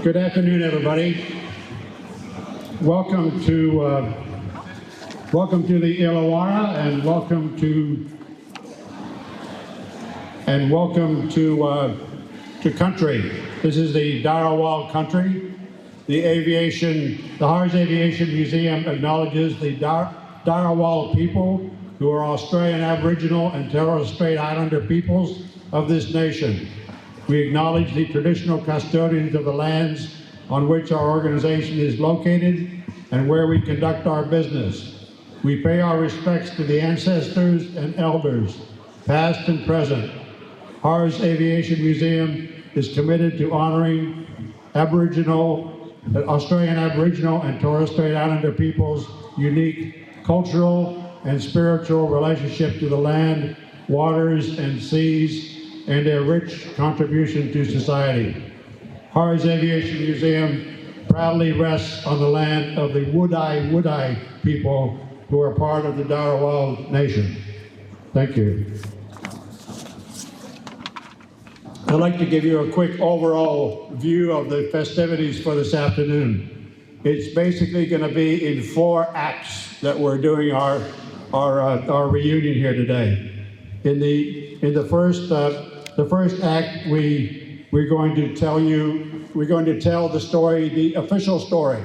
Good afternoon, everybody. Welcome to the Illawarra, and welcome to country. This is the Dharawal country. The Hars Aviation Museum acknowledges the Dharawal people, who are Australian Aboriginal and Torres Strait Islander peoples of this nation. We acknowledge the traditional custodians of the lands on which our organization is located and where we conduct our business. We pay our respects to the ancestors and elders, past and present. Hars Aviation Museum is committed to honoring Australian Aboriginal and Torres Strait Islander peoples' unique cultural and spiritual relationship to the land, waters, and seas, and their rich contribution to society. Hars Aviation Museum proudly rests on the land of the Woodai people, who are part of the Dharawal Nation. Thank you. I'd like to give you a quick overall view of the festivities for this afternoon. It's basically going to be in 4 acts that we're doing our reunion here today. In the first act, we're going to tell the story, the official story,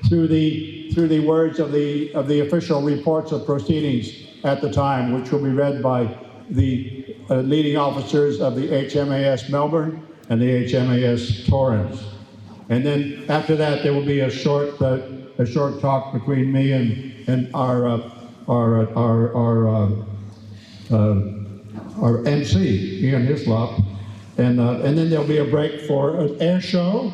through the words of the official reports of proceedings at the time, which will be read by the leading officers of the HMAS Melbourne and the HMAS Torrens. And then after that, there will be a short talk between me and our MC, Ian Hislop, and then there'll be a break for an air show.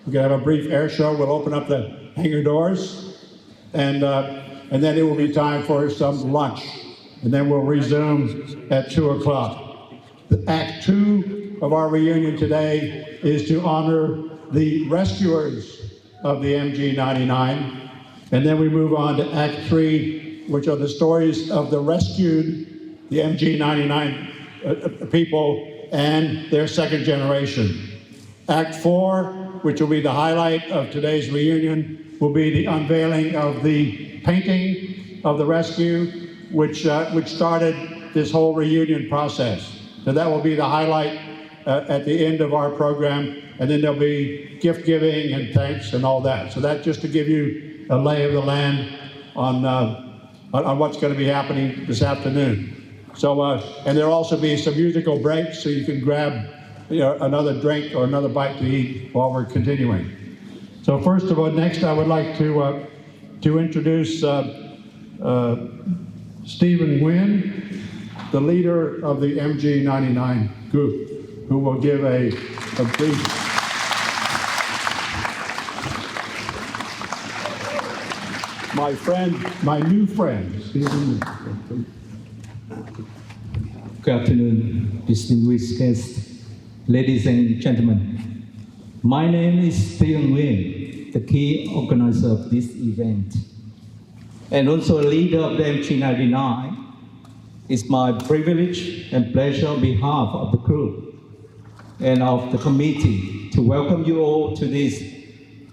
We're gonna have a brief air show. We'll open up the hangar doors, and then it will be time for some lunch, and then we'll resume at 2 o'clock. Act 2 of our reunion today is to honor the rescuers of the MG99, and then we move on to Act 3, which are the stories of the rescued, the MG99 people and their second generation. Act 4, which will be the highlight of today's reunion, will be the unveiling of the painting of the rescue, which started this whole reunion process. So that will be the highlight at the end of our program, and then there'll be gift giving and thanks and all that. So that's just to give you a lay of the land on what's going to be happening this afternoon. So, and there'll also be some musical breaks, so you can grab another drink or another bite to eat while we're continuing. So first of all, next I would like to introduce Stephen Nguyen, the leader of the MG99 group, who will give a brief. My new friend, Stephen. Good afternoon, distinguished guests, ladies and gentlemen. My name is Stephen Nguyen, the key organizer of this event, and also a leader of the MG99. It's my privilege and pleasure on behalf of the group and of the committee to welcome you all to this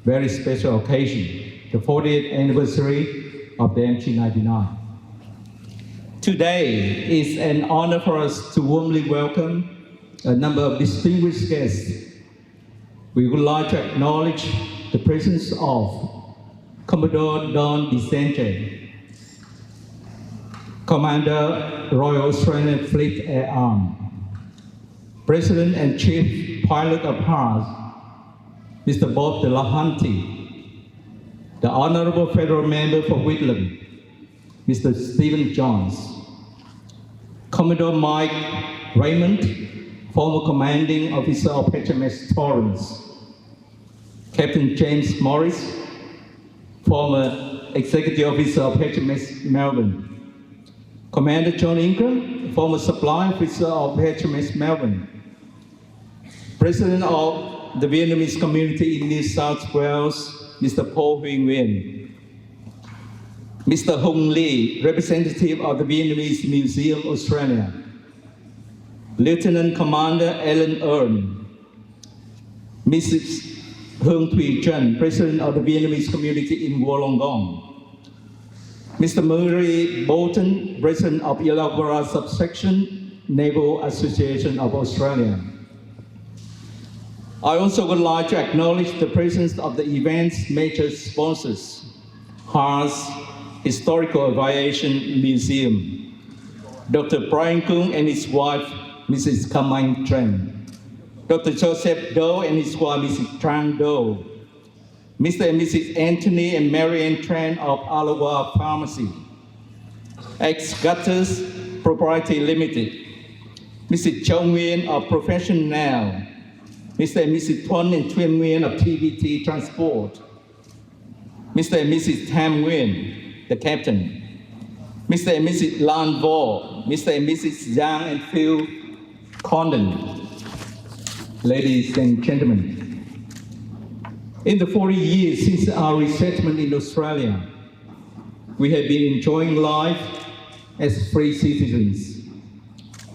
very special occasion, the 40th anniversary of the MG99. Today is an honor for us to warmly welcome a number of distinguished guests, we would like to acknowledge the presence of Commodore Don Vicente, Commander Royal Australian Fleet Air Arm, President and Chief Pilot of HARS, Mr. Bob Delahanty, the Honorable Federal Member for Whitlam, Mr. Stephen Johns, Commodore Mike Raymond, former Commanding Officer of HMS Torrance, Captain James Morris, former Executive Officer of HMS Melbourne, Commander John Ingram, former Supply Officer of HMS Melbourne, President of the Vietnamese community in New South Wales, Mr. Paul Huy Nguyen, Mr. Hung Lee, representative of the Vietnamese Museum, Australia, Lieutenant Commander Alan Earn, Mrs. Hương Thùy Trân, President of the Vietnamese community in Wollongong, Mr. Murray Bolton, President of Illawarra Subsection, Naval Association of Australia. I also would like to acknowledge the presence of the event's major sponsors, HARS Historical Aviation Museum, Dr. Brian Kung and his wife, Mrs. Kamang Tran, Dr. Joseph Doe and his wife, Mrs. Trang Doe, Mr. and Mrs. Anthony and Marianne Tran of Alawa Pharmacy, Ex-Gutters Proprietary Limited, Mrs. Châu Nguyen of Profession Now, Mr. and Mrs. Thuan and Thuyen Nguyen of TVT Transport, Mr. and Mrs. Tam Nguyen, the captain, Mr. and Mrs. Lan Vo, Mr. and Mrs. Zhang and Phil Condon. Ladies and gentlemen, in the 40 years since our resettlement in Australia, we have been enjoying life as free citizens.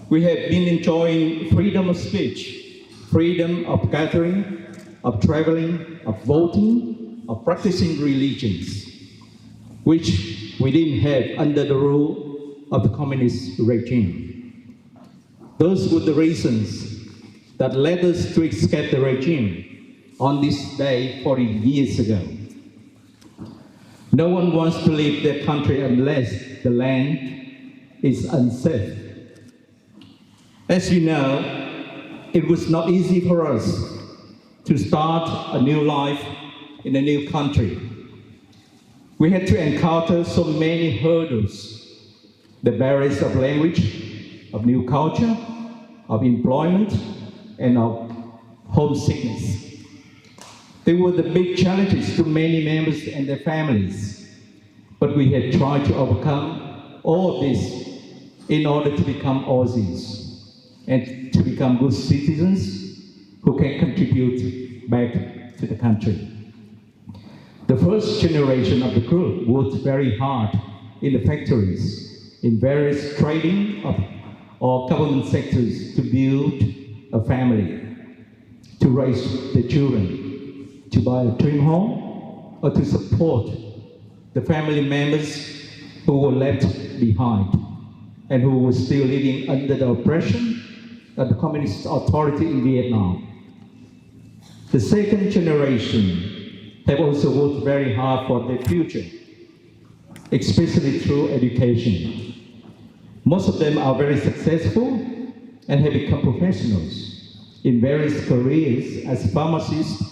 We have been enjoying freedom of speech, freedom of gathering, of traveling, of voting, of practicing religions, which we didn't have under the rule of the communist regime. Those were the reasons that led us to escape the regime on this day 40 years ago. No one wants to leave their country unless the land is unsafe. As you know, it was not easy for us to start a new life in a new country. We had to encounter so many hurdles, the barriers of language, of new culture, of employment, and of homesickness. They were the big challenges to many members and their families, but we had tried to overcome all of this in order to become Aussies and to become good citizens who can contribute back to the country. The first generation of the group worked very hard in the factories, in various trading or government sectors to build a family, to raise the children, to buy a dream home, or to support the family members who were left behind and who were still living under the oppression of the communist authority in Vietnam. The second generation have also worked very hard for their future, especially through education. Most of them are very successful and have become professionals in various careers as pharmacists,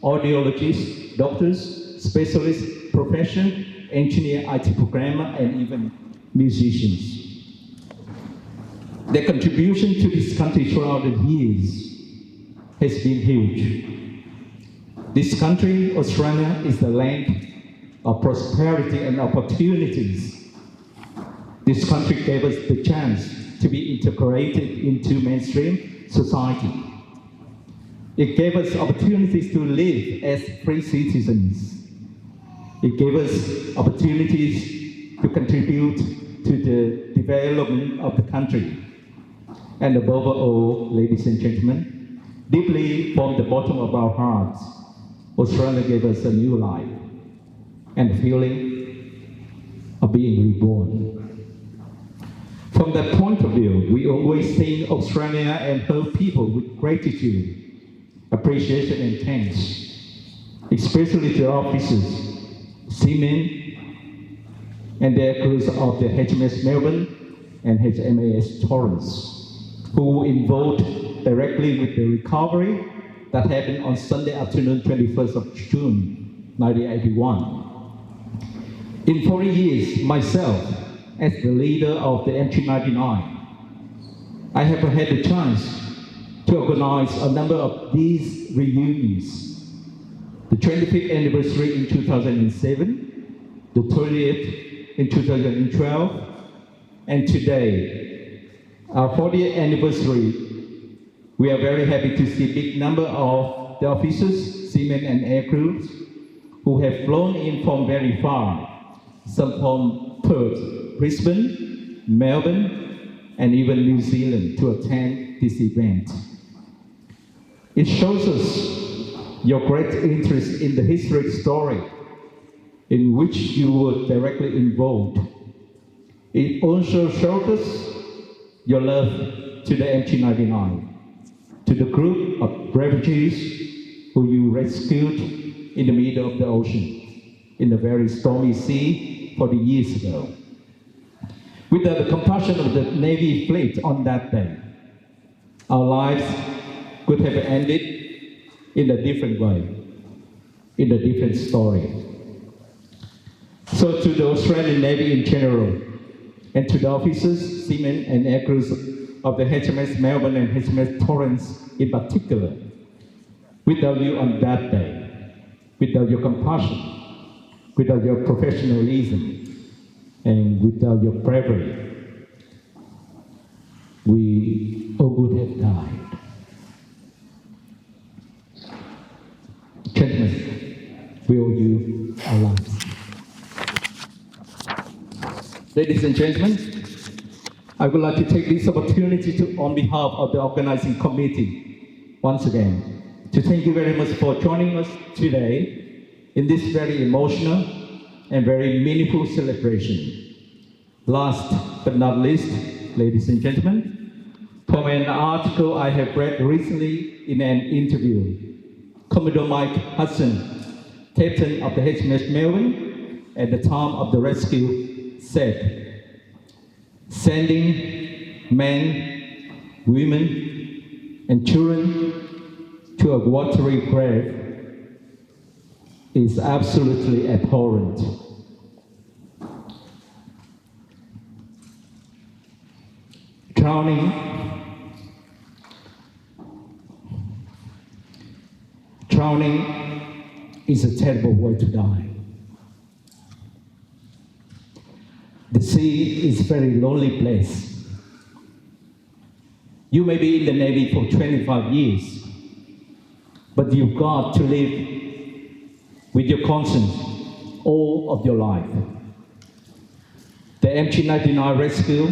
audiologists, doctors, specialists, profession, engineer, IT programmer, and even musicians. Their contribution to this country throughout the years has been huge. This country, Australia, is the land of prosperity and opportunities. This country gave us the chance to be integrated into mainstream society. It gave us opportunities to live as free citizens. It gave us opportunities to contribute to the development of the country. And above all, ladies and gentlemen, deeply from the bottom of our hearts, Australia gave us a new life and a feeling of being reborn. From that point of view, we always think Australia and her people with gratitude, appreciation and thanks, especially to officers, seamen, and their crews of the HMS Melbourne and HMAS Torrens, who were involved directly with the recovery that happened on Sunday afternoon, 21st of June, 1981. In 40 years, myself, as the leader of the MG99, I have had the chance to organize a number of these reunions. The 25th anniversary in 2007, the 30th in 2012, and today, our 40th anniversary. We are very happy to see a big number of the officers, seamen and air crews who have flown in from very far, some from Perth, Brisbane, Melbourne, and even New Zealand to attend this event. It shows us your great interest in the historic story in which you were directly involved. It also shows us your love to the MG99, to the group of refugees who you rescued in the middle of the ocean, in a very stormy sea 40 years ago. Without the compassion of the Navy fleet on that day, our lives could have ended in a different way, in a different story. So to the Australian Navy in general, and to the officers, seamen and air crews of the HMS Melbourne and HMS Torrens in particular, without you on that day, without your compassion, without your professionalism, and without your bravery, we all would have died. Gentlemen, we owe you our lives. Ladies and gentlemen, I would like to take this opportunity to, on behalf of the organizing committee, once again, to thank you very much for joining us today in this very emotional and very meaningful celebration. Last but not least, ladies and gentlemen, from an article I have read recently in an interview, Commodore Mike Hudson, captain of the HMS Melbourne at the time of the rescue, said, "Sending men, women, and children to a watery grave is absolutely abhorrent. Drowning is a terrible way to die. The sea is a very lonely place. You may be in the Navy for 25 years, but you've got to live with your conscience all of your life. The MG99 rescue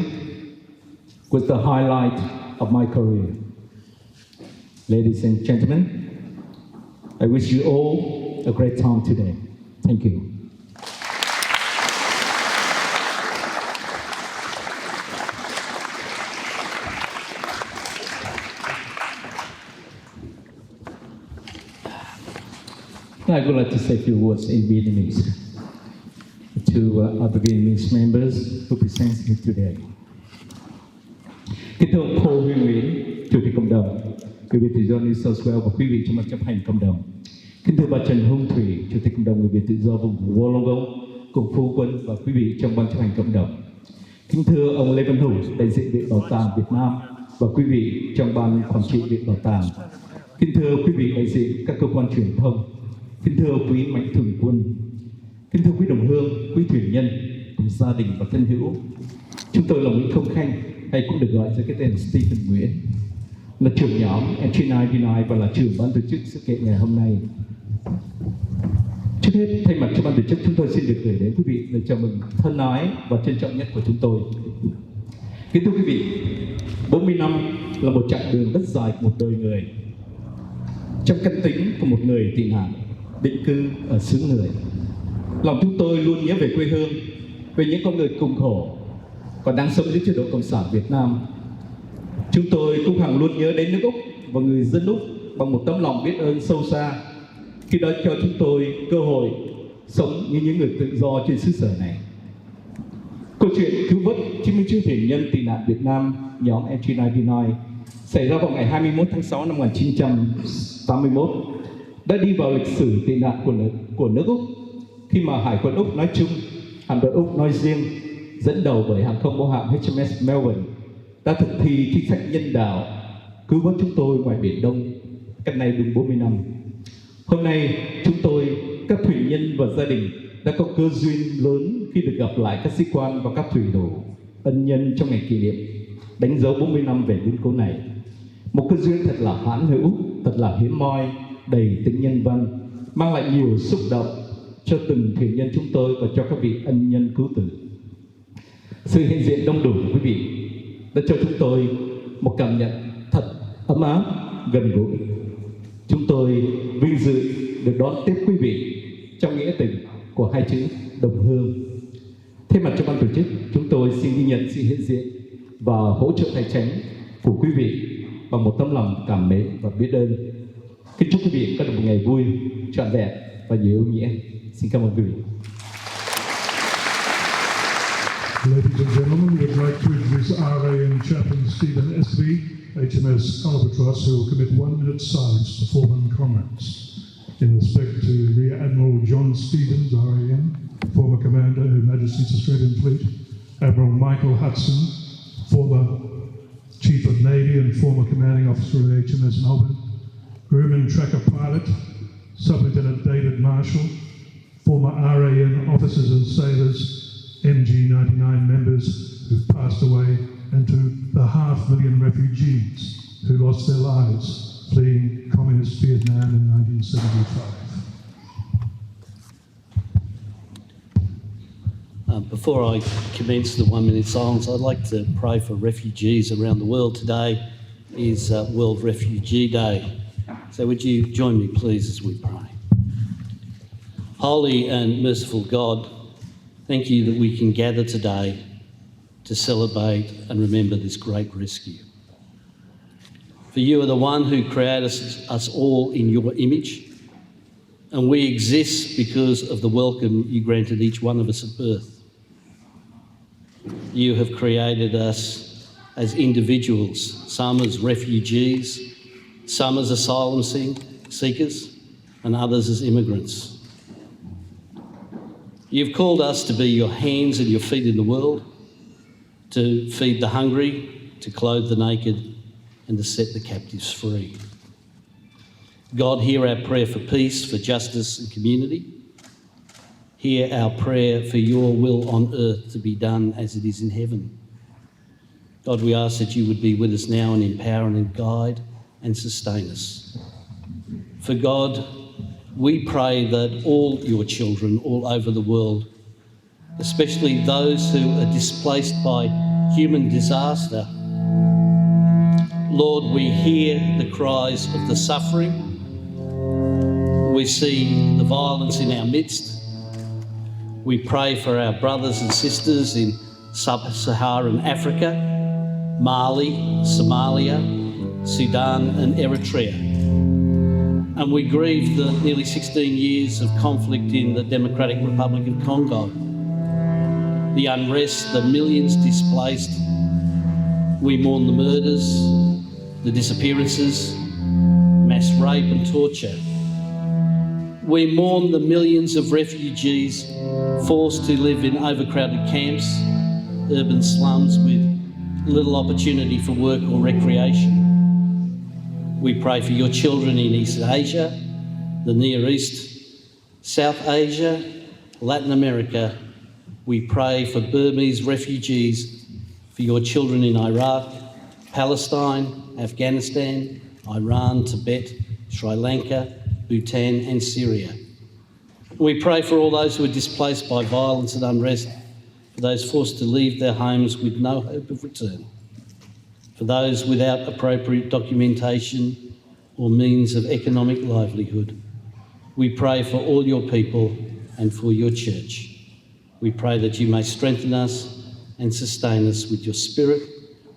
was the highlight of my career. Ladies and gentlemen, I wish you all a great time today. Thank you. I would like to say a few words in Vietnamese to other Vietnamese members who present here today. Kính thưa ông Hồ Huy Nguyễn, Chủ tịch Cộng đồng, Người Việt tự do New South Wales và quý vị trong ban chấp hành cộng đồng. Kính thưa bà Trần Hương Thủy, Chủ tịch Cộng đồng Người Việt tự do vùng Wollongong, cùng phu quân và quý vị trong ban chấp hành cộng đồng. Kính thưa ông Lê Văn Hữu, đại diện Viện Bảo tàng Việt Nam và quý vị trong ban quản trị Viện Bảo tàng. Kính thưa quý vị đại diện các cơ quan truyền thông. Kính thưa quý mạnh thường quân, kính thưa quý đồng hương, quý thuyền nhân, cùng gia đình và thân hữu. Chúng tôi là Nguyễn Công Khanh, hay cũng được gọi dưới cái tên Stephen Nguyễn, là trưởng nhóm MG99 và là trưởng ban tổ chức sự kiện ngày hôm nay. Trước hết, thay mặt cho ban tổ chức, chúng tôi xin được gửi đến quý vị lời chào mừng thân ái và trân trọng nhất của chúng tôi. Kính thưa quý vị, 40 năm là một chặng đường rất dài của một đời người. Trong căn tính của một người tị nạn định cư ở xứ người, lòng chúng tôi luôn nhớ về quê hương, về những con người cùng khổ, còn đang sống dưới chế độ Cộng sản Việt Nam. Chúng tôi cũng hằng luôn nhớ đến nước Úc và người dân Úc bằng một tấm lòng biết ơn sâu xa khi đã cho chúng tôi cơ hội sống như những người tự do trên xứ sở này. Câu chuyện cứu vớt 99 thuyền nhân tị nạn Việt Nam nhóm MG99 xảy ra vào ngày 21 tháng 6 năm 1981 đã đi vào lịch sử tị nạn của nước Úc, khi mà Hải quân Úc nói chung, hạm đội Úc nói riêng, dẫn đầu bởi hàng không mẫu hạm HMS Melbourne đã thực thi chính sách nhân đạo cứu vớt chúng tôi ngoài Biển Đông cách nay đúng 40 năm. Hôm nay chúng tôi, các thuyền nhân và gia đình đã có cơ duyên lớn khi được gặp lại các sĩ quan và các thủy thủ ân nhân trong ngày kỷ niệm đánh dấu 40 năm về biến cố này. Một cơ duyên thật là hãn hữu, thật là hiếm hoi, đầy tính nhân văn, mang lại nhiều xúc động cho từng thuyền nhân chúng tôi và cho các vị ân nhân cứu tử. Sự hiện diện đông đủ của quý vị đã cho chúng tôi một cảm nhận thật ấm áp, gần gũi. Chúng tôi vinh dự được đón tiếp quý vị trong nghĩa tình của hai chữ đồng hương. Thay mặt cho ban tổ chức, chúng tôi xin ghi nhận sự hiện diện và hỗ trợ tài chính của quý vị bằng một tấm lòng cảm mến và biết ơn. Kính chúc quý vị có được một ngày vui, trọn vẹn và nhiều ý nghĩa. Xin cảm ơn quý vị. Ladies and gentlemen, we'd like to introduce RAN Chaplain Stephen S.B., HMS Albatross, who will commit 1 minute's silence to fallen comrades in respect to Rear Admiral John Stevens, RAN, former commander of Her Majesty's Australian Fleet, Admiral Michael Hudson, former Chief of Navy and former commanding officer of the HMS Melbourne, groom and tracker pilot, Sub-Lieutenant David Marshall, former RAN officers and sailors, MG99 members who've passed away, and to the 500,000 refugees who lost their lives fleeing communist Vietnam in 1975. Before I commence the 1 minute silence, I'd like to pray for refugees around the world. Today is World Refugee Day. So would you join me please as we pray. Holy and merciful God, thank you that we can gather today to celebrate and remember this great rescue. For you are the one who created us all in your image, and we exist because of the welcome you granted each one of us at birth. You have created us as individuals, some as refugees, some as asylum seekers, and others as immigrants. You've called us to be your hands and your feet in the world, to feed the hungry, to clothe the naked, and to set the captives free. God, hear our prayer for peace, for justice and community. Hear our prayer for your will on earth to be done as it is in heaven. God, we ask that you would be with us now and empower and guide and sustain us. For God, we pray that all your children all over the world, especially those who are displaced by human disaster, Lord, we hear the cries of the suffering. We see the violence in our midst. We pray for our brothers and sisters in sub-Saharan Africa, Mali, Somalia, Sudan and Eritrea. And we grieve the nearly 16 years of conflict in the Democratic Republic of Congo, the unrest, the millions displaced. We mourn the murders, the disappearances, mass rape and torture. We mourn the millions of refugees forced to live in overcrowded camps, urban slums with little opportunity for work or recreation. We pray for your children in East Asia, the Near East, South Asia, Latin America. We pray for Burmese refugees, for your children in Iraq, Palestine, Afghanistan, Iran, Tibet, Sri Lanka, Bhutan and Syria. We pray for all those who are displaced by violence and unrest, for those forced to leave their homes with no hope of return, for those without appropriate documentation or means of economic livelihood. We pray for all your people and for your church. We pray that you may strengthen us and sustain us with your Spirit,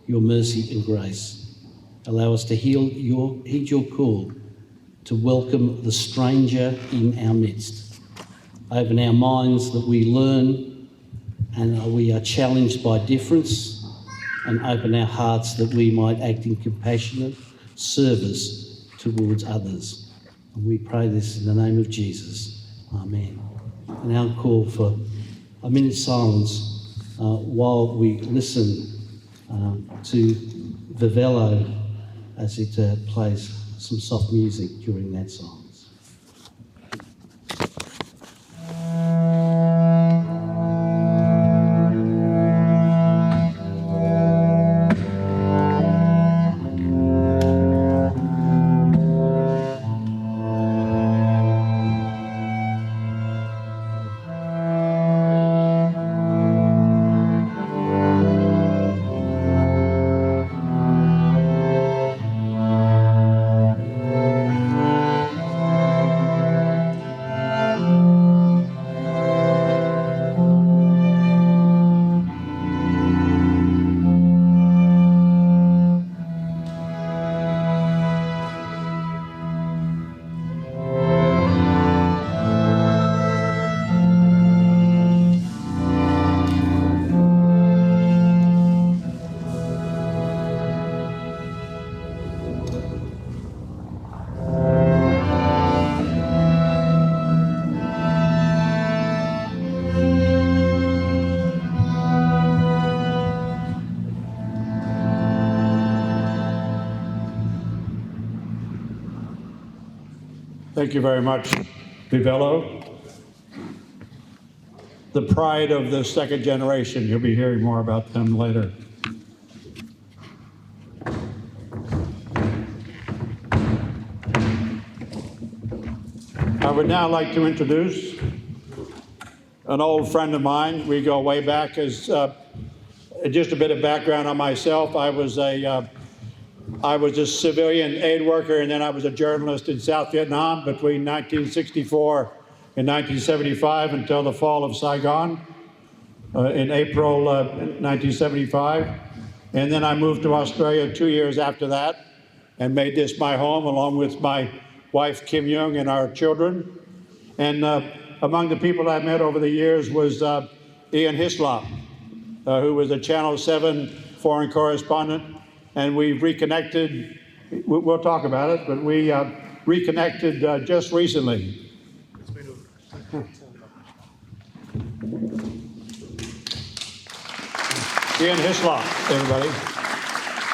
your mercy and grace. Allow us to heed your call to welcome the stranger in our midst. Open our minds that we learn and we are challenged by difference, and open our hearts that we might act in compassionate service towards others. And we pray this in the name of Jesus. Amen. And now I'll call for a minute's silence while we listen to Vivello as it plays some soft music during that silence. Thank you very much, Vivello. The pride of the second generation. You'll be hearing more about them later. I would now like to introduce an old friend of mine. We go way back. As just a bit of background on myself, I was a civilian aid worker, and then I was a journalist in South Vietnam between 1964 and 1975 until the fall of Saigon in April 1975. And then I moved to Australia 2 years after that and made this my home along with my wife, Kim Young, and our children. And among the people I met over the years was Ian Hislop, who was a Channel 7 foreign correspondent. And we reconnected, we'll talk about it, but we reconnected just recently. Ian Hislop, everybody.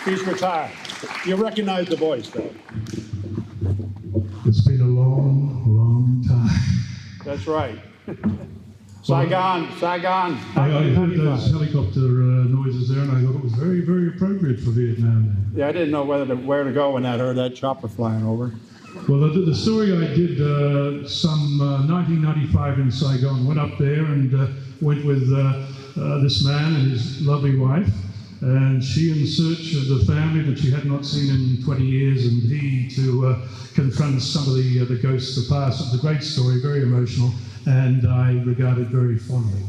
He's retired. You recognize the voice, though. It's been a long, long time. That's right. Saigon. I heard those helicopter noises there, and I thought it was very, very appropriate for Vietnam. Yeah, I didn't know where to go when I heard that chopper flying over. Well, the story I did some 1995 in Saigon. Went up there and went with this man and his lovely wife, and she in search of the family that she had not seen in 20 years, and he to confront some of the ghosts of the past. It was a great story, very emotional, and I regard it very fondly.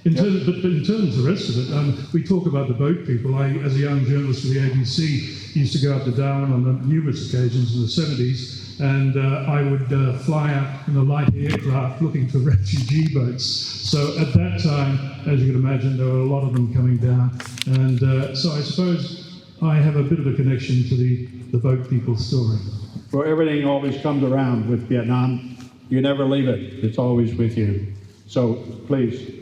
But in terms of the rest of it, we talk about the boat people. I, as a young journalist for the ABC, used to go up to Darwin on numerous occasions in the 70s, and I would fly out in a light aircraft looking for refugee boats. So at that time, as you can imagine, there were a lot of them coming down. And so I suppose I have a bit of a connection to the boat people story. Well, everything always comes around with Vietnam. You never leave it. It's always with you. So please.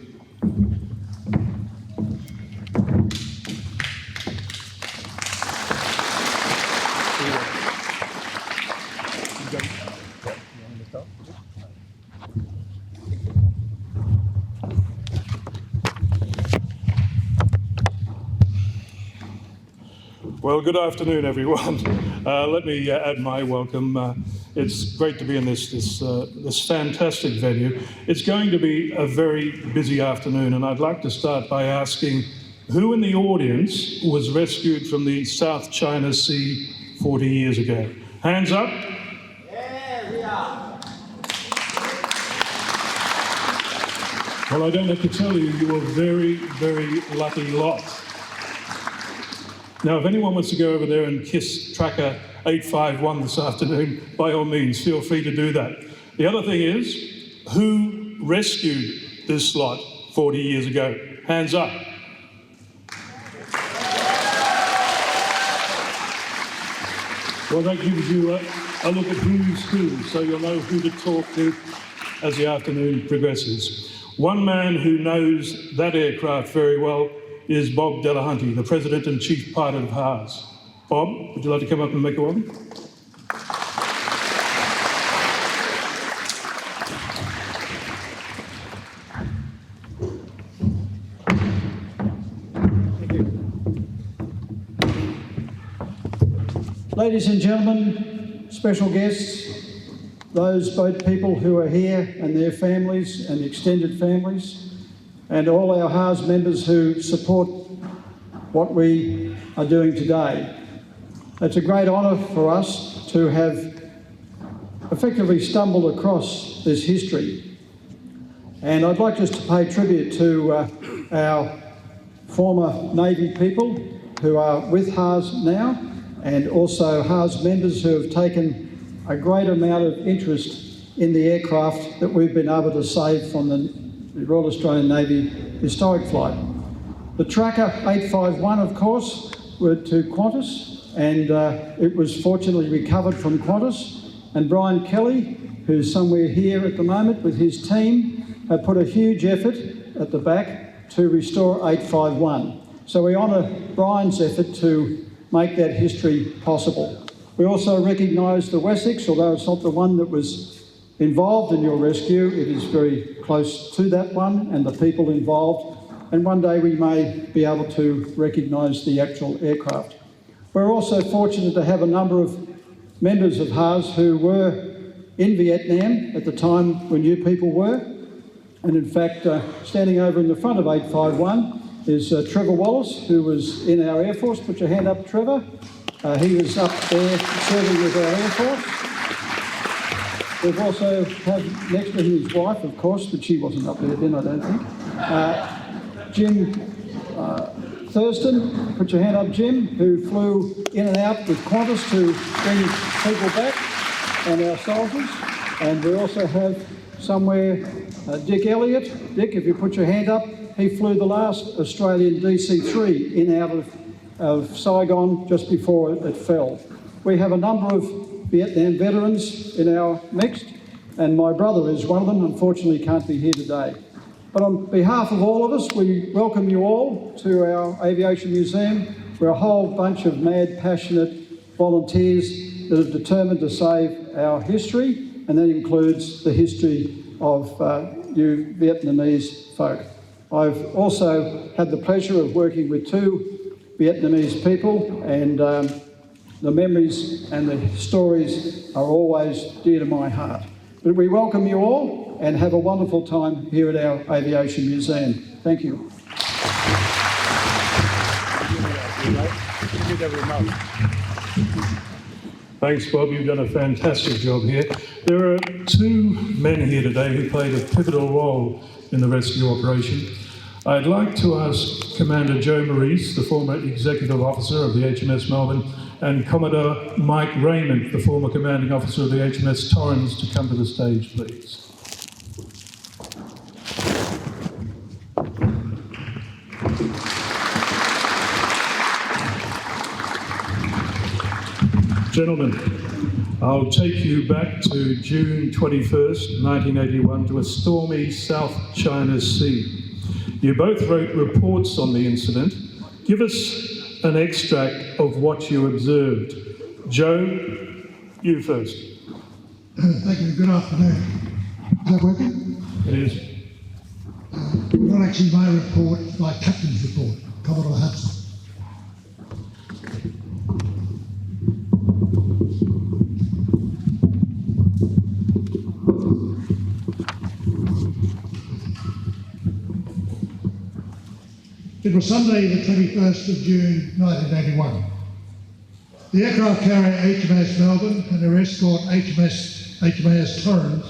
Well, good afternoon, everyone. Let me add my welcome. It's great to be in this fantastic venue. It's going to be a very busy afternoon, and I'd like to start by asking who in the audience was rescued from the South China Sea 40 years ago? Hands up. Yeah, we are. Well, I don't have to tell you, you were a very, very lucky lot. Now, if anyone wants to go over there and kiss Tracker 851 this afternoon, by all means, feel free to do that. The other thing is, who rescued this lot 40 years ago? Hands up. Well, that gives you a look at who's who, so you'll know who to talk to as the afternoon progresses. One man who knows that aircraft very well is Bob Delahunty, the President and Chief Pilot of Haas. Bob, would you like to come up and make a welcome? Ladies and gentlemen, special guests, those boat people who are here and their families and extended families, and all our Haas members who support what we are doing today. It's a great honour for us to have effectively stumbled across this history. And I'd like just to pay tribute to our former Navy people who are with Haas now, and also Haas members who have taken a great amount of interest in the aircraft that we've been able to save from the Royal Australian Navy historic flight. The Tracker 851, of course, were to Qantas, and it was fortunately recovered from Qantas. And Brian Kelly, who's somewhere here at the moment with his team, have put a huge effort at the back to restore 851. So we honour Brian's effort to make that history possible. We also recognise the Wessex, although it's not the one that was involved in your rescue, it is very close to that one and the people involved, and one day we may be able to recognise the actual aircraft. We're also fortunate to have a number of members of Haas who were in Vietnam at the time when you people were, and in fact standing over in the front of 851 is Trevor Wallace, who was in our Air Force. Put your hand up, Trevor. He was up there serving with our Air Force. We've also had next to him his wife, of course, but she wasn't up there then, I don't think. Jim Thurston, put your hand up, Jim, who flew in and out with Qantas to bring people back and our soldiers. And we also have somewhere Dick Elliott. Dick, if you put your hand up, he flew the last Australian DC-3 in and out of Saigon just before it fell. We have a number of Vietnam veterans in our mix, and my brother is one of them, unfortunately can't be here today. But on behalf of all of us, we welcome you all to our Aviation Museum. We're a whole bunch of mad, passionate volunteers that are determined to save our history, and that includes the history of you Vietnamese folk. I've also had the pleasure of working with two Vietnamese people, and the memories and the stories are always dear to my heart. But we welcome you all and have a wonderful time here at our Aviation Museum. Thank you. Thanks, Bob. You've done a fantastic job here. There are two men here today who played a pivotal role in the rescue operation. I'd like to ask Commander Joe Maurice, the former Executive Officer of the HMS Melbourne, and Commodore Mike Raymond, the former Commanding Officer of the HMS Torrens, to come to the stage, please. Gentlemen, I'll take you back to June 21st, 1981, to a stormy South China Sea. You both wrote reports on the incident. Give us an extract of what you observed. Joe, you first. Thank you. Good afternoon. Is that working? It is. Not actually my report, my captain's report, Commodore Hudson. It was Sunday, the 21st of June, 1981. The aircraft carrier HMS Melbourne and her escort HMAS Torrens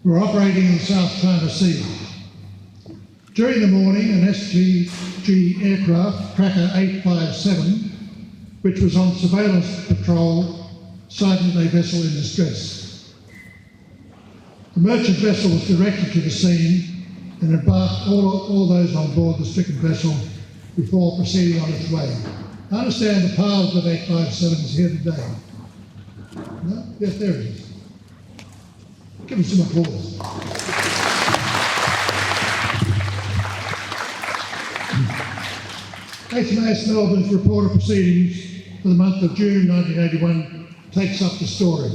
were operating in the South China Sea. During the morning, an STG aircraft, Tracker 857, which was on surveillance patrol, sighted a vessel in distress. The merchant vessel was directed to the scene and embarked all those on board the stricken vessel before proceeding on its way. I understand the pilot of 857 is here today. No? Yes, there it is. Give him some applause. HMAS Melbourne's report of proceedings for the month of June 1981 takes up the story.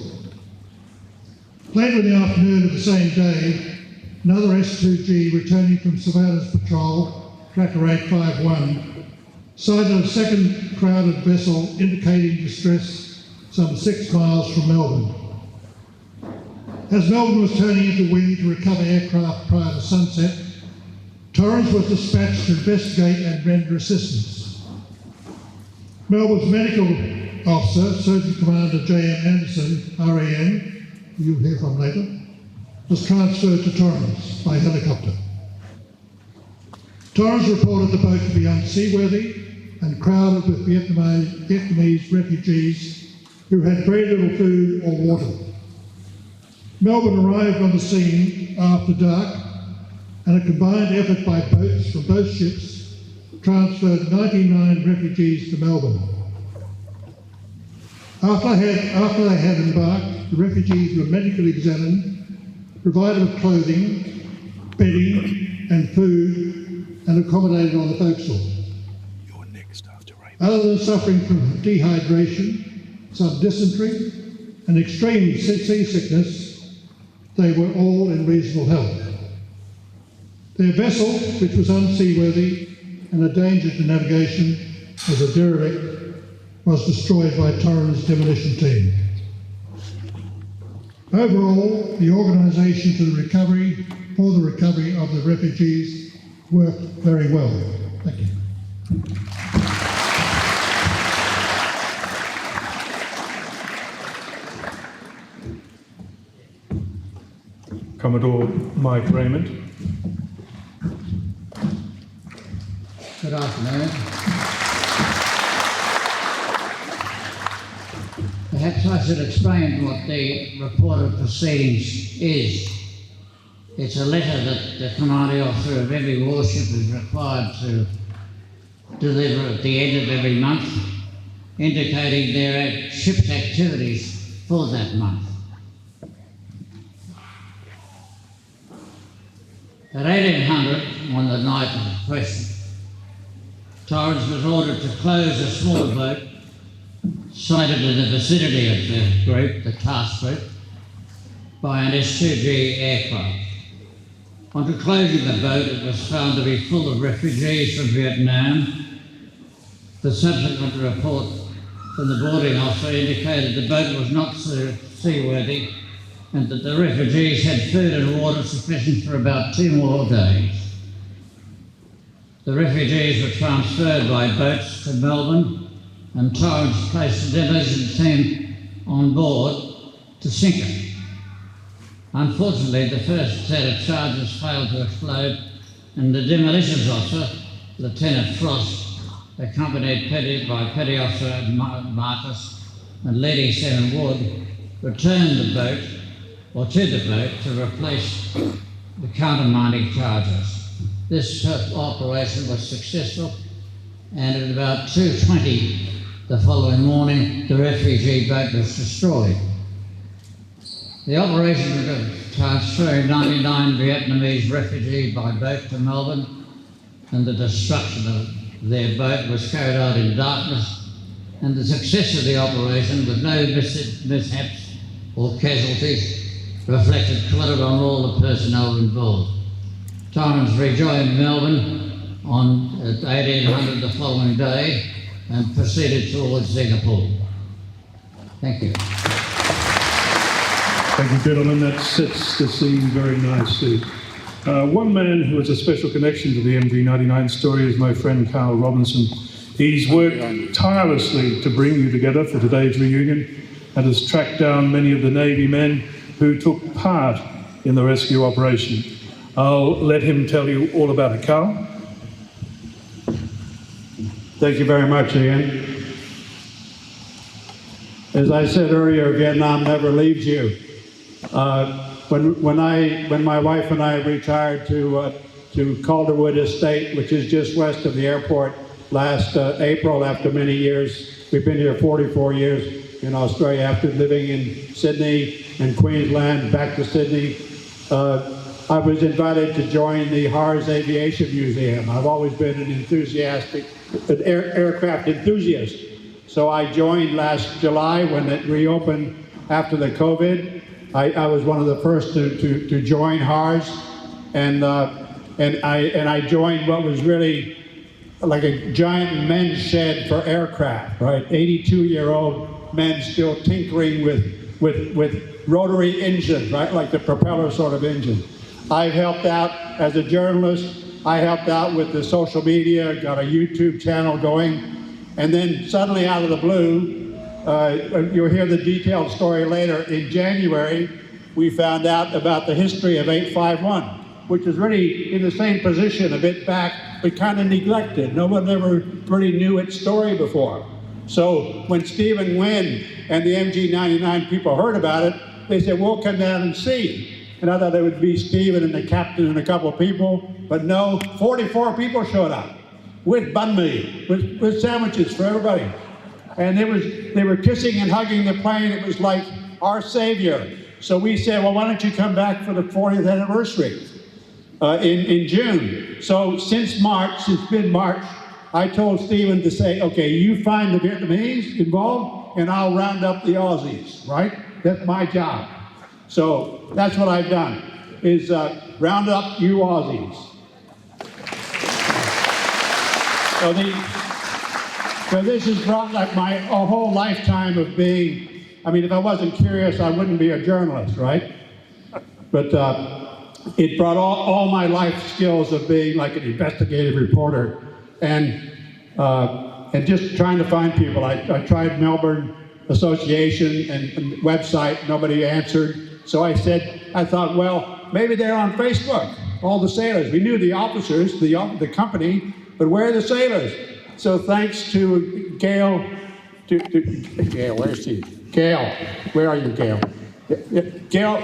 Later in the afternoon of the same day, another S2G returning from surveillance patrol, Tracker 851, sighted a second crowded vessel indicating distress some 6 miles from Melbourne. As Melbourne was turning into wind to recover aircraft prior to sunset, Torrens was dispatched to investigate and render assistance. Melbourne's medical officer, Surgeon Commander J.M. Anderson, RAN, who you'll hear from later, was transferred to Torrens by helicopter. Torrens reported the boat to be unseaworthy and crowded with Vietnamese refugees who had very little food or water. Melbourne arrived on the scene after dark, and a combined effort by boats from both ships transferred 99 refugees to Melbourne. After they had embarked, the refugees were medically examined, provided with clothing, bedding and food, and accommodated on the forecastle. You're next after Ray. Other than suffering from dehydration, some dysentery, and extreme seasickness, they were all in reasonable health. Their vessel, which was unseaworthy and a danger to navigation as a derelict, was destroyed by Torrens' demolition team. Overall, the organisation for the recovery of the refugees worked very well. Thank you. Commodore Mike Raymond. Good afternoon. Perhaps I should explain what the report of proceedings is. It's a letter that the commanding officer of every warship is required to deliver at the end of every month, indicating their ship's activities for that month. At 1800, on the night of the question, Torrens was ordered to close a small boat sighted in the vicinity of the group, the task group, by an S2G aircraft. On closing the boat, it was found to be full of refugees from Vietnam. The subsequent report from the boarding officer indicated the boat was not seaworthy and that the refugees had food and water sufficient for about 2 more days. The refugees were transferred by boats to Melbourne, and Torrens placed a demolition team on board to sink it. Unfortunately, the first set of charges failed to explode, and the demolitions officer, Lieutenant Frost, accompanied by Petty Officer Marcus and Leading Seaman Wood, returned the boat, to the boat, to replace the countermining charges. This operation was successful, and at about 2:20 the following morning, the refugee boat was destroyed. The operation of transferring 99 Vietnamese refugees by boat to Melbourne and the destruction of their boat was carried out in darkness, and the success of the operation, with no mishaps or casualties, reflected credit on all the personnel involved. Torrens rejoined Melbourne at 1800 the following day and proceeded towards Singapore. Thank you. Thank you, gentlemen. That sets the scene very nicely. One man who has a special connection to the MG99 story is my friend Carl Robinson. He's worked tirelessly to bring you together for today's reunion and has tracked down many of the Navy men who took part in the rescue operation. I'll let him tell you all about it. Carl? Thank you very much, Ian. As I said earlier, Vietnam never leaves you. When my wife and I retired to Calderwood Estate, which is just west of the airport, last April, after many years, we've been here 44 years in Australia after living in Sydney and Queensland, back to Sydney. I was invited to join the Haas Aviation Museum. I've always been an aircraft enthusiast. So I joined last July when it reopened after the COVID. I was one of the first to join Haas, and I joined what was really like a giant men's shed for aircraft, right? 82-year-old men still tinkering with rotary engines, right? Like the propeller sort of engine. I've helped out as a journalist. I helped out with the social media, got a YouTube channel going. And then suddenly out of the blue, you'll hear the detailed story later. In January, we found out about the history of 851, which is really in the same position a bit back, but kind of neglected. No one ever really knew its story before. So when Stephen Wynn and the MG99 people heard about it, they said, we'll come down and see. And I thought it would be Stephen and the captain and a couple of people, but no, 44 people showed up. With banh mi, with sandwiches for everybody. And they were kissing and hugging the plane. It was like our savior. So we said, well, why don't you come back for the 40th anniversary in June? So since mid-March, I told Stephen to say, okay, you find the Vietnamese involved and I'll round up the Aussies, right? That's my job. So that's what I've done, is round up you Aussies. So this has brought like a whole lifetime of being, I mean, if I wasn't curious, I wouldn't be a journalist, right? But it brought all my life skills of being like an investigative reporter and just trying to find people. I tried Melbourne Association and website, nobody answered. So I thought, well, maybe they're on Facebook, all the sailors. We knew the officers, the company, but where are the sailors? So thanks to Gail, Gail, where's she? Gail, where are you, Gail? Gail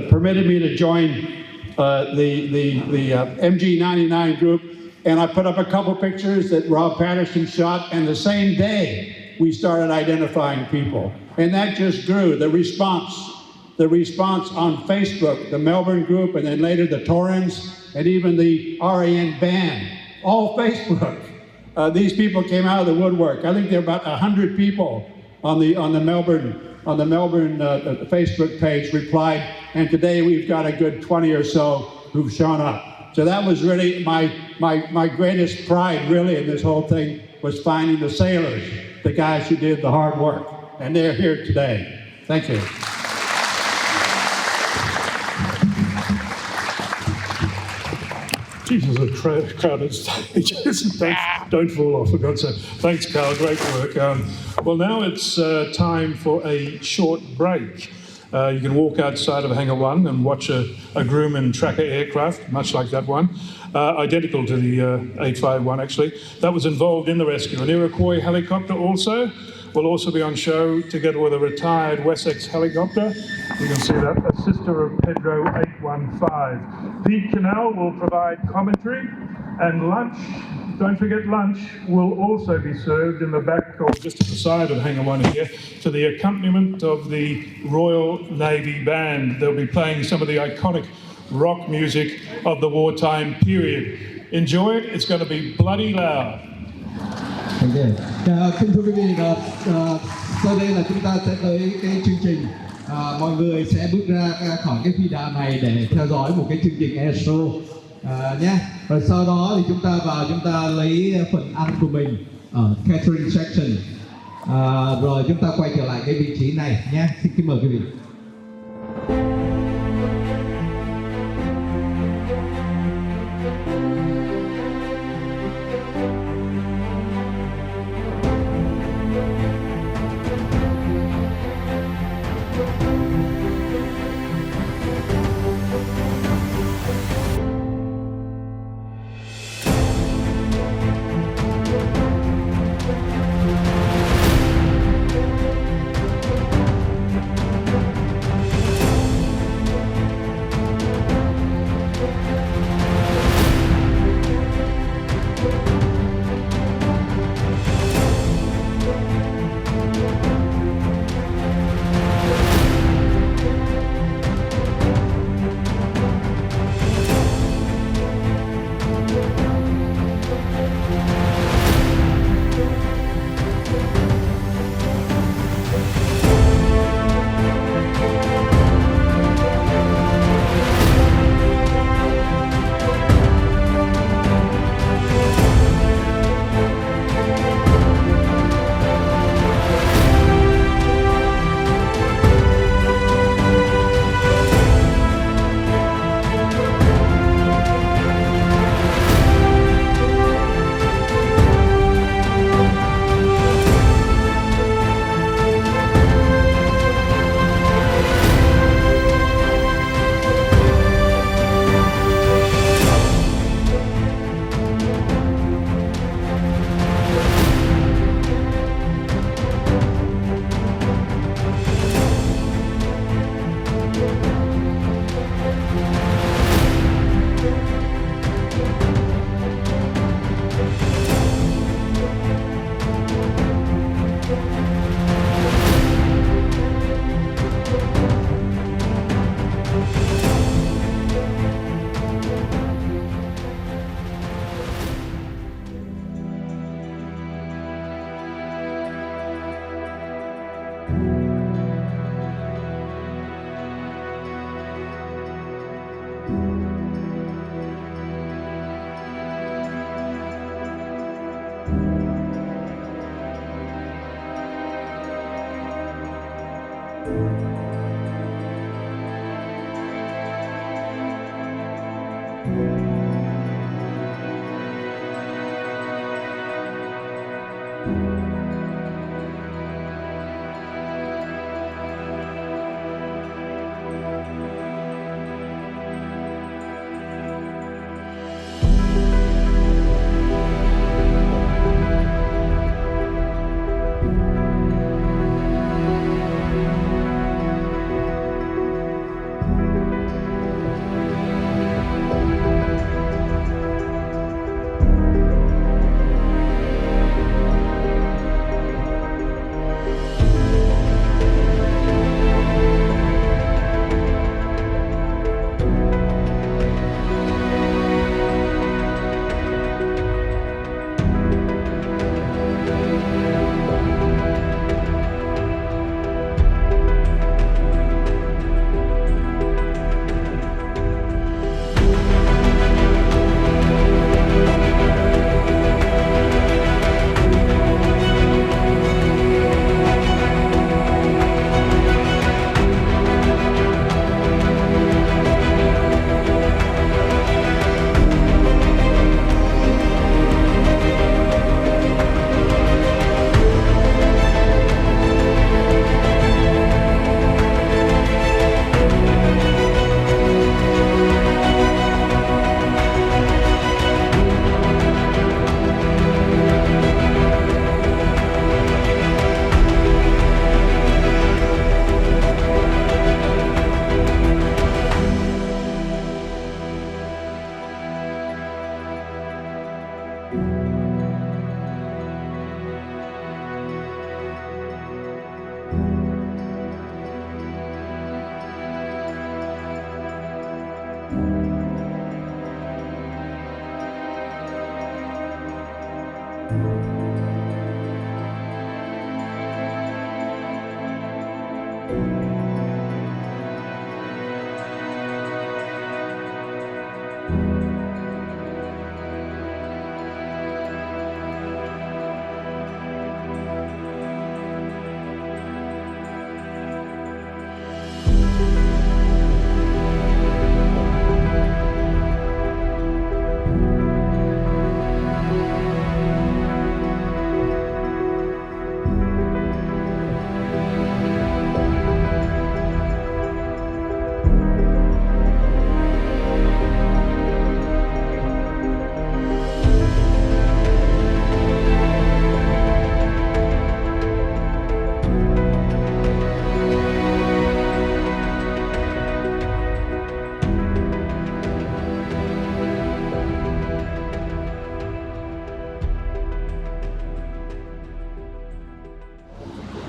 permitted me to join the MG99 group, and I put up a couple pictures that Rob Patterson shot, and the same day we started identifying people. And that just grew, the response on Facebook, the Melbourne group, and then later the Torrens, and even the RAN band, all Facebook. These people came out of the woodwork. I think there are about 100 people on the Melbourne Facebook page replied, and today we've got a good 20 or so who've shown up. So that was really my greatest pride, really, in this whole thing, was finding the sailors, the guys who did the hard work, and they're here today. Thank you. Jesus, a crowded stage. Don't fall off, for God's sake. Thanks, Carl. Great work. Well, now it's time for a short break. You can walk outside of Hangar 1 and watch a Grumman tracker aircraft, much like that one, identical to the 851, actually. That was involved in the rescue. An Iroquois helicopter will also be on show together with a retired Wessex helicopter. You can see that, a sister of Pedro 815. Pete Cannell will provide commentary, and lunch, don't forget lunch, will also be served in the back, or just to the side of Hangar 1 here, to the accompaniment of the Royal Navy Band. They'll be playing some of the iconic rock music of the wartime period. Enjoy it, it's going to be bloody loud. Okay. Kính thưa quý vị, sau đây là chúng ta sẽ tới cái chương trình. Mọi người sẽ bước ra khỏi cái phi đạn này để theo dõi một cái chương trình air show nhé. Rồi sau đó thì chúng ta lấy phần ăn của mình ở catering section. Rồi chúng ta quay trở lại cái vị trí này nhé. Xin kính mời quý vị.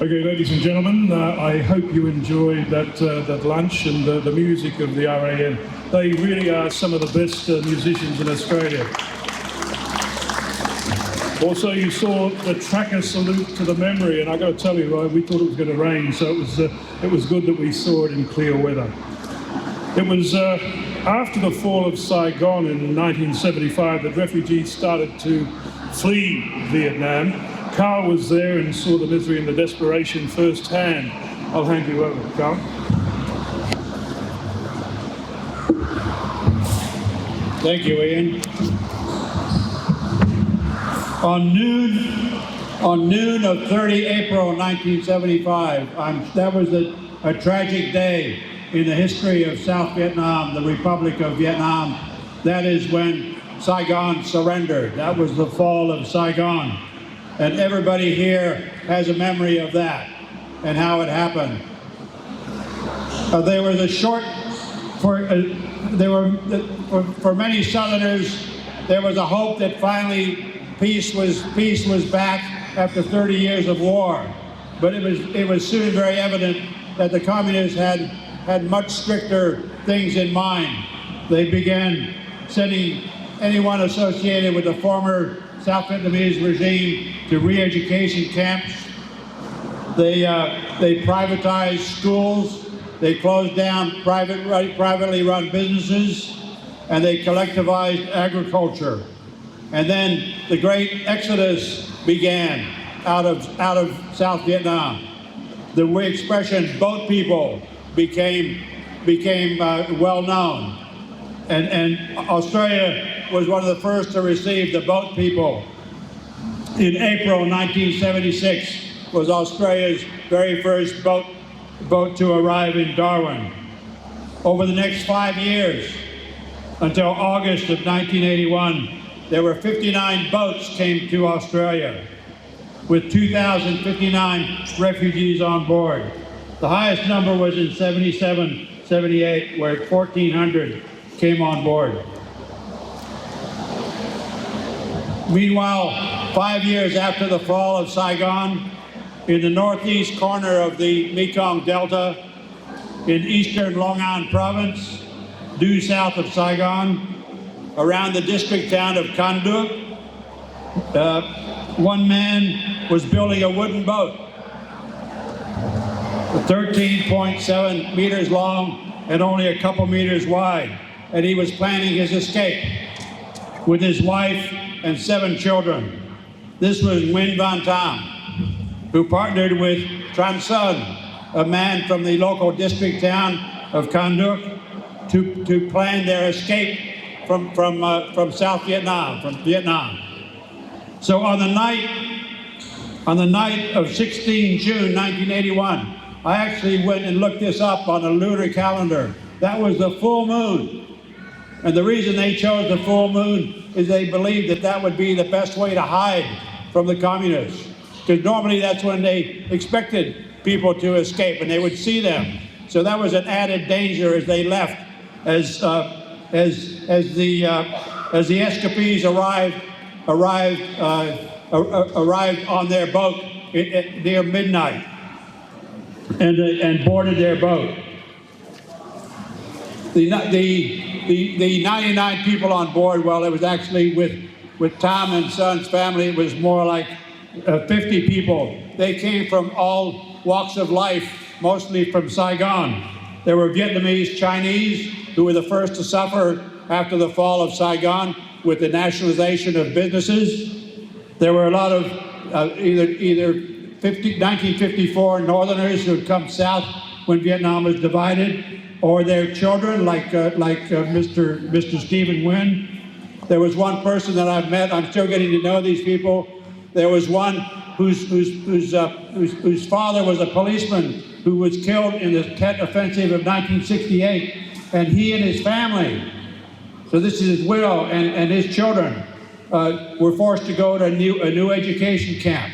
Okay, ladies and gentlemen, I hope you enjoyed that lunch and the music of the RAN. They really are some of the best musicians in Australia. Also, you saw the tracker salute to the memory, and I got to tell you, we thought it was going to rain, so it was good that we saw it in clear weather. It was after the fall of Saigon in 1975 that refugees started to flee Vietnam. Carl was there and saw the misery and the desperation firsthand. I'll hand you over, Carl. Thank you, Ian. On noon of 30 April 1975, that was a tragic day in the history of South Vietnam, the Republic of Vietnam. That is when Saigon surrendered. That was the fall of Saigon. And everybody here has a memory of that and how it happened. There was a short, for many Southerners, there was a hope that finally peace was back after 30 years of war. But it was soon very evident that the communists had much stricter things in mind. They began sending anyone associated with the former South Vietnamese regime to re-education camps. They privatized schools. They closed down privately run businesses, and they collectivized agriculture. And then the great exodus began out of South Vietnam. the expression boat people became well known. And Australia was one of the first to receive the boat people. In April 1976 was Australia's very first boat to arrive in Darwin. Over the next 5 years, until August of 1981, there were 59 boats came to Australia, with 2,059 refugees on board. The highest number was in 77, 78, where 1,400 came on board. Meanwhile, 5 years after the fall of Saigon, in the northeast corner of the Mekong Delta, in eastern Long An province, due south of Saigon, around the district town of Kanduk, one man was building a wooden boat, 13.7 meters long and only a couple meters wide, and he was planning his escape with his wife and 7 children. This was Nguyen Van Tam, who partnered with Tran Son, a man from the local district town of Kanduk, to plan their escape from South Vietnam, from Vietnam. So on the night of 16 June 1981, I actually went and looked this up on a lunar calendar. That was the full moon. And the reason they chose the full moon is they believed that that would be the best way to hide from the communists. Because normally that's when they expected people to escape and they would see them. So that was an added danger as they left, as the escapees arrived on their boat near midnight and boarded their boat. The 99 people on board, well, it was actually with Tom and Son's family, it was more like 50 people. They came from all walks of life, mostly from Saigon. There were Vietnamese, Chinese, who were the first to suffer after the fall of Saigon with the nationalization of businesses. There were a lot of either 1954 Northerners who had come south when Vietnam was divided, or their children, like Mr. Stephen Nguyen. There was one person that I've met. I'm still getting to know these people. There was one whose father was a policeman who was killed in the Tet Offensive of 1968, and he and his family, so this is his widow and his children, were forced to go to a new education camp,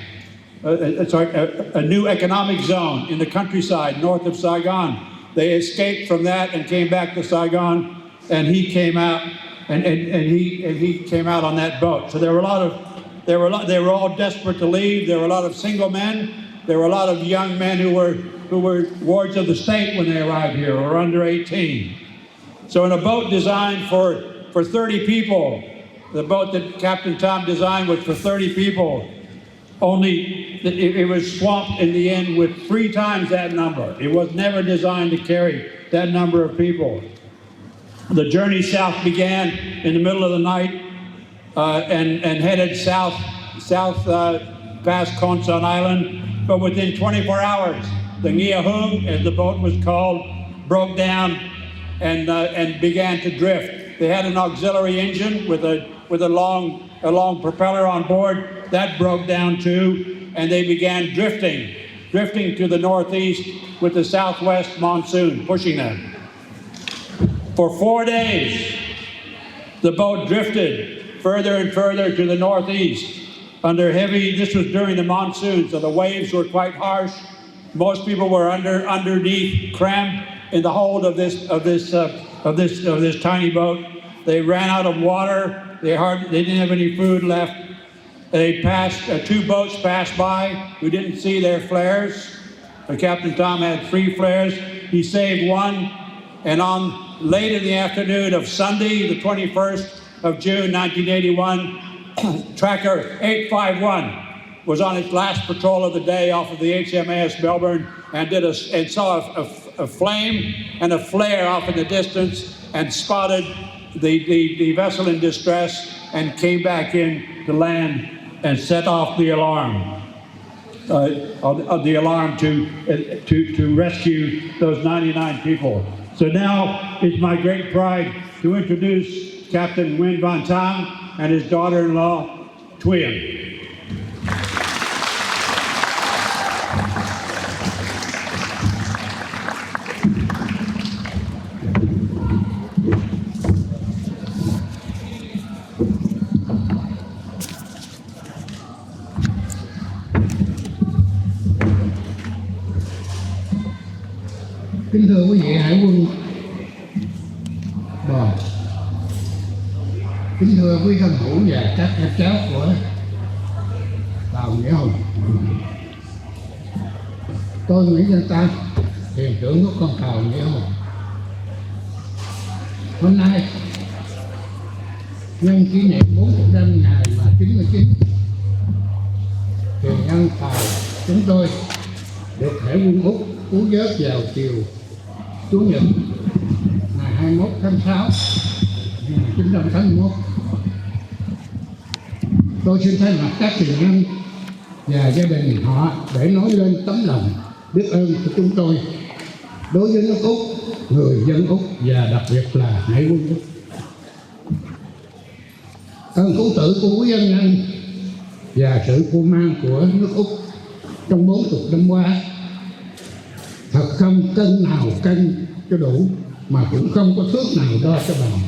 a new economic zone in the countryside north of Saigon. They escaped from that and came back to Saigon, and he came out, and he came out on that boat. So there were a lot of. They were all desperate to leave. There were a lot of single men. There were a lot of young men who were wards of the state when they arrived here, or under 18. So in a boat designed for 30 people, the boat that Captain Tom designed was for 30 people. Only it was swamped in the end with 3 times that number. It was never designed to carry that number of people. The journey south began in the middle of the night. And headed south past Khon Son Island, but within 24 hours, the Nghia Hung, as the boat was called, broke down and began to drift. They had an auxiliary engine with a long propeller on board that broke down too, and they began drifting to the northeast with the southwest monsoon pushing them. For 4 days, the boat drifted further and further to the northeast under heavy. This was during the monsoon, so the waves were quite harsh. Most people were underneath, crammed in the hold of this tiny boat. They ran out of water. They didn't have any food left. They passed 2 boats passed by. We didn't see their flares. Captain Tom had 3 flares. He saved one, and on late in the afternoon of Sunday, the 21st. Of June 1981, Tracker 851 was on its last patrol of the day off of the HMAS Melbourne and saw a flame and a flare off in the distance and spotted the vessel in distress and came back in to land and set off the alarm. the alarm to rescue those 99 people. So now it's my great pride to introduce Captain Nguyen Van Tam and his daughter-in-law, Thuyen. Kính thưa quý vị hải quân đoàn, kính thưa quý thân hữu và các em cháu của tàu Nghĩa Hùng. Tôi Nguyễn Văn Tam, thuyền trưởng của con tàu Nghĩa Hùng. Hôm nay nhân kỷ niệm 40 năm ngày mà 99 thuyền nhân tàu chúng tôi được hải quân Úc cứu vớt vào chiều Chủ nhật ngày 21 tháng 6 năm 1981. Tôi xin thay mặt các thuyền nhân và gia đình họ để nói lên tấm lòng biết ơn của chúng tôi đối với nước Úc, người dân Úc và đặc biệt là hải quân Úc. Ơn cứu tử của quý ân nhân và sự cưu mang của nước Úc trong 40 năm qua thật không cân nào cân cho đủ, mà cũng không có thước nào đo cho bằng.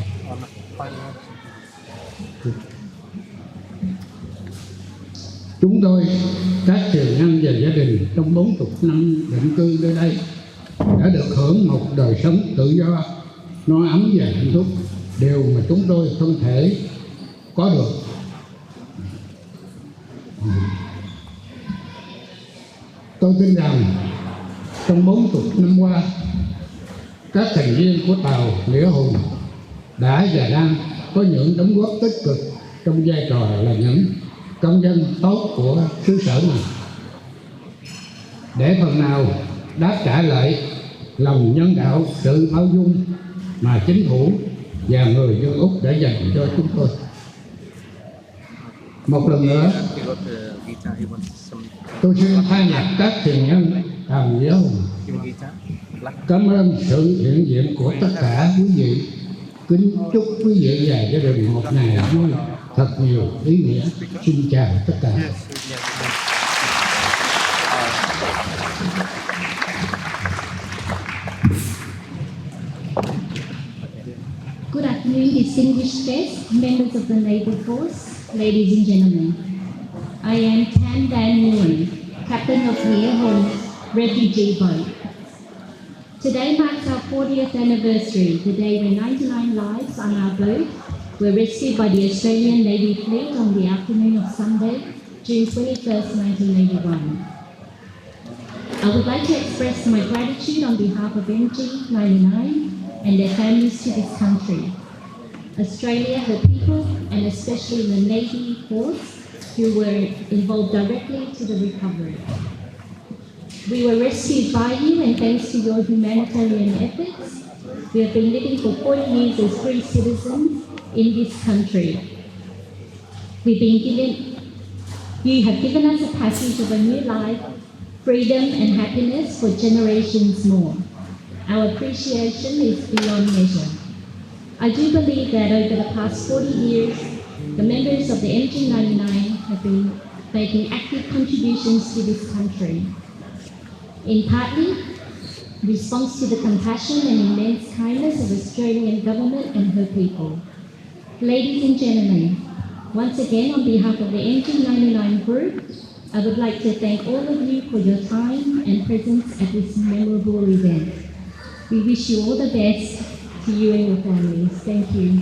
Chúng tôi, các thuyền nhân và gia đình trong 40 năm định cư nơi đây đã được hưởng một đời sống tự do, no ấm và hạnh phúc, điều mà chúng tôi không thể có được. Tôi tin rằng trong 40 năm qua, các thành viên của tàu Nghĩa Hùng đã và đang có những đóng góp tích cực trong vai trò là những công dân tốt của xứ sở này, để phần nào đáp trả lại lòng nhân đạo, sự bao dung mà chính phủ và người dân Úc đã dành cho chúng tôi. Một lần nữa, tôi xin thay mặt các thuyền nhân tàu Nghĩa Hùng cảm ơn sự hiện diện của tất cả quý vị. Kính chúc quý vị và gia đình một ngày vui thật nhiều ý nghĩa. Xin chào tất cả. Good afternoon, distinguished guests, members of the Naval Force, ladies and gentlemen. I am Tan Dan Nguyen, captain of Nghĩa Hùng refugee boat. Today marks our 40th anniversary, the day when 99 lives on our boat were rescued by the Australian Navy fleet on the afternoon of Sunday, June 21st, 1981. I would like to express my gratitude on behalf of MG99 and their families to this country, Australia, her people, and especially the Navy force who were involved directly to the recovery. We were rescued by you, and thanks to your humanitarian efforts, we have been living for 40 years as free citizens in this country. You have given us a passage of a new life, freedom and happiness for generations more. Our appreciation is beyond measure. I do believe that over the past 40 years, the members of the MG99 have been making active contributions to this country, in partly response to the compassion and immense kindness of the Australian government and her people. Ladies and gentlemen, once again on behalf of the MG99 group, I would like to thank all of you for your time and presence at this memorable event. We wish you all the best to you and your families. Thank you.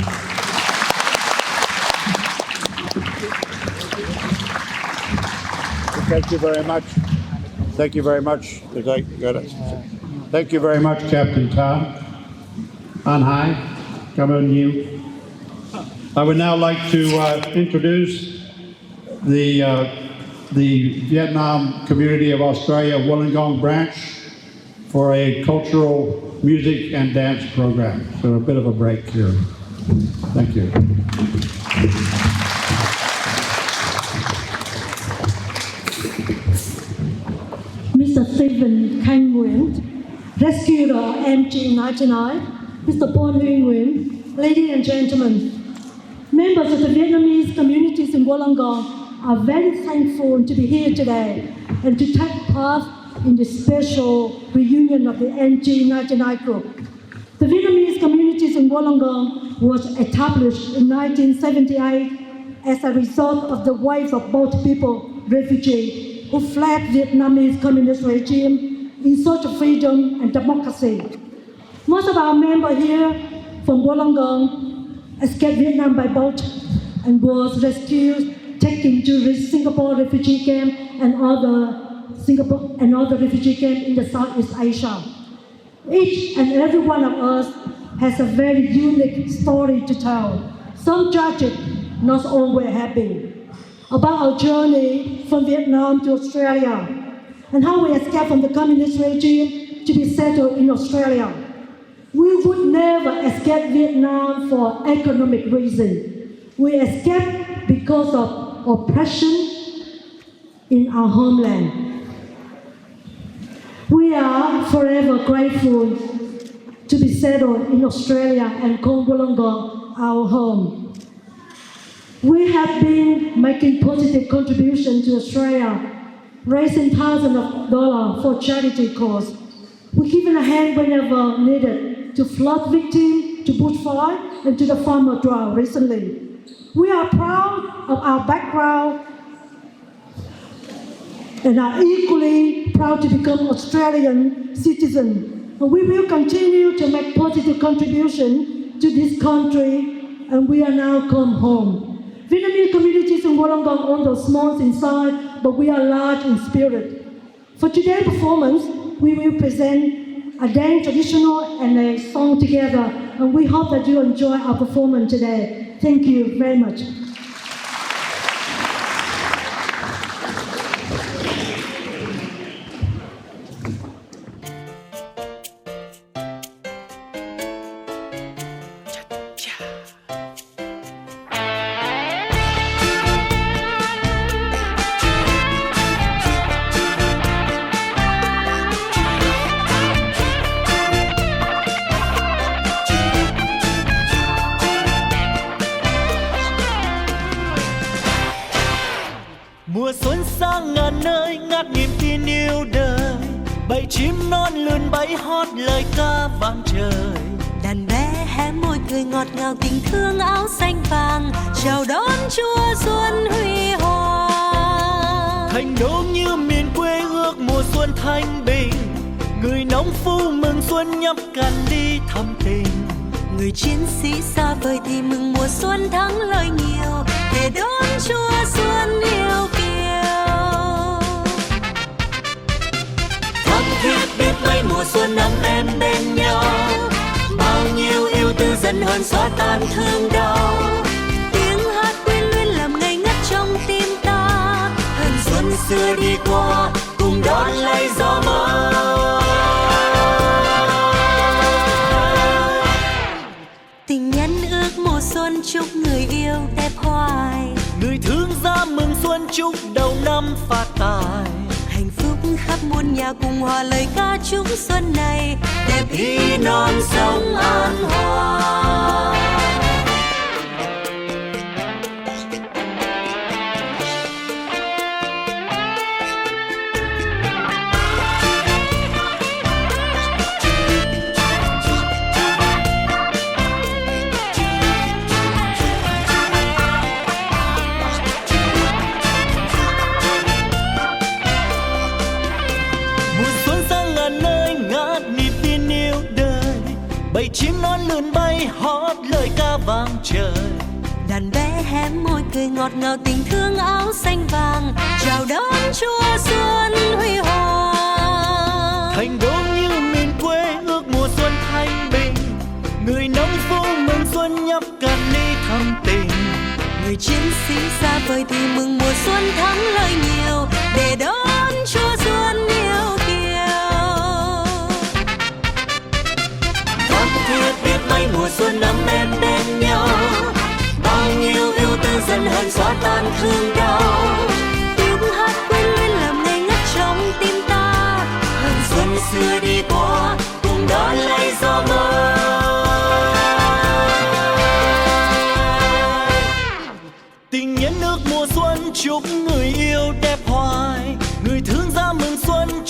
Thank you very much. Thank you very much. Thank you very much, Captain Tom. On high, come on you. I would now like to introduce the Vietnam community of Australia, Wollongong branch, for a cultural music and dance program. So a bit of a break here. Thank you. Stephen Khanh Nguyen, rescuer MG99, Mr. Paul Huy Nguyen, ladies and gentlemen, members of the Vietnamese communities in Wollongong are very thankful to be here today and to take part in the special reunion of the MG99 group. The Vietnamese communities in Wollongong was established in 1978 as a result of the wave of both people, refugees, who fled Vietnamese communist regime in search of freedom and democracy. Most of our members here from Wollongong escaped Vietnam by boat and was rescued, taken to Singapore refugee camp and other refugee camp in the Southeast Asia. Each and every one of us has a very unique story to tell, some tragic, not always happy, about our journey from Vietnam to Australia and how we escaped from the communist regime to be settled in Australia. We would never escape Vietnam for economic reasons. We escaped because of oppression in our homeland. We are forever grateful to be settled in Australia and call Wollongong our home. We have been making positive contributions to Australia, raising thousands of dollars for charity cause. We've given a hand whenever needed to flood victims, to bushfire, and to the farmer drought recently. We are proud of our background and are equally proud to become Australian citizens. And we will continue to make positive contribution to this country, and we are now come home. Vietnamese communities in Wollongong, although small in size, but we are large in spirit. For today's performance, we will present a dance traditional and a song together, and we hope that you enjoy our performance today. Thank you very much. Mùa xuân sang ngàn nơi ngát niềm tin yêu đời, bầy chim non lươn bay hót lời ca vang trời. Đàn bé hé môi cười ngọt ngào tình thương áo xanh vàng, chào đón Chúa xuân huy hoàng. Thành đô như miền quê ước mùa xuân thanh bình, người nông phu mừng xuân nhấp cạn ly thắm tình. Người chiến sĩ xa vời thì mừng mùa xuân thắng lợi nhiều, để đón Chúa xuân yêu kiều. Thắm thiết biết mấy mùa xuân ấm êm bên nhau, bao nhiêu yêu tư dần hơn xóa tan thương đau. Tiếng hát quyến luyến làm ngây ngất trong tim ta, hờn xuân xưa đi qua cùng đón lấy gió mới. Tình nhân ước mùa xuân chúc người yêu đẹp hoài, người thương gia mừng xuân chúc đầu năm phát tài. Hạnh phúc khắp muôn nhà cùng hòa lời ca chúc xuân này, đẹp ý non sông an hòa. Bầy chim non lượn bay hót lời ca vang trời. Đàn bé hé môi cười ngọt ngào tình thương áo xanh vàng, chào đón Chúa xuân huy hoàng. Thành đô như miền quê ước mùa xuân thanh bình, người nông phu mừng xuân nhấp cạn ly thắm tình. Người chiến sĩ xa vời thì mừng mùa xuân thắng lợi nhiều, để đón Chúa xuân yêu kiều. Thắm thiết biết mấy mùa xuân ấm êm bên nhau, bao nhiêu yêu tư dần hơn xóa tan thương đau. Tiếng hát quyến luyến làm ngây ngất trong tim ta,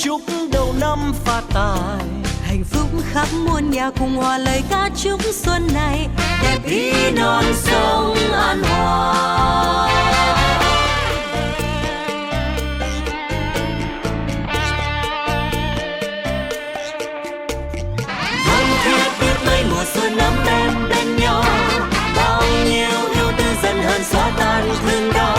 chúc đầu năm phát tài. Hạnh phúc khắp muôn nhà cùng hòa lời ca chúc xuân này đẹp ý non sông an hòa. Vâng thiết biết mấy mùa xuân ấm êm bên nhau, bao nhiêu yêu tư dần hờn xóa tan thương đau.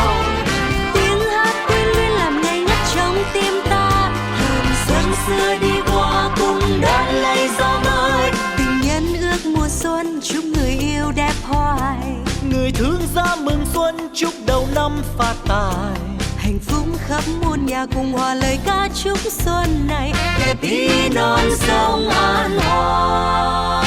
Tiếng hát quyến luyến làm ngây ngất trong tim ta, hờn xuân xưa đi qua cùng đón lấy gió mới. Tình nhân ước mùa xuân chúc người yêu đẹp hoài, Người thương gia mừng xuân chúc đầu năm phát tài. hạnh phúc khắp muôn nhà cùng hòa lời ca chúc xuân này đẹp ý non sông an hòa.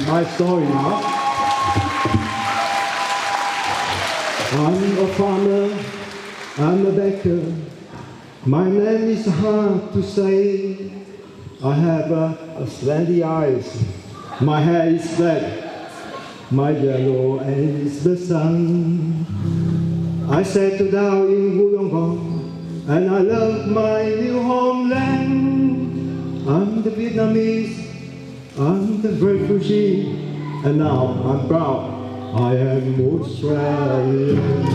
My story now. I'm a farmer, I'm a baker. My name is hard to say. I have a slanty eyes. My hair is black, my yellow is the sun. I settled down in Wollongong and I love my new homeland. I'm the Vietnamese, I'm the refugee, and now I'm proud I am Australian.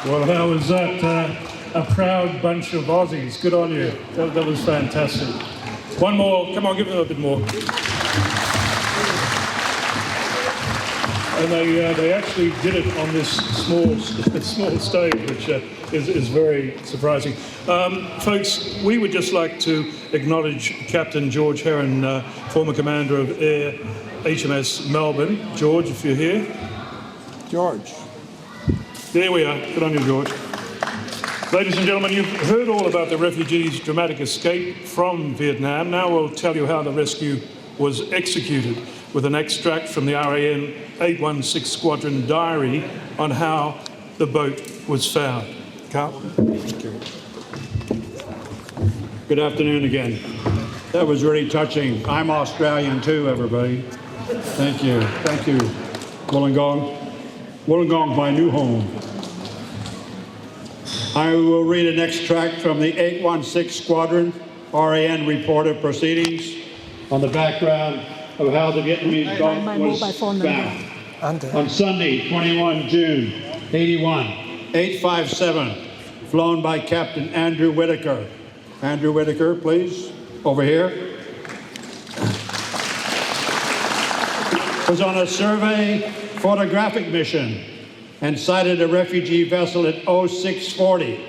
Well, how was that? A proud bunch of Aussies. Good on you. That was fantastic. One more. Come on, give them a bit more. And they actually did it on this small stage, which is very surprising. Folks, we would just like to acknowledge Captain George Heron, former commander of Air HMS Melbourne. George, if you're here. George. There we are. Good on you, George. Ladies and gentlemen, you've heard all about the refugees' dramatic escape from Vietnam. Now we'll tell you how the rescue was executed with an extract from the RAN 816 Squadron diary on how the boat was found. Carl? Good afternoon again. That was really touching. I'm Australian too, everybody. Thank you. Thank you, Wollongong. Wollongong's my new home. I will read an extract from the 816 Squadron RAN report of proceedings on the background of how the Vietnamese boat was found. On Sunday, 21 June 81, 857, flown by Captain Andrew Whitaker. Andrew Whitaker, please, over here. Was on a survey photographic mission and sighted a refugee vessel at 0640.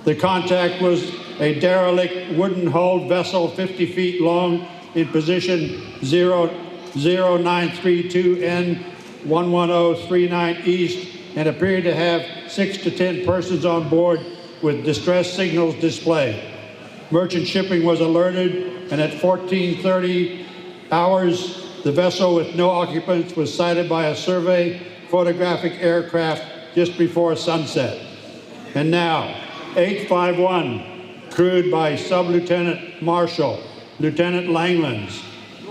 The contact was a derelict wooden-hulled vessel 50 feet long in position 0932N 11039 east and appeared to have 6 to 10 persons on board with distress signals displayed. Merchant shipping was alerted, and at 14:30 hours, the vessel with no occupants was sighted by a survey photographic aircraft just before sunset. And now, 851, crewed by Sub-Lieutenant Marshall, Lieutenant Langlands,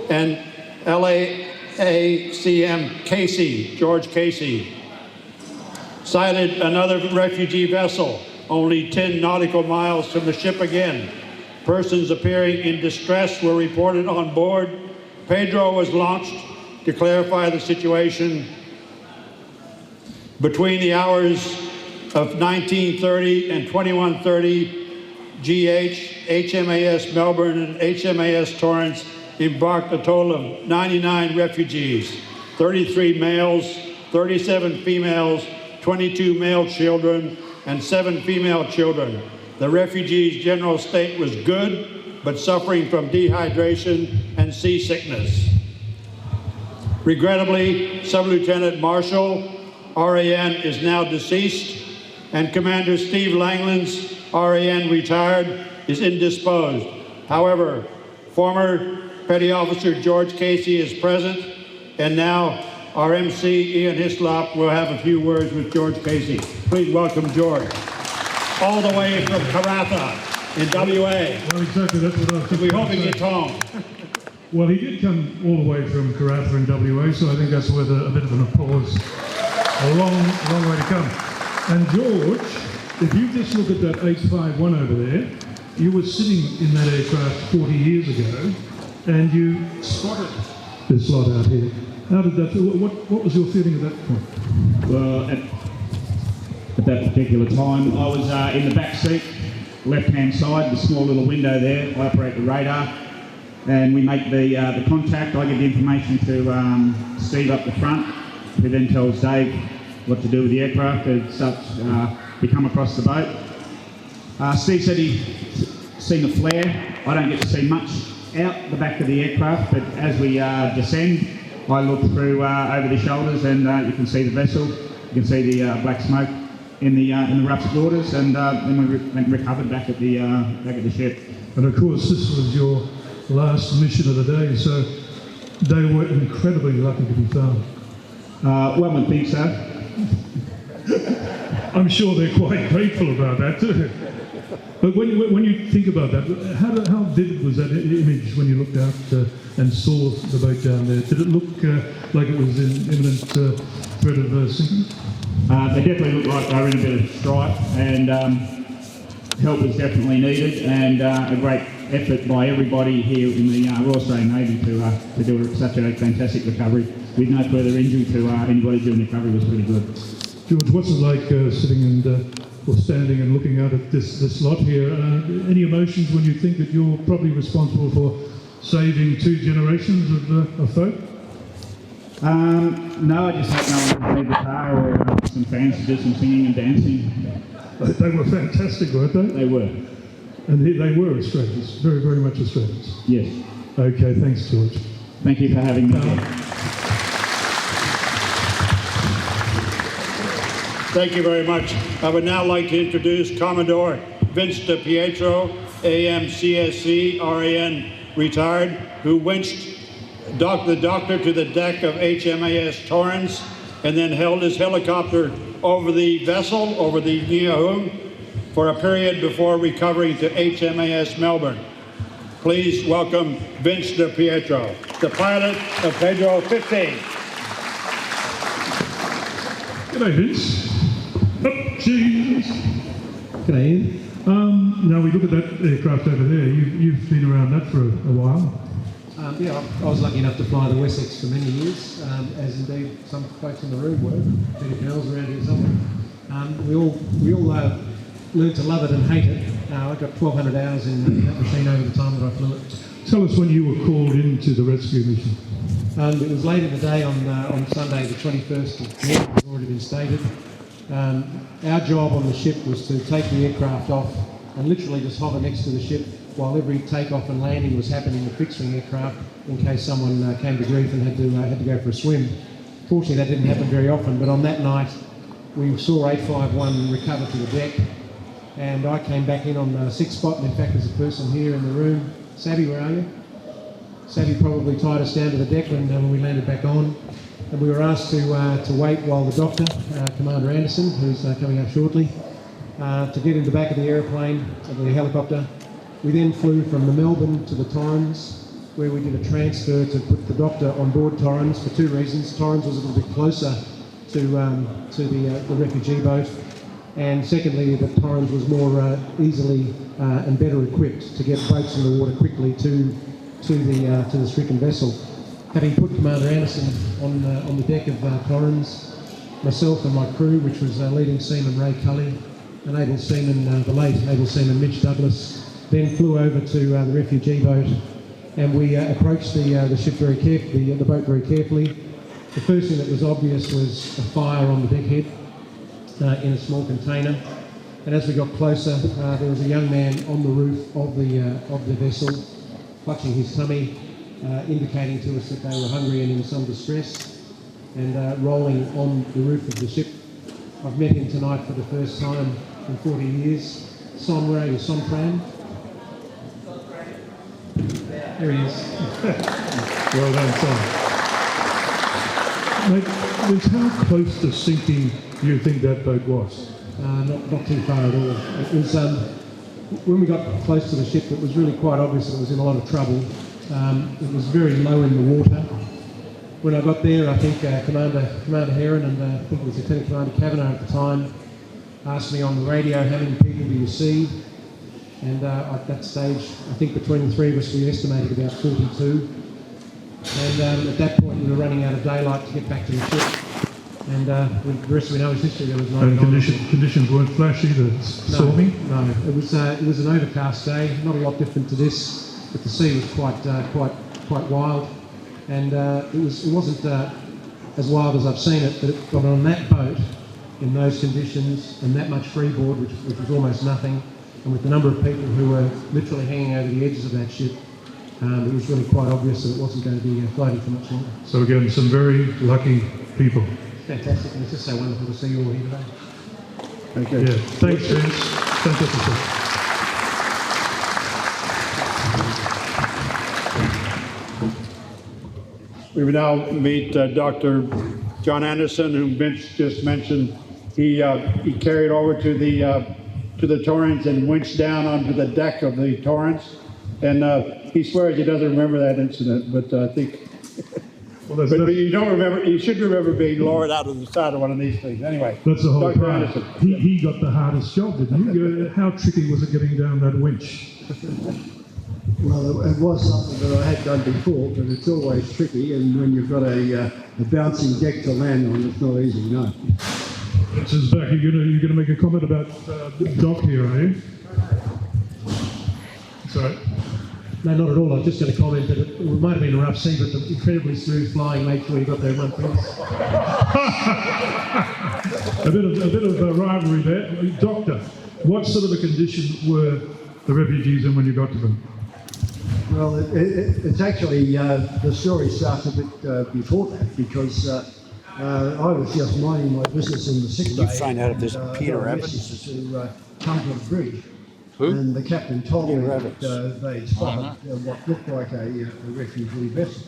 and LAACM Casey, George Casey, sighted another refugee vessel only 10 nautical miles from the ship again. Persons appearing in distress were reported on board. Pedro was launched to clarify the situation. Between the hours of 1930 and 2130, GH, HMAS Melbourne, and HMAS Torrance embarked a total of 99 refugees, 33 males, 37 females, 22 male children, and 7 female children. The refugees' general state was good, but suffering from dehydration and seasickness. Regrettably, Sub-Lieutenant Marshall, RAN, is now deceased, and Commander Steve Langlands, RAN retired, is indisposed. However, former Petty Officer George Casey is present, and now our MC, Ian Hislop, will have a few words with George Casey. Please welcome George. All the way from Karratha in WA. Well, exactly, that's what I was thinking. We hope he gets home. Well, he did come all the way from Karratha in WA, so I think that's worth a bit of an applause. A long way to come. And George, if you just look at that 851 over there, you were sitting in that aircraft 40 years ago, and you spotted this lot out here. How did that? What was your feeling at that point? Well, at that particular time, I was in the back seat, left-hand side, the small little window there. I operate the radar, and we make the contact. I give the information to Steve up the front, who then tells Dave what to do with the aircraft as such. We come across the boat. Steve said he'd seen the flare. I don't get to see much out the back of the aircraft, but as we descend, I look through over the shoulders, and you can see the vessel. You can see the black smoke in the rough waters, and then we went recovered back at the ship. And of course, this was your last mission of the day, so they were incredibly lucky to be found. One would think so. I'm sure they're quite grateful about that too. But when you think about that, how vivid was that image when you looked out and saw the boat down there? Did it look like it was in imminent threat of sinking? They definitely looked like they were in a bit of strife, and help was definitely needed, and a great effort by everybody here in the Royal Australian Navy to do such a fantastic recovery with no further injury to anybody during the recovery. Was pretty good. George, what's it like sitting or standing and looking out at this lot here? Any emotions when you think that you're probably responsible for saving 2 generations of folk? No, I just hope no one played guitar or some fans to do some singing and dancing. They were fantastic, weren't they? They were. And they were Australians, very, very much Australians. Yes. Okay, thanks, George. Thank you for having me here. Thank you very much. I would now like to introduce Commodore Vince DiPietro, AM/CSC, RAN, retired, who winched the doctor to the deck of HMAS Torrens and then held his helicopter over the vessel, over the Niahum, for a period before recovering to HMAS Melbourne. Please welcome Vince DiPietro, the pilot of Pedro 15. G'day, Vince. Oh, Jesus. G'day, Ian. Now we look at that aircraft over there. You've been around that for a while. Yeah, I was lucky enough to fly the Wessex for many years, as indeed some folks in the room were. Peter Girls around here somewhere. We all learned to love it and hate it. I got 1,200 hours in that machine over the time that I flew it. Tell us when you were called into the rescue mission. It was late in the day on Sunday, the 21st of June, as already been stated. Our job on the ship was to take the aircraft off and literally just hover next to the ship while every takeoff and landing was happening to fix the aircraft in case someone came to grief and had to go for a swim. Fortunately, that didn't happen very often, but on that night, we saw 851 recover to the deck, and I came back in on the 6th spot, and in fact, there's a person here in the room. Savvy, where are you? Savvy probably tied us down to the deck when we landed back on, and we were asked to wait while the doctor, Commander Anderson, who's coming up shortly, to get in the back of the aeroplane, of the helicopter. We then flew from the Melbourne to the Torrens, where we did a transfer to put the doctor on board Torrens for two reasons. Torrens was a little bit closer to the refugee boat, and secondly, the Torrens was more easily and better equipped to get boats in the water quickly to the stricken vessel. Having put Commander Anderson on the deck of Torrens, myself and my crew, which was leading seaman Ray Cully, and able seaman, the late able seaman Mitch Douglas, then flew over to the refugee boat, and we approached the ship very carefully, the boat very carefully. The first thing that was obvious was a fire on the deckhead in a small container, and as we got closer, there was a young man on the roof of the vessel, clutching his tummy, indicating to us that they were hungry and in some distress, and rolling on the roof of the ship. I've met him tonight for the first time in 40 years. Son, where are you? Son Pram? There he is. Well done, Son. Mate, Vince, how close to sinking do you think that boat was? Not too far at all. It was, when we got close to the ship, it was really quite obvious that it was in a lot of trouble. It was very low in the water. When I got there, I think Commander Heron and I think it was Lieutenant Commander Kavanagh at the time asked me on the radio, how many people do you see? And at that stage, I think between the three of us, we estimated about 42. And at that point, we were running out of daylight to get back to the ship. And the rest we know is history. There was no conditions weren't flashy, stormy? No, it was an overcast day, not a lot different to this, but the sea was quite wild. And it wasn't as wild as I've seen it, but on that boat, in those conditions, and that much freeboard, which was almost nothing, and with the number of people who were literally hanging over the edges of that ship, it was really quite obvious that it wasn't going to be floating for much longer. So again, some very lucky people. Fantastic, and it's just so wonderful to see you all here today. Okay. Yeah, thanks, Vince. Fantastic. We will now meet Dr. John Anderson, whom Vince just mentioned. He carried over to the Torrens and winched down onto the deck of the Torrens. And he swears he doesn't remember that incident, but I think. Well, but you don't remember. You should remember being lowered out of the side of one of these things. Anyway, that's the whole Dr. part. Anderson. He got the hardest job, didn't he? How tricky was it getting down that winch? Well, it was something that I had done before, but it's always tricky, and when you've got a bouncing deck to land on, it's not easy, no. This is back. You're gonna make a comment about Doc here, are you? Sorry. No, not at all. I was just going to comment that it might have been a rough sea, but the incredibly smooth flying made sure you got there in one piece. A bit of rivalry there. Doctor, what sort of a condition were the refugees in when you got to them? Well, it's actually, the story starts a bit before that, because I was just minding my business in the sick bay. You find out if there's Peter Evans? To come to the bridge. Who? And the captain told me Evans. that they'd spotted what looked like a refugee vessel.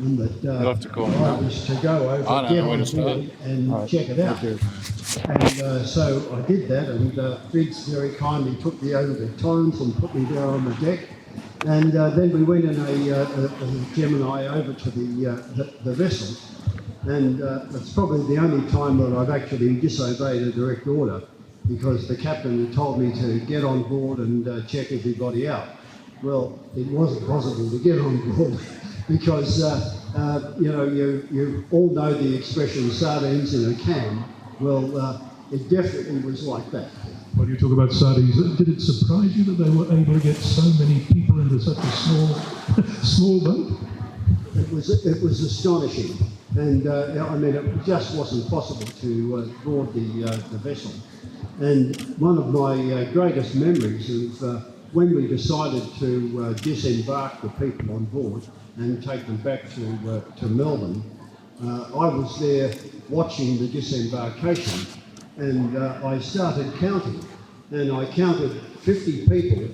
And that You'll have to call him I now. was to go over, I don't get know where on to start. board and check it out. And so I did that, and Biggs very kindly took me over the Torrens and put me down on the deck. And then we went in a Gemini over to the vessel. And it's probably the only time that I've actually disobeyed a direct order, because the captain had told me to get on board and check everybody out. Well, it wasn't possible to get on board because, you know, you all know the expression sardines in a can. Well, it definitely was like that. When you talk about sardines, did it surprise you that they were able to get so many people into such a small boat? It was astonishing, and I mean, it just wasn't possible to board the vessel. And one of my greatest memories of when we decided to disembark the people on board and take them back to Melbourne, I was there watching the disembarkation, and I started counting, and I counted 50 people,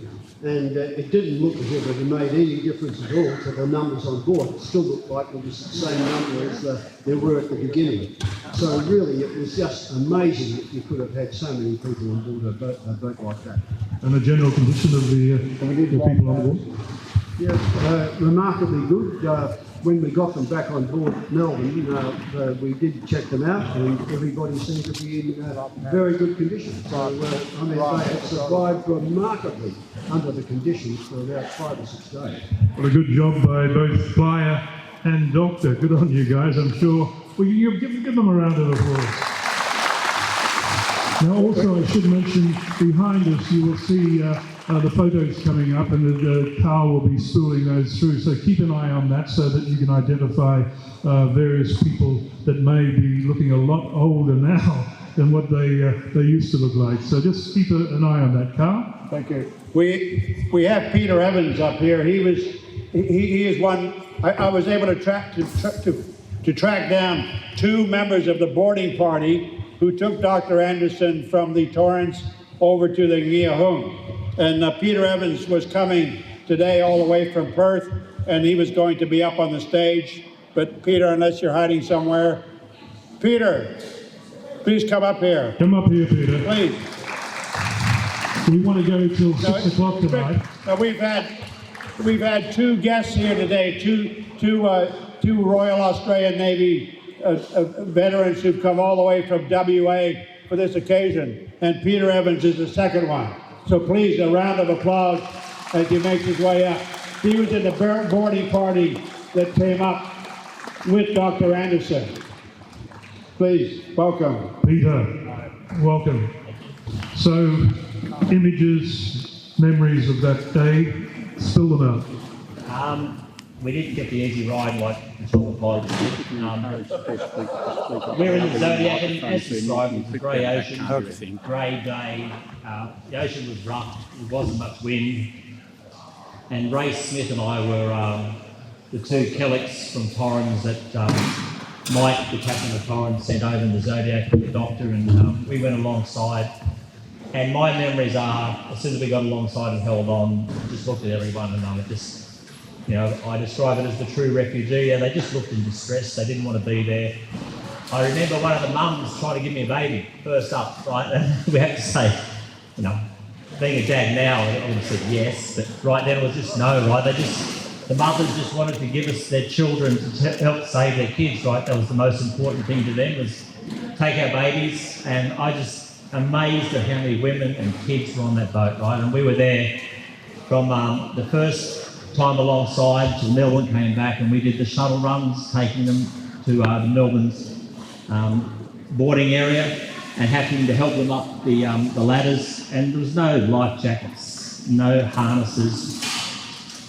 and it didn't look as if it had made any difference at all to the numbers on board. It still looked like it was the same number as there were at the beginning. So really, it was just amazing that you could have had so many people on board a boat like that. And the general condition of the people on board? Yeah, remarkably good. When we got them back on board Melbourne, we did check them out, and everybody seemed to be in very good condition. So, I mean, they had survived remarkably under the conditions for about 5 or 6 days. Well, a good job by both flyer and doctor. Good on you guys, I'm sure. Well, you give them a round of applause. Now, also, I should mention, behind us, you will see the photos coming up, and the car will be spooling those through. So keep an eye on that so that you can identify various people that may be looking a lot older now than what they used to look like. So just keep an eye on that car. Thank you. We have Peter Evans up here. He is one. I was able to track down 2 members of the boarding party who took Dr. Anderson from the Torrens over to the Ngiahung. And Peter Evans was coming today all the way from Perth, and he was going to be up on the stage. But Peter, unless you're hiding somewhere, Peter, please come up here. Come up here, Peter. Please. We want to go till 6 o'clock tonight. Now we've had 2 guests here today, two Royal Australian Navy veterans who've come all the way from WA for this occasion, and Peter Evans is the second one. So please, a round of applause as he makes his way up. He was in the boarding party that came up with Dr. Anderson. Please, welcome. Peter, welcome. So, images, memories of that day, spill them out. We didn't get the easy ride like the short pilots did. We're in the Zodiac, and as described, it was a grey ocean, grey day. The ocean was rough, there wasn't much wind. And Ray Smith and I were the 2 Kellicks from Torrens that Mike, the captain of Torrens, sent over in the Zodiac with the doctor, and we went alongside. And my memories are, as soon as we got alongside and held on, just looked at everyone and I describe it as the true refugee, and they just looked in distress. They didn't want to be there. I remember one of the mums trying to give me a baby, first up, right? And we have to say, being a dad now, I would have said yes, but right then it was just no, right? The mothers just wanted to give us their children to help save their kids, right? That was the most important thing to them, was take our babies, and I just amazed at how many women and kids were on that boat, right? And we were there from the first time alongside till Melbourne came back, and we did the shuttle runs, taking them to the Melbourne's boarding area and having to help them up the ladders. And there was no life jackets, no harnesses.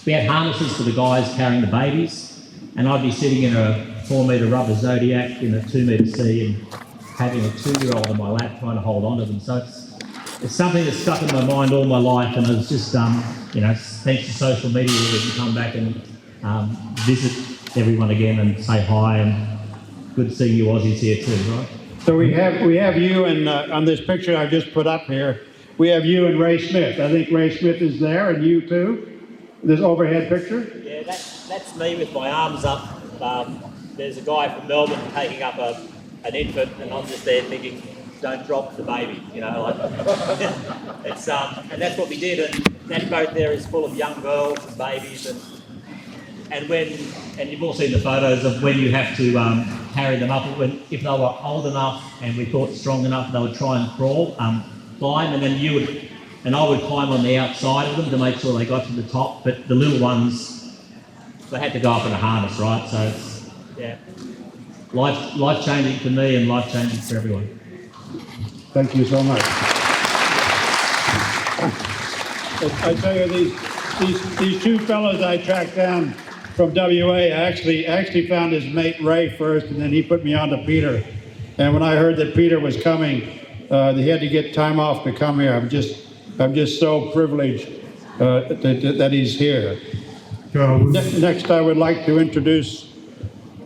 we had harnesses for the guys carrying the babies, and I'd be sitting in a 4-metre rubber Zodiac in a 2-metre sea and having a 2-year-old on my lap trying to hold on to them. So it's something that's stuck in my mind all my life, and it's just, you know, thanks to social media we can come back and visit everyone again and say hi, and good seeing you Aussies here too, right? So we have you, and on this picture I've just put up here, we have you and Ray Smith. I think Ray Smith is there, and you too. This overhead picture. Yeah, that's me with my arms up. There's a guy from Melbourne taking up an infant, and I'm just there thinking, don't drop the baby, you know. Like, it's and that's what we did. And that boat there is full of young girls and babies, and you've all seen the photos of when you have to carry them up. If they were old enough and we thought strong enough, they would try and crawl, climb, and then I would climb on the outside of them to make sure they got to the top. But the little ones, they had to go up in a harness, right? So it's, yeah, life-changing for me and life-changing for everyone. Thank you so much. I tell you, these two fellows I tracked down from WA, I actually found his mate Ray first, and then he put me on to Peter. And when I heard that Peter was coming, he had to get time off to come here. I'm just so privileged that he's here. Next, I would like to introduce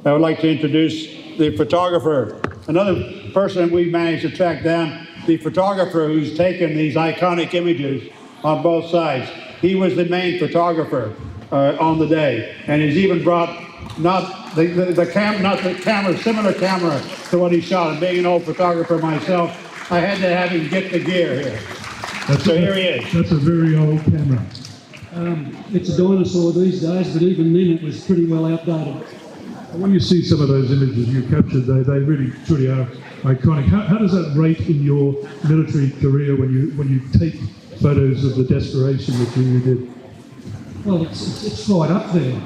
the photographer, another person we managed to track down, the photographer who's taken these iconic images on both sides. He was the main photographer on the day, and he's even brought similar camera to what he shot. And being an old photographer myself, I had to have him get the gear here. Here he is. That's a very old camera. It's a dinosaur these days, but even then it was pretty well outdated. When you see some of those images you captured, they really truly are iconic. How does that rate in your military career when you take photos of the desperation that you did? Well, it's right up there.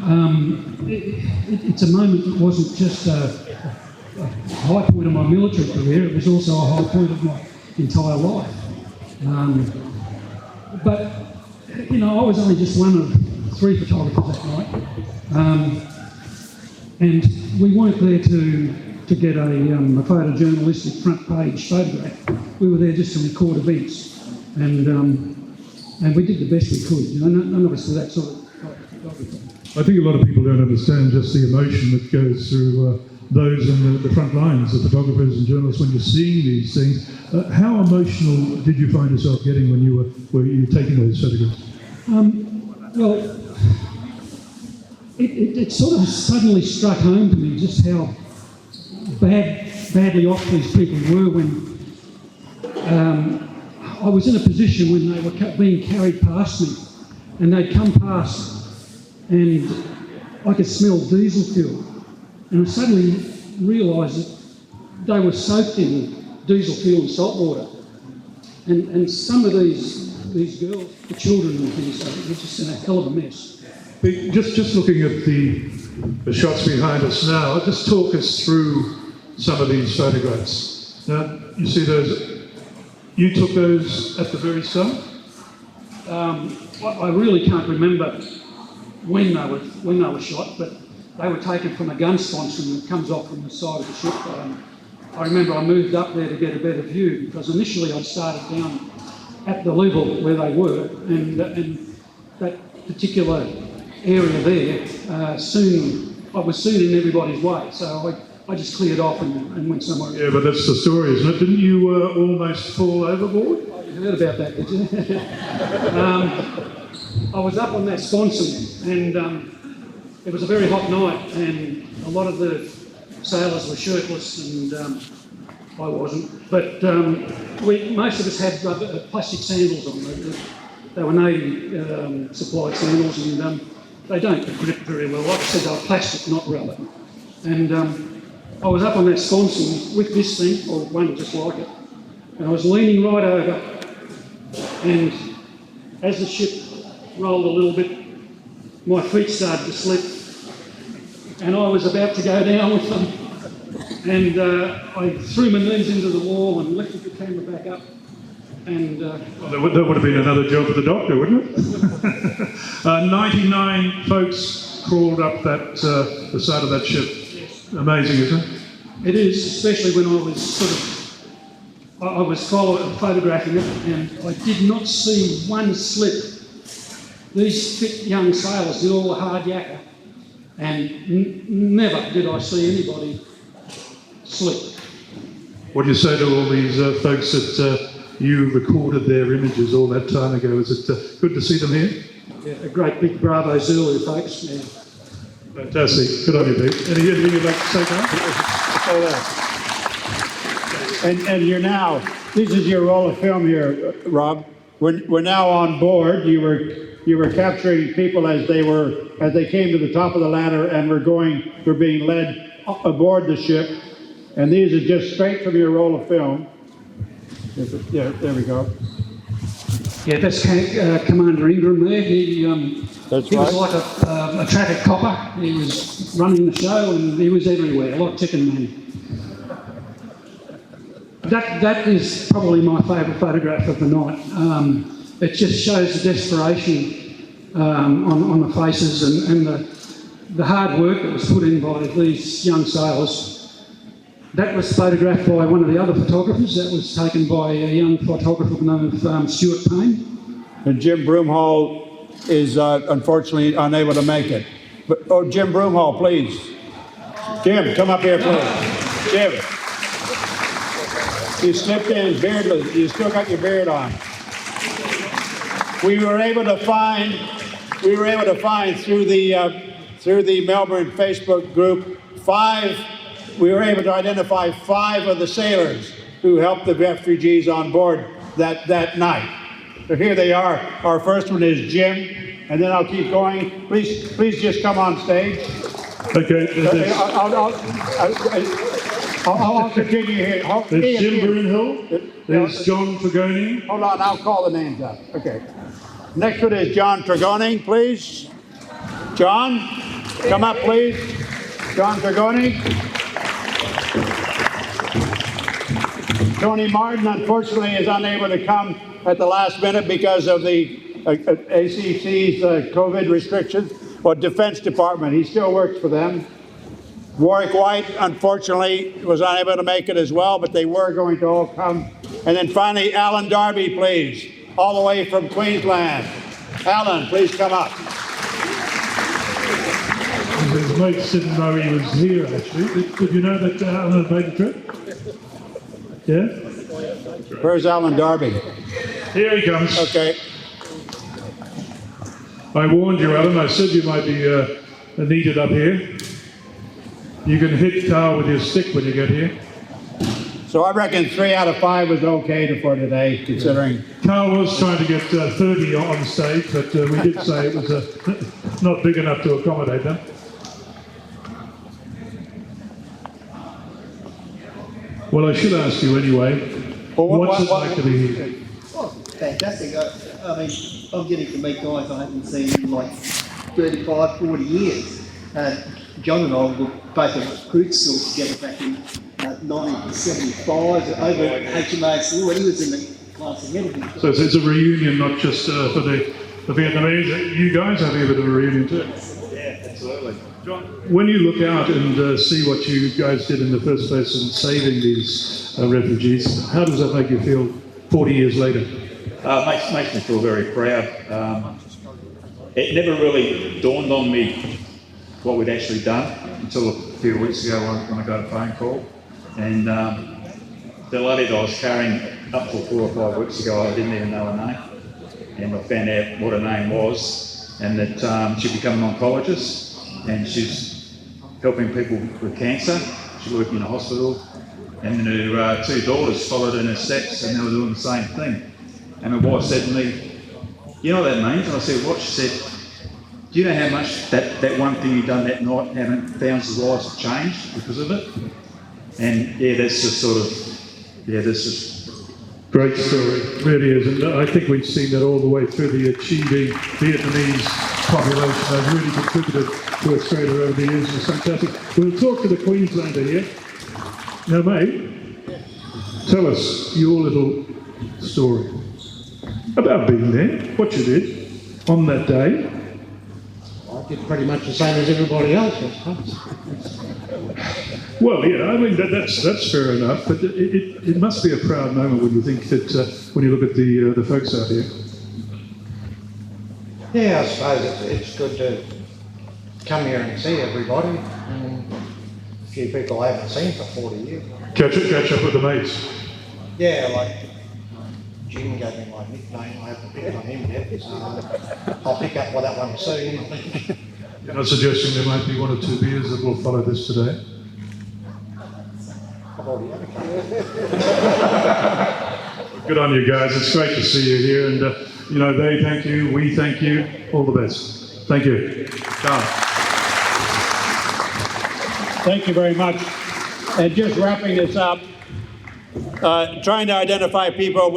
It's a moment that wasn't just a high point of my military career, it was also a high point of my entire life. But, you know, I was only just one of 3 photographers that night. And we weren't there to get a photojournalistic front page photograph. We were there just to record events. And we did the best we could. You know, none of us were that sort of photographer. I think a lot of people don't understand just the emotion that goes through those in the front lines, the photographers and journalists, when you're seeing these things. How emotional did you find yourself getting when you were taking those photographs? Well, it sort of suddenly struck home to me just how badly off these people were when I was in a position when they were being carried past me, and they'd come past and I could smell diesel fuel, and I suddenly realised that they were soaked in diesel fuel and salt water, and some of these girls, the children and things, were just in a hell of a mess. Just looking at the shots behind us now, just talk us through some of these photographs. Now, you see those. You took those at the very start? I really can't remember when they were shot, but they were taken from a gun sponson that comes off from the side of the ship. I remember I moved up there to get a better view because initially I started down at the level where they were, and that particular area there I was soon in everybody's way, so I just cleared off and went somewhere else. Yeah, but that's the story, isn't it? Didn't you almost fall overboard? You heard about that, did you? I was up on that sponson, and it was a very hot night, and a lot of the sailors were shirtless, and I wasn't. But most of us had plastic sandals on. They were Navy supplied sandals, and they don't grip very well. Like I said, they were plastic, not rubber. And I was up on that sponson with this thing, or one just like it, and I was leaning right over, and as the ship rolled a little bit, my feet started to slip, and I was about to go down with them, and I threw my knees into the wall and lifted the camera back up, And Well, that would have been another job for the doctor, wouldn't it? 99 folks crawled up the side of that ship. Amazing, isn't it? it is, especially when I was I was photographing it, and I did not see one slip. These fit young sailors did all the hard yakka, and never did I see anybody slip. What do you say to all these folks that you recorded their images all that time ago? Is it good to see them here? Yeah, a great big bravo Zulu, folks. Yeah. Fantastic. Good on you, Pete. Anything you'd like to say, Carl? And you're now, this is your roll of film here, Rob. We're now on board. You were capturing people as they came to the top of the ladder and were being led aboard the ship. And these are just straight from your roll of film. Yeah, there we go. Yeah, that's Commander Ingram there. He That's he was right. like a traffic copper. He was running the show, and he was everywhere, like chicken man. That is probably my favourite photograph of the night. It just shows the desperation on the faces and the hard work that was put in by these young sailors. That was photographed by one of the other photographers. That was taken by a young photographer named Stuart Payne. And Jim Broomhall is unfortunately unable to make it. But, Jim Broomhall, please. Jim, come up here, please. Jim. You slipped in, beardless. You still got your beard on. We were able to find through the Melbourne Facebook group we were able to identify 5 of the sailors who helped the refugees on board that night. So here they are. Our first one is Jim, and then I'll keep going. Please just come on stage. Okay. I'll continue here. There's Jim Broomhall. There's John Tragoni. Hold on, I'll call the names up. Okay. Next one is John Tragoni, please. John, come up, please. John Tragoni. Tony Martin, unfortunately, is unable to come at the last minute because of the ACC's COVID restrictions. But Defense Department, he still works for them. Warwick White, unfortunately, was unable to make it as well, but they were going to all come. And then finally, Alan Darby, please, all the way from Queensland. Alan, please come up. His mates didn't know he was here, actually. Did you know that Alan had made the trip? Yeah? Where's Alan Darby? Here he comes. Okay. I warned you, Alan. I said you might be needed up here. You can hit Carl with your stick when you get here. So I reckon 3 out of 5 was okay for today, considering. Carl was trying to get 30 on stage, but we did say it was not big enough to accommodate them. Well, I should ask you anyway, what's it like to be here? Oh, fantastic. I mean, I'm getting to meet guys I haven't seen in like 35, 40 years. John and I were both at cruise school together back in 1975 over at HMAS when he was in the class ahead of me. So it's a reunion, not just for the Vietnamese. You guys having a bit of a reunion too? Yeah, absolutely. John, when you look out and see what you guys did in the first place in saving these refugees, how does that make you feel 40 years later? Makes me feel very proud. It never really dawned on me what we'd actually done until a few weeks ago when I got a phone call. And the lady that I was carrying up till 4 or 5 weeks ago, I didn't even know her name. And I found out what her name was, and that she'd become an oncologist, and she's helping people with cancer. She's working in a hospital, and then her 2 daughters followed in her steps, and they were doing the same thing. And my wife said to me, "You know what that means?" And I said, "What?" She said, "Do you know how much that one thing you done that night, how many thousands of lives have changed because of it?" And yeah, that's just sort of, that's just... Great story, really is. And I think we've seen that all the way through the achieving Vietnamese population. They've really contributed to Australia over the years. It's fantastic. We'll talk to the Queenslander here. Now, mate, tell us your little story about being there, what you did on that day. I did pretty much the same as everybody else, I suppose. Well, yeah, I mean, that's fair enough, but it must be a proud moment when you think that, when you look at the folks out here. Yeah, I suppose it's good to come here and see everybody. A few people I haven't seen for 40 years. Catch up with the mates. Yeah, like Jim gave me my nickname. I haven't picked on him yet, so I'll pick up on that one soon. You're not suggesting there might be one or two beers that will follow this today? I've already had a couple. Good on you guys. It's great to see you here, and they thank you, we thank you. All the best. Thank you. John. Thank you very much. And just wrapping this up, trying to identify people,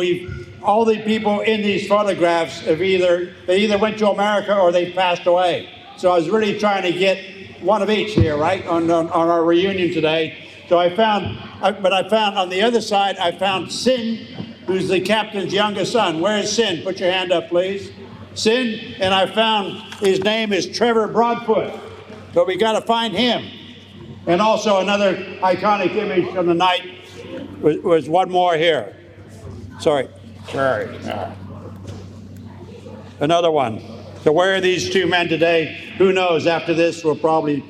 all the people in these photographs have either went to America or they've passed away. So I was really trying to get one of each here, right, on our reunion today. So I found on the other side, I found Sin, who's the captain's youngest son. Where's Sin? Put your hand up, please. Sin, and I found his name is Trevor Broadfoot. So we got to find him. And also another iconic image from the night was one more here. Sorry. Another one. So where are these two men today? Who knows? After this, we'll probably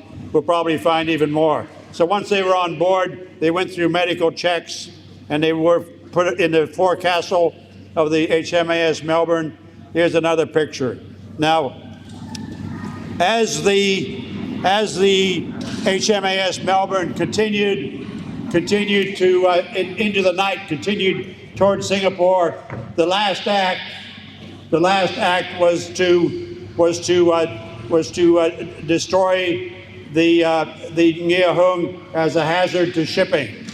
find even more. So once they were on board, they went through medical checks, and they were put in the forecastle of the HMAS Melbourne. Here's another picture. Now, as the HMAS Melbourne continued to into the night, continued towards Singapore, the last act was to destroy the Nghia Hung as a hazard to shipping.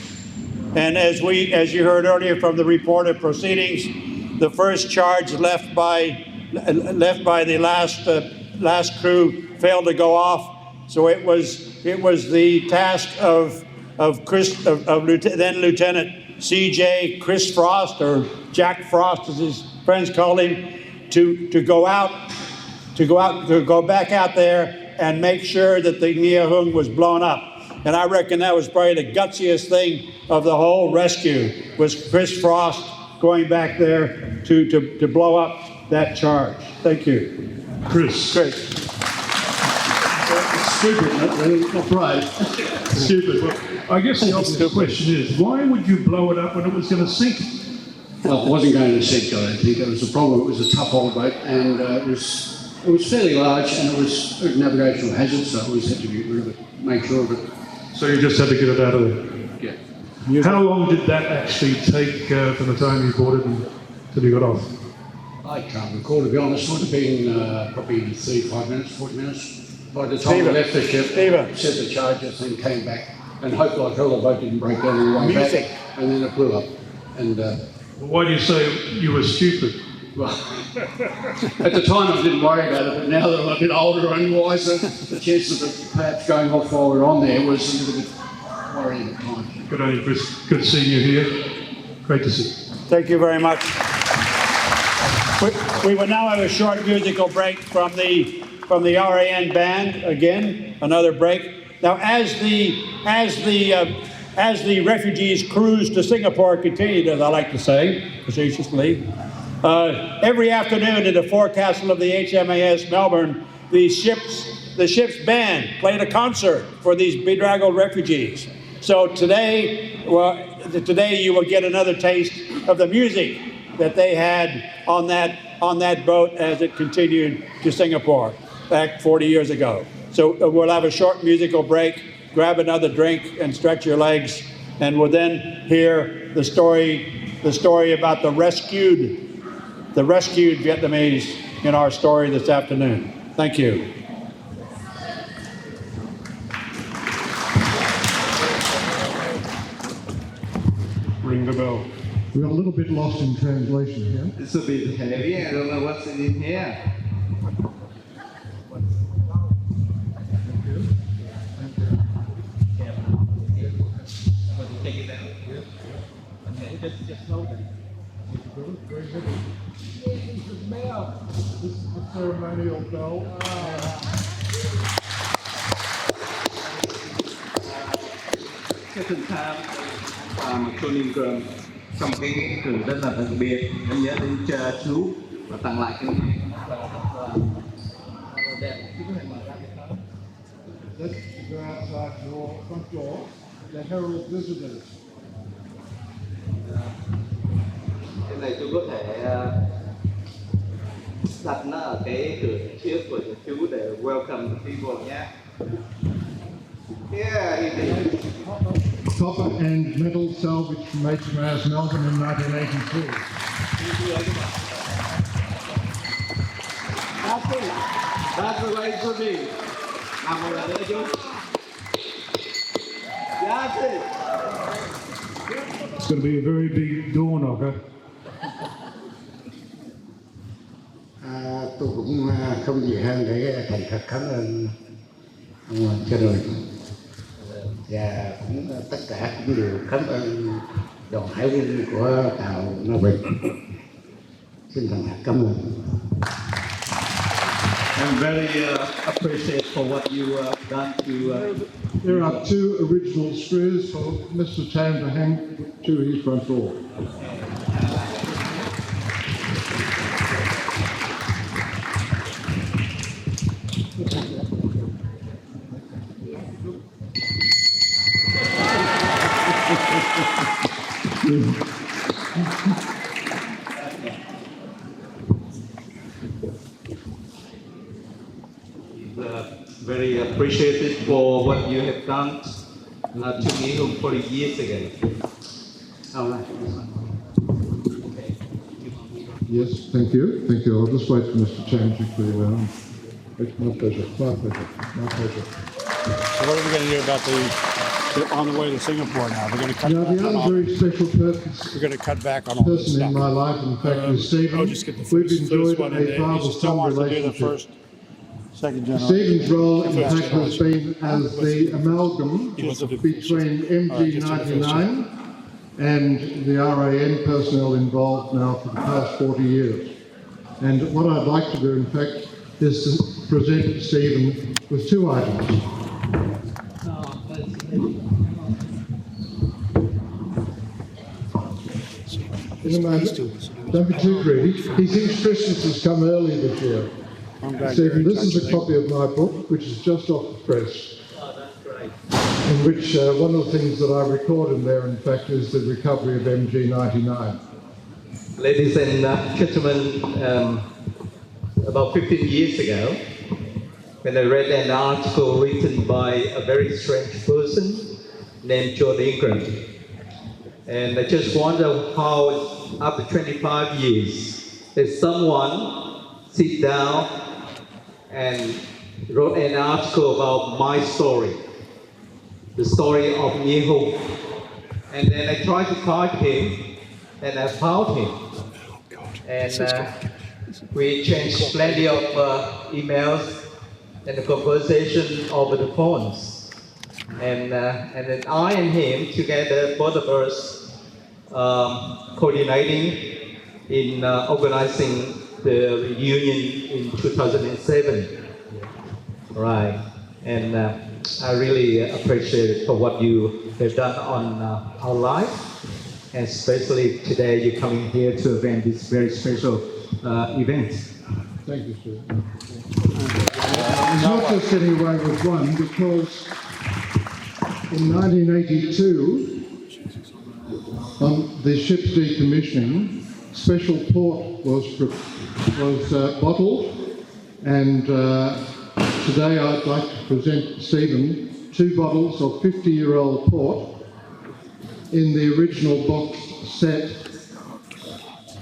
And as you heard earlier from the report of proceedings, the first charge left by the last crew failed to go off. So it was the task of then Lieutenant C.J. Chris Frost, or Jack Frost as his friends called him, to go back out there and make sure that the Nghia Hung was blown up. And I reckon that was probably the gutsiest thing of the whole rescue, was Chris Frost going back there to blow up that charge. Thank you. Chris. It's stupid, not right. Stupid. Well, I guess the obvious question is, why would you blow it up when it was going to sink? Well, it wasn't going to sink, I don't think. It was a problem. It was a tough old boat, and it was fairly large, and it was a navigational hazard, so I always had to get rid of it, make sure of it. So you just had to get it out of there? Yeah. How long did that actually take from the time you bought it until you got off? I can't recall, to be honest. It would have been probably 35 minutes, 40 minutes. By the time we left the ship, set the charges and came back, and hoped like hell the boat didn't break down all the way back, and then it blew up. And why do you say you were stupid? Well, at the time I didn't worry about it, but now that I'm a bit older and wiser, the chances of it perhaps going off while we were on there was a little bit worrying at times. Good on you, Chris. Good seeing you here. Great to see you. Thank you very much. We will now have a short musical break from the RAN band. Again, another break. Now, as the refugees cruise to Singapore continued, as I like to say facetiously, every afternoon in the forecastle of the HMAS Melbourne, the ship's band played a concert for these bedraggled refugees. So today you will get another taste of the music that they had on that boat as it continued to Singapore back 40 years ago. So we'll have a short musical break, grab another drink and stretch your legs, and we'll then hear the story about the rescued Vietnamese in our story this afternoon. Thank you. Ring the bell. We got a little bit lost in translation here. It's a bit heavy. I don't know what's in here. Take it down. Okay, just hold it. This is the ceremonial bell. Cái thân tham và một Tony Graham trong cái cử rất là đặc biệt, em nhớ đến chú và tặng lại cái đẹp. Let's go outside your front door. The herald visitors. Cái này tôi có thể đặt nó ở cái cửa trước của chú để welcome the people nhé. Yeah, he did. Copper and metal salvage from HMAS Melbourne in 1982. That's the way to be. Làm một lần nữa chú. That's it. It's going to be a very big door knocker. Tôi cũng không gì hơn để thành thật cảm ơn ông cho rồi, và cũng tất cả cũng đều cảm ơn đoàn hải quân của tàu Na Bình. Xin thành thật cảm ơn. I'm very appreciative for what you done to. There are two original screws for Mr. Tam to hang to his front door. Very appreciated for what you have done to me 40 years ago. All right. Yes, thank you. Thank you. I'll just wait for Mr. Tam to clear down. It's my pleasure. My pleasure. My pleasure. So what are we going to do about the on the way to Singapore now? We're going to cut Now, back the on other all, very special we're going to cut back on all this person stuff. in my life, in fact, is Stephen. I'll just get the We've first enjoyed one in a there. You still father-son want to do the relationship. first, second generation. Stephen's role, in First fact, has been as the amalgam between MG99 and the RAN personnel involved now for the past 40 years. And what I'd like to do, in fact, is to present Stephen with two items. In a moment, don't be too greedy. He thinks Christmas has come early this year. Stephen, this is a copy of my book, which is just off the press. Oh, that's great. In which one of the things that I record in there, in fact, is the recovery of MG99. Ladies and gentlemen, about 15 years ago, when I read an article written by a very strange person named John Ingram, and I just wonder how, after 25 years, if someone sit down and wrote an article about my story, the story of Nhi Hung. And then I tried to find him, and I found him. And we exchanged plenty of emails and a conversation over the phones. And then I and him together, both of us, coordinating in organizing the reunion in 2007. Right, and I really appreciate it for what you have done on our life, and especially today you're coming here to event this very special event. Thank you, sir. It's not just getting away with one, because in 1982, on the ship's decommissioning, special port was bottled, and today I'd like to present Stephen 2 bottles of 50-year-old port in the original box set,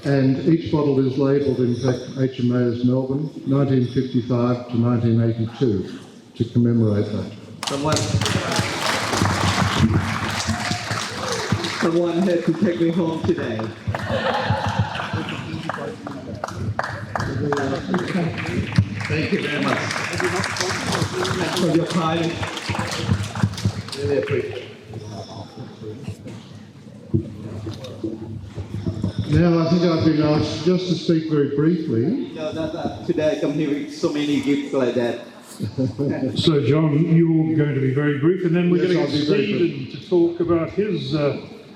and each bottle is labelled, in fact, HMAS Melbourne, 1955 to 1982, to commemorate that. Someone had to take me home today. Thank you very much. Thanks for your time. Really appreciate it. Now I think I've been asked just to speak very briefly. Today I come here with so many gifts like that. So, John, you're going to be very brief, and then we're Yes, going I'll to be get very Stephen to talk about his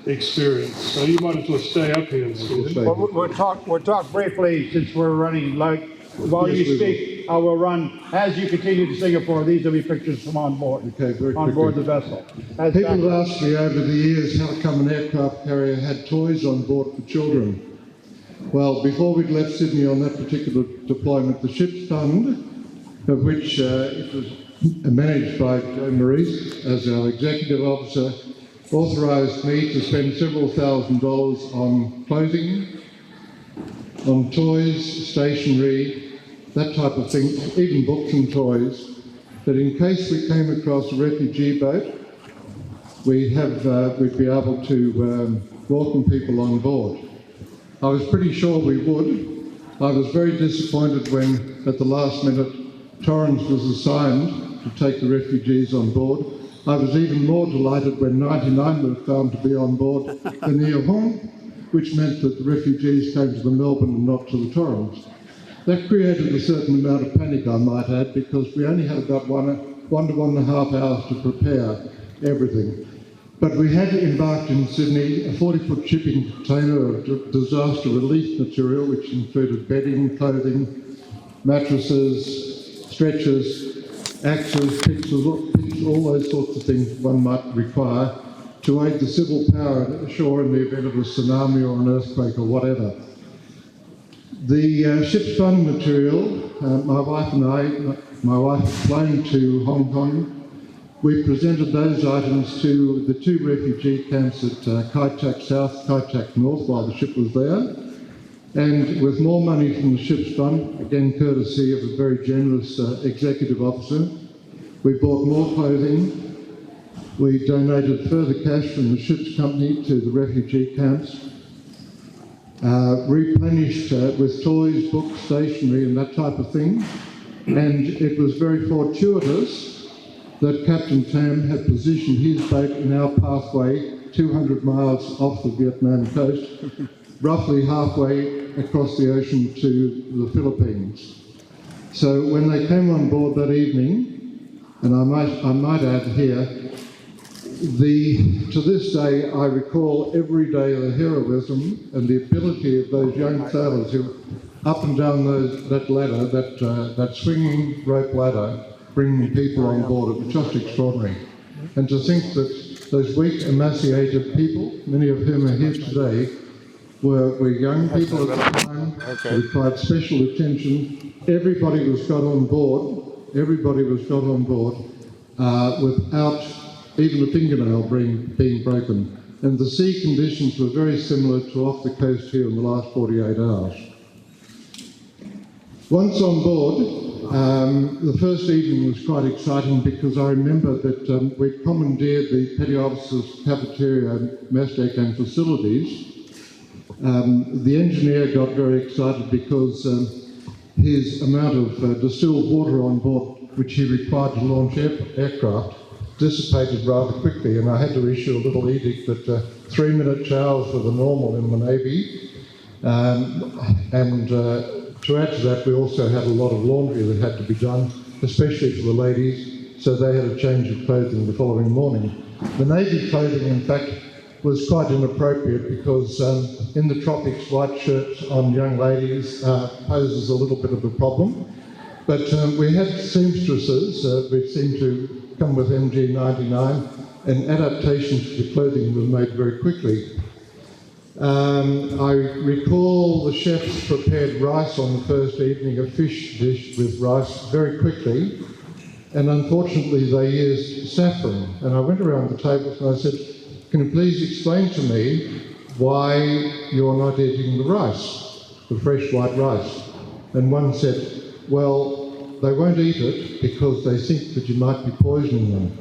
experience. So you might as well stay up here, Stephen. Well, we'll talk briefly since we're running late. While Yes, you we speak, I will run. As you continue to Singapore, these will be pictures from on board. Okay, very on quickly. board the vessel. People have asked me over the years how come an aircraft carrier had toys on board for children. Well, before we'd left Sydney on that particular deployment, the ship's fund, of which it was managed by Maurice as our executive officer, authorised me to spend several $1,000s on clothing, on toys, stationery, that type of thing, even books and toys, that in case we came across a refugee boat, we'd be able to welcome people on board. I was pretty sure we would. I was very disappointed when, at the last minute, Torrens was assigned to take the refugees on board. I was even more delighted when 99 were found to be on board the Nia Hong, which meant that the refugees came to the Melbourne and not to the Torrens. That created a certain amount of panic, I might add, because we only had about 1 to 1.5 hours to prepare everything. But we had embarked in Sydney a 40-foot shipping container of disaster relief material, which included bedding, clothing, mattresses, stretchers, axes, picks, all those sorts of things one might require to aid the civil power ashore in the event of a tsunami or an earthquake or whatever. The ship's fund material, my wife and I, my wife was flown to Hong Kong. We presented those items to the 2 refugee camps at Kai Tak South, Kai Tak North while the ship was there. And with more money from the ship's fund, again courtesy of a very generous executive officer, we bought more clothing. We donated further cash from the ship's company to the refugee camps. Replenished with toys, books, stationery and that type of thing. And it was very fortuitous that Captain Tam had positioned his boat in our pathway 200 miles off the Vietnam coast, roughly halfway across the ocean to the Philippines. So when they came on board that evening, and I might add here, to this day I recall every day the heroism and the ability of those young sailors who up and down that ladder, that swinging rope ladder, bringing people on board. It was just extraordinary. And to think that those weak, emaciated people, many of whom are here today, were young people at the time, required special attention. Everybody was got on board, without even a fingernail being broken. And the sea conditions were very similar to off the coast here in the last 48 hours. Once on board, the first evening was quite exciting because I remember that we commandeered the petty officers' cafeteria, mess deck and facilities. The engineer got very excited because his amount of distilled water on board, which he required to launch aircraft, dissipated rather quickly, and I had to issue a little edict that 3-minute showers were the normal in the Navy. To add to that, we also had a lot of laundry that had to be done, especially for the ladies, so they had a change of clothing the following morning. The Navy clothing, in fact, was quite inappropriate because in the tropics, white shirts on young ladies poses a little bit of a problem. But we had seamstresses, which seemed to come with MG99, and adaptations to the clothing were made very quickly. I recall the chefs prepared rice on the first evening, a fish dish with rice very quickly, and unfortunately they used saffron. And I went around the tables and I said, can you please explain to me why you're not eating the rice, the fresh white rice? And one said, well, they won't eat it because they think that you might be poisoning them.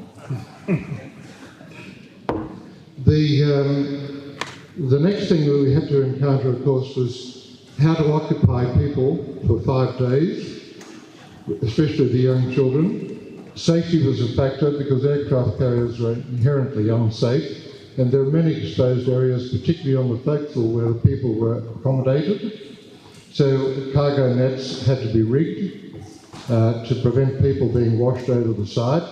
The next thing that we had to encounter, of course, was how to occupy people for 5 days, especially the young children. Safety was a factor because aircraft carriers are inherently unsafe. and there are many exposed areas, particularly on the forecastle, where the people were accommodated. So cargo nets had to be rigged to prevent people being washed over the side.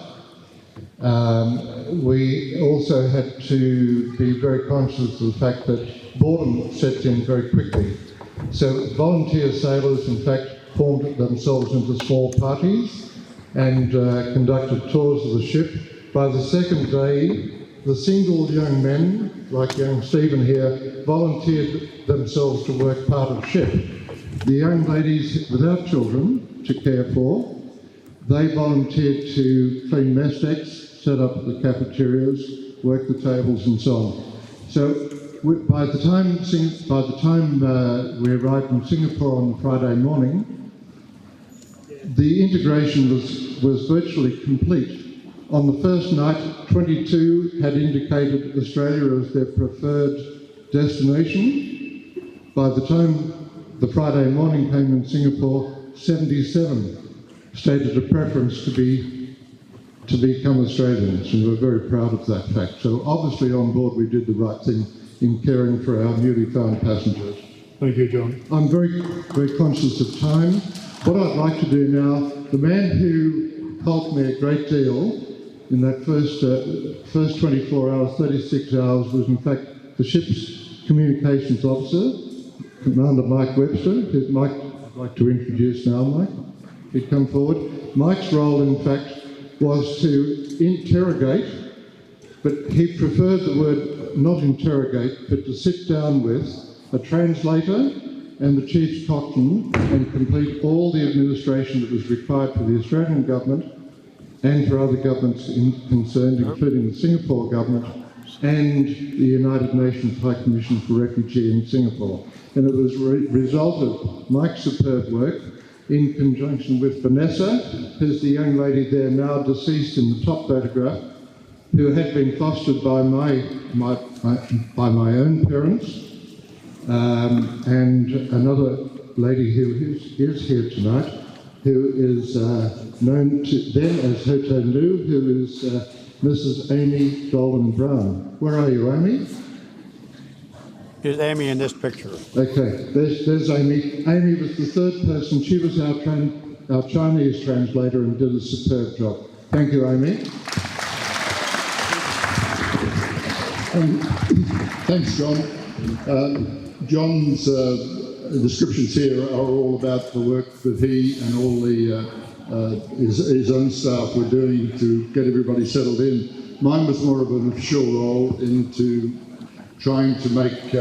We also had to be very conscious of the fact that boredom sets in very quickly. So volunteer sailors, in fact, formed themselves into small parties and conducted tours of the ship. By the second day, the single young men, like young Stephen here, volunteered themselves to work part of ship. The young ladies without children to care for, they volunteered to clean mess decks, set up the cafeterias, work the tables and so on. So by the time we arrived in Singapore on Friday morning, the integration was virtually complete. On the first night, 22 had indicated Australia as their preferred destination. By the time the Friday morning came in Singapore, 77 stated a preference to become Australians, and we're very proud of that fact. So obviously on board we did the right thing in caring for our newly found passengers. Thank you, John. I'm very, very conscious of time. What I'd like to do now, the man who helped me a great deal in that first 24 hours, 36 hours, was in fact the ship's communications officer, Commander Mike Webster. Here's Mike, I'd like to introduce now, Mike. He'd come forward. Mike's role, in fact, was to interrogate, but he preferred the word not interrogate, but to sit down with a translator and the chief's coxswain and complete all the administration that was required for the Australian government and for other governments concerned, including the Singapore government and the United Nations High Commission for Refugee in Singapore. And it was a result of Mike's superb work in conjunction with Vanessa, who's the young lady there now deceased in the top photograph, who had been fostered by my own parents, and another lady who is here tonight, who is known to them as Hoto Nu, who is Mrs. Amy Dolan Brown. Where are you, Amy? Here's Amy in this picture. Okay, there's Amy. Amy was the third person. She was our Chinese translator and did a superb job. Thank you, Amy. Thanks, John. John's descriptions here are all about the work that he and all the his own staff were doing to get everybody settled in. Mine was more of an official role into trying to make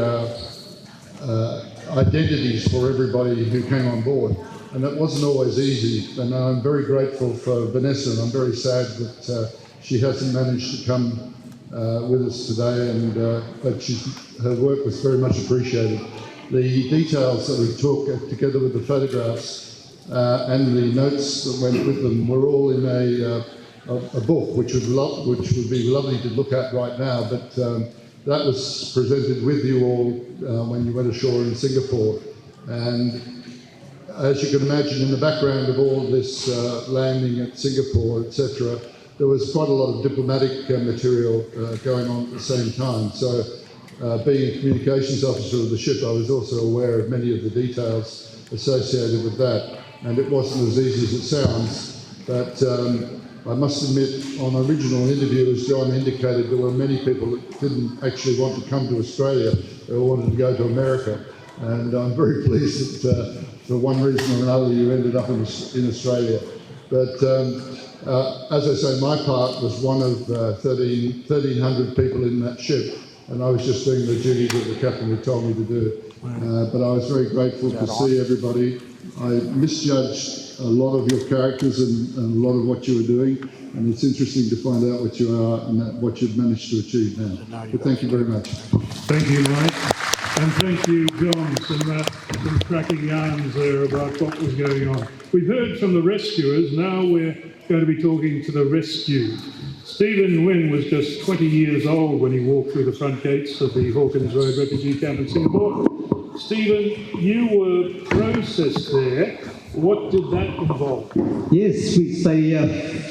identities for everybody who came on board. And that wasn't always easy. And I'm very grateful for Vanessa, and I'm very sad that she hasn't managed to come with us today, and but her work was very much appreciated. The details that we took together with the photographs and the notes that went with them were all in a book, which would be lovely to look at right now, but that was presented with you all when you went ashore in Singapore. And as you can imagine, in the background of all this landing at Singapore, etc., there was quite a lot of diplomatic material going on at the same time. So being a communications officer of the ship, I was also aware of many of the details associated with that. And it wasn't as easy as it sounds, but I must admit, on original interview, as John indicated, there were many people that didn't actually want to come to Australia. They wanted to go to America. And I'm very pleased that for one reason or another you ended up in Australia. But as I say, my part was one of 1,300 people in that ship, and I was just doing the duty that the captain had told me to do. But I was very grateful to see everybody. I misjudged a lot of your characters and a lot of what you were doing, and it's interesting to find out what you are and what you've managed to achieve now. But thank you very much. Thank you, Mike. And thank you, John. Some cracking yarns there about what was going on. We've heard from the rescuers. Now we're going to be talking to the rescued. Stephen Nguyen was just 20 years old when he walked through the front gates of the Hawkins Road refugee camp in Singapore. Stephen, you were processed there. What did that involve? Yes, we stay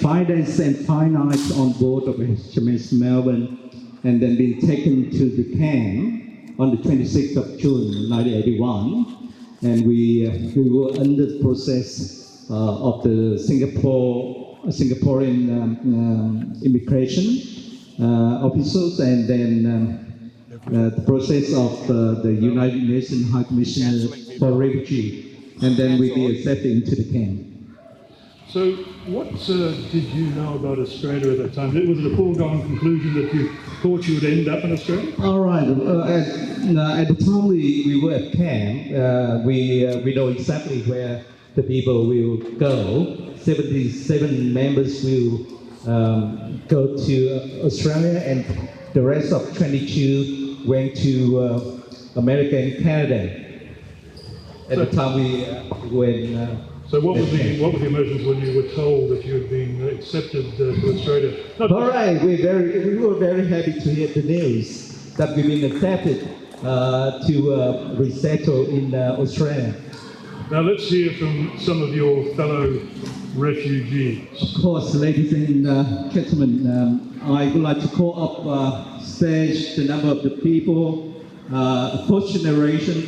5 days and 5 nights on board of HMS Melbourne. and then been taken to the camp on the 26th of June 1981, and we were under the process of the Singaporean immigration officials, and then the process of the United Nations High Commissioner for Refugee, and then we be accepted into the camp. So what did you know about Australia at that time? Was it a foregone conclusion that you thought you would end up in Australia? All right. At the time we were at camp, we know exactly where the people will go. 77 members will go to Australia, and the rest of 22 went to America and Canada. At the time we went. So what were the emotions when you were told that you had been accepted to Australia? All right, we were very happy to hear the news that we've been accepted to resettle in Australia. Now let's hear from some of your fellow refugees. Of course, ladies and gentlemen, I would like to call up stage the number of the people, first generation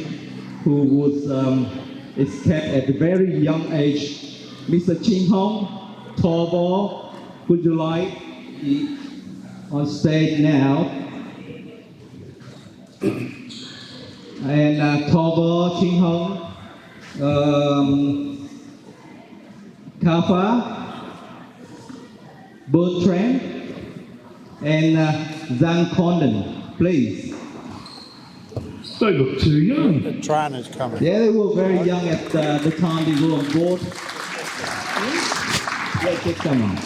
who was escaped at a very young age. Mr. Ching Hong, Torbo, would you like on stage now? And Torbo, Ching Hong, Kafa, Bertrand, and Zhang Condon, please. They look too young. The trainers coming. Yeah, they were very young at the time they were on board. Let's get them on.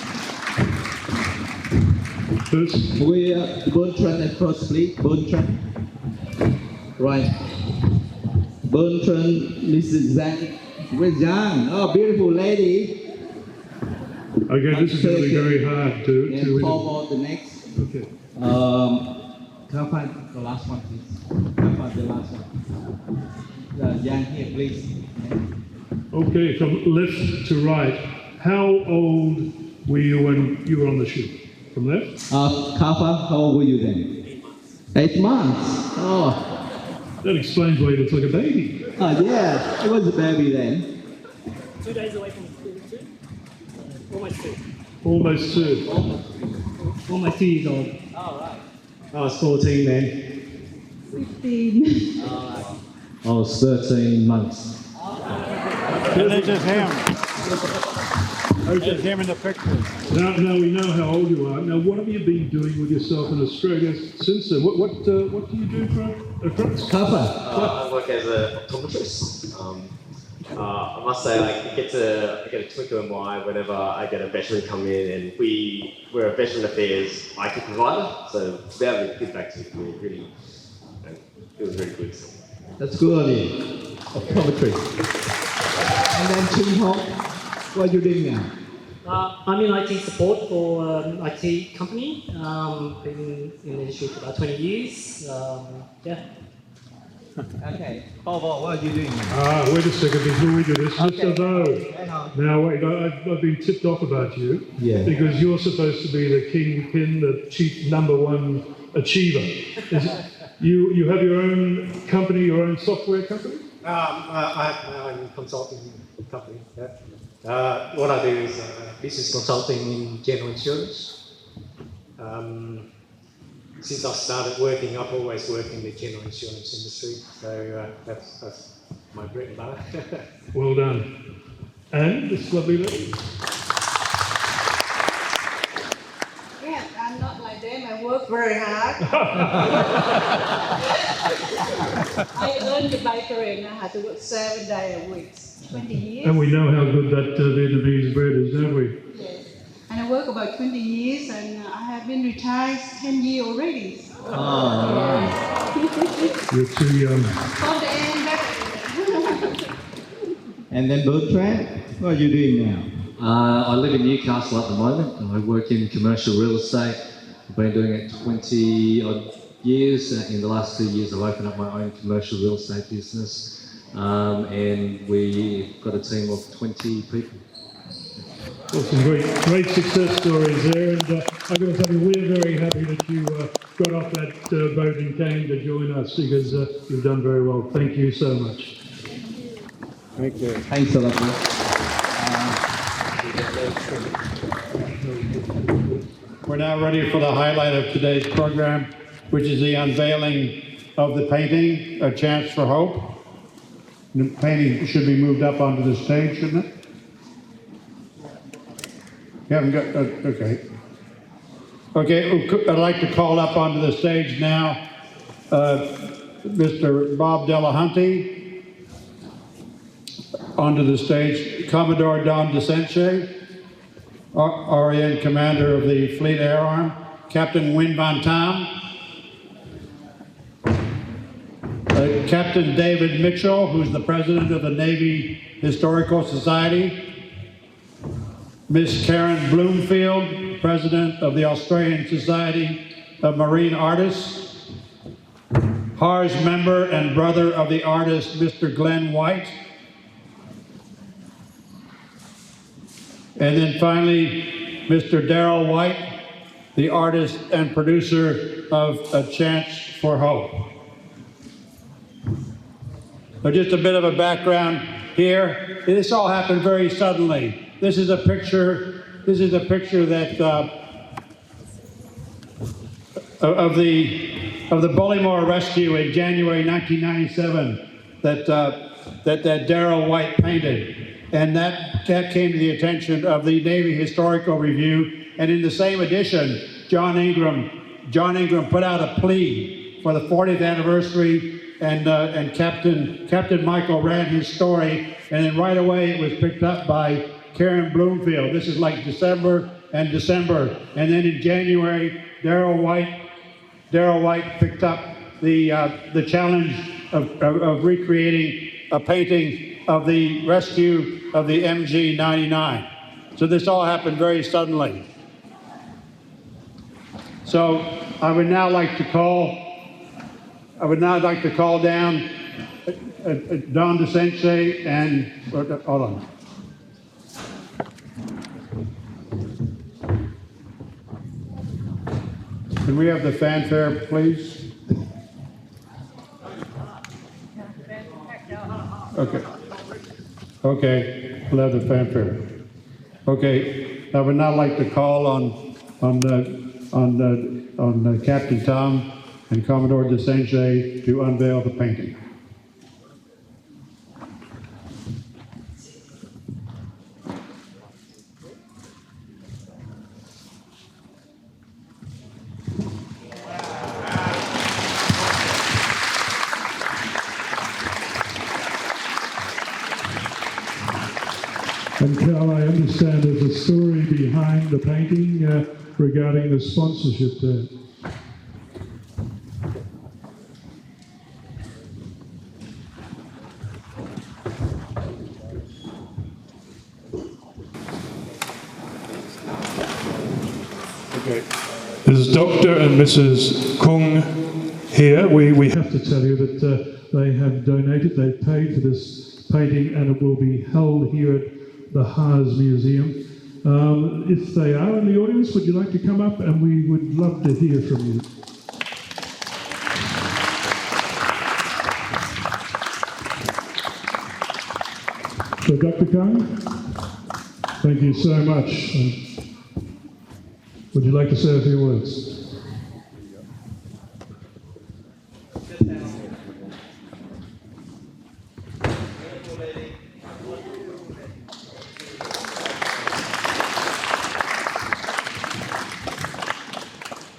First. We Bertrand at first, please. Bertrand. Right. Bertrand, Mrs. Zhang. Where's Zhang? Oh, beautiful lady. Okay, this is going to be very hard to. And forward the next. Okay. Can I find the last one, please? Can I find the last one? Yang here, please. Okay, from left to right. How old were you when you were on the ship? From left? Kafa, how old were you then? 8 months. Oh. That explains why you look like a baby. Oh, yeah, it was a baby then. 2 days away from school, too? Almost 2. Almost 2. Almost 2 years old. Oh, right. I was 14 then. 15. I was 13 months. This is him. This is him in the picture. Now we know how old you are. Now, what have you been doing with yourself in Australia since then? What do you do for a crux? Kafa. I work as an optometrist. I must say, I get a twinkle in my eye whenever I get a veteran come in, and we're a veteran affairs IT provider, so to be able to give back to the community, really, it was very good. That's good on you. Optometry. And then Ching Hong, what are you doing now? I'm in IT support for an IT company. Been in the industry for about 20 years. Yeah. Okay. Bobo, what are you doing now? Wait a second before we do this. Okay. Mr. Vo. Now wait, I've been tipped off about you. Yeah. Because you're supposed to be the kingpin, the chief #1 achiever. You have your own company, your own software company? I have my own consulting company. Yeah. What I do is business consulting in general insurance. Since I started working, I've always worked in the general insurance industry, so that's my bread and butter. Well done. And this lovely lady. Yeah, I'm not like them. I work very hard. I learned the bakery and I had to work 7 days a week, 20 years. And we know how good that Vietnamese bread is, don't we? Yes. And I work about 20 years and I have been retired 10 years already. You're too young. From the end back. And then Bertrand, what are you doing now? I live in Newcastle at the moment. I work in commercial real estate. I've been doing it 20 odd years. In the last 2 years, I've opened up my own commercial real estate business, and we've got a team of 20 people. Well, some great success stories there, and I'm going to tell you we're very happy that you got off that boat and came to join us, because you've done very well. Thank you so much. Thank you. Thanks a lot, man. We're now ready for the highlight of today's program, which is the unveiling of the painting, A Chance for Hope. The painting should be moved up onto the stage, shouldn't it? You haven't got, okay. Okay, I'd like to call up onto the stage now Mr. Bob Delahunty, onto the stage Commodore Don DeSenche, RAN Commander of the Fleet Air Arm, Captain Win Van Tam, Captain David Mitchell, who's the President of the Navy Historical Society, Miss Karen Bloomfield, President of the Australian Society of Marine Artists, HARS member and brother of the artist Mr. Glenn White, and then finally Mr. Darrell White, the artist and producer of A Chance for Hope. So just a bit of a background here. This all happened very suddenly. This is a picture that of the Bullymore rescue in January 1997 that Darrell White painted, and that came to the attention of the Navy Historical Review. And in the same edition, John Ingram put out a plea for the 40th anniversary, and Captain Michael ran his story, and then right away it was picked up by Karen Bloomfield. This is like December, and then in January, Darrell White picked up the challenge of recreating a painting of the rescue of the MG99. So this all happened very suddenly. So I would now like to call down Don DeSenche and hold on. Can we have the fanfare, please? Okay, we'll have the fanfare. Okay, I would now like to call on Captain Tom and Commodore DeSenche to unveil the painting. And Carl, I understand there's a story behind the painting regarding the sponsorship there. Okay. There's Dr. and Mrs. Kung here. We have to tell you that they have donated, they've paid for this painting, and it will be held here at the HARS Museum. If they are in the audience, would you like to come up? And we would love to hear from you. So Dr. Kung, thank you so much. And would you like to say a few words?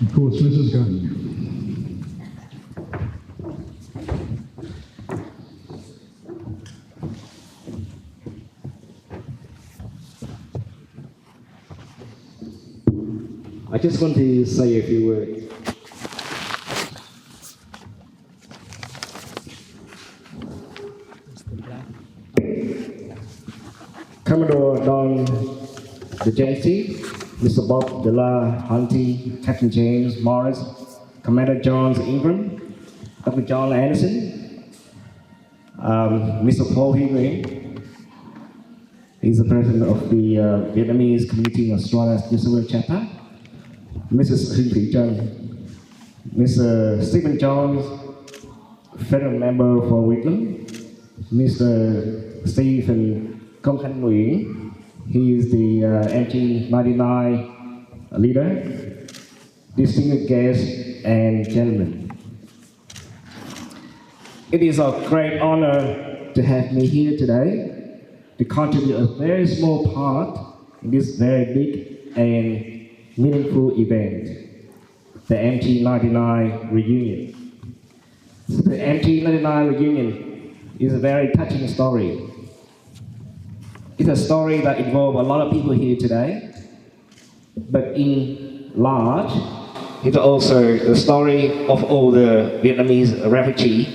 Of course, Mrs. Gunn. I just want to say a few words. Commodore Don DeSenche, Mr. Bob Delahunty, Captain James Morris, Commander John Ingram, Dr. John Anderson, Mr. Paul Higuin. He's the president of the Vietnamese community in Australia's New Zealand chapter. Mrs. Huyn Thị Trân, Mr. Stephen Jones, federal member for Wheatland, Mr. Stephen Công Khanh Nguyen, he is the MG99 leader, distinguished guests and gentlemen. It is a great honor to have me here today to contribute a very small part in this very big and meaningful event, the MG99 reunion. The MG99 reunion is a very touching story. It's a story that involves a lot of people here today, but in large, it's also the story of all the Vietnamese refugees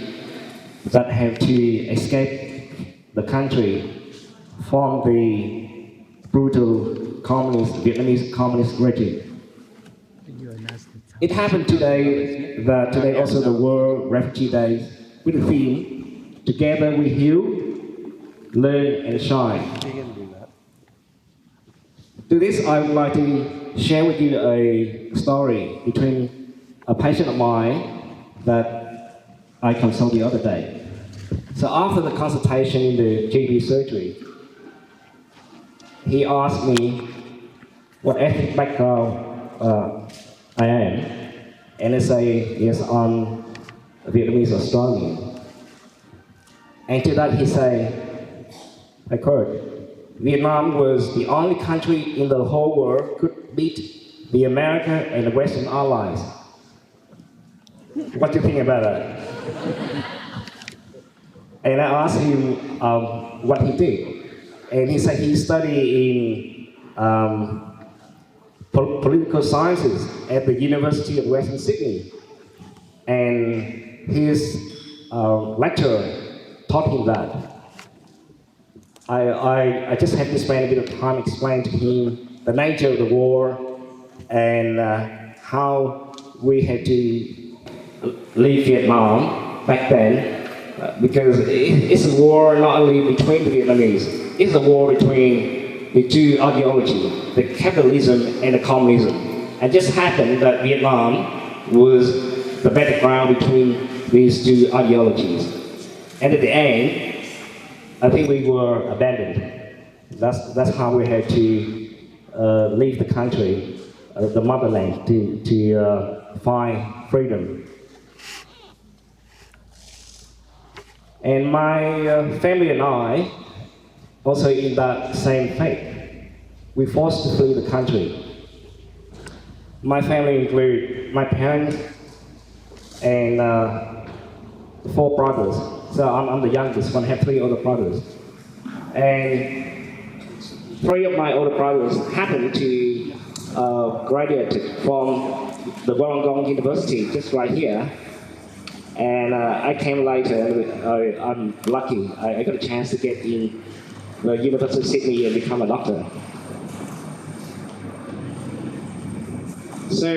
that have to escape the country from the brutal Vietnamese communist regime. It happened today that today also the World Refugee Day with the theme, Together We Heal, Learn and Shine. To this, I would like to share with you a story between a patient of mine that I consulted the other day. So after the consultation in the GP surgery, he asked me what ethnic background I am, and I say, yes, I'm Vietnamese Australian. And to that he say, I quote, Vietnam was the only country in the whole world could beat the America and the Western Allies. What do you think about that? And I asked him what he did. And he said he studied in political sciences at the University of Western Sydney. And his lecturer taught him that. I just had to spend a bit of time explaining to him the nature of the war and how we had to leave Vietnam back then, because it's a war not only between the Vietnamese, it's a war between the two ideologies, the capitalism and the communism. And just happened that Vietnam was the battleground between these two ideologies. And at the end, I think we were abandoned. That's how we had to leave the country, the motherland, to find freedom. And my family and I, also in that same fate, we forced to flee the country. My family include my parents and 4 brothers. So I'm the youngest one, I have 3 older brothers. And 3 of my older brothers happened to graduate from the Wollongong University, just right here. And I came later, I'm lucky, I got a chance to get in the University of Sydney and become a doctor. So,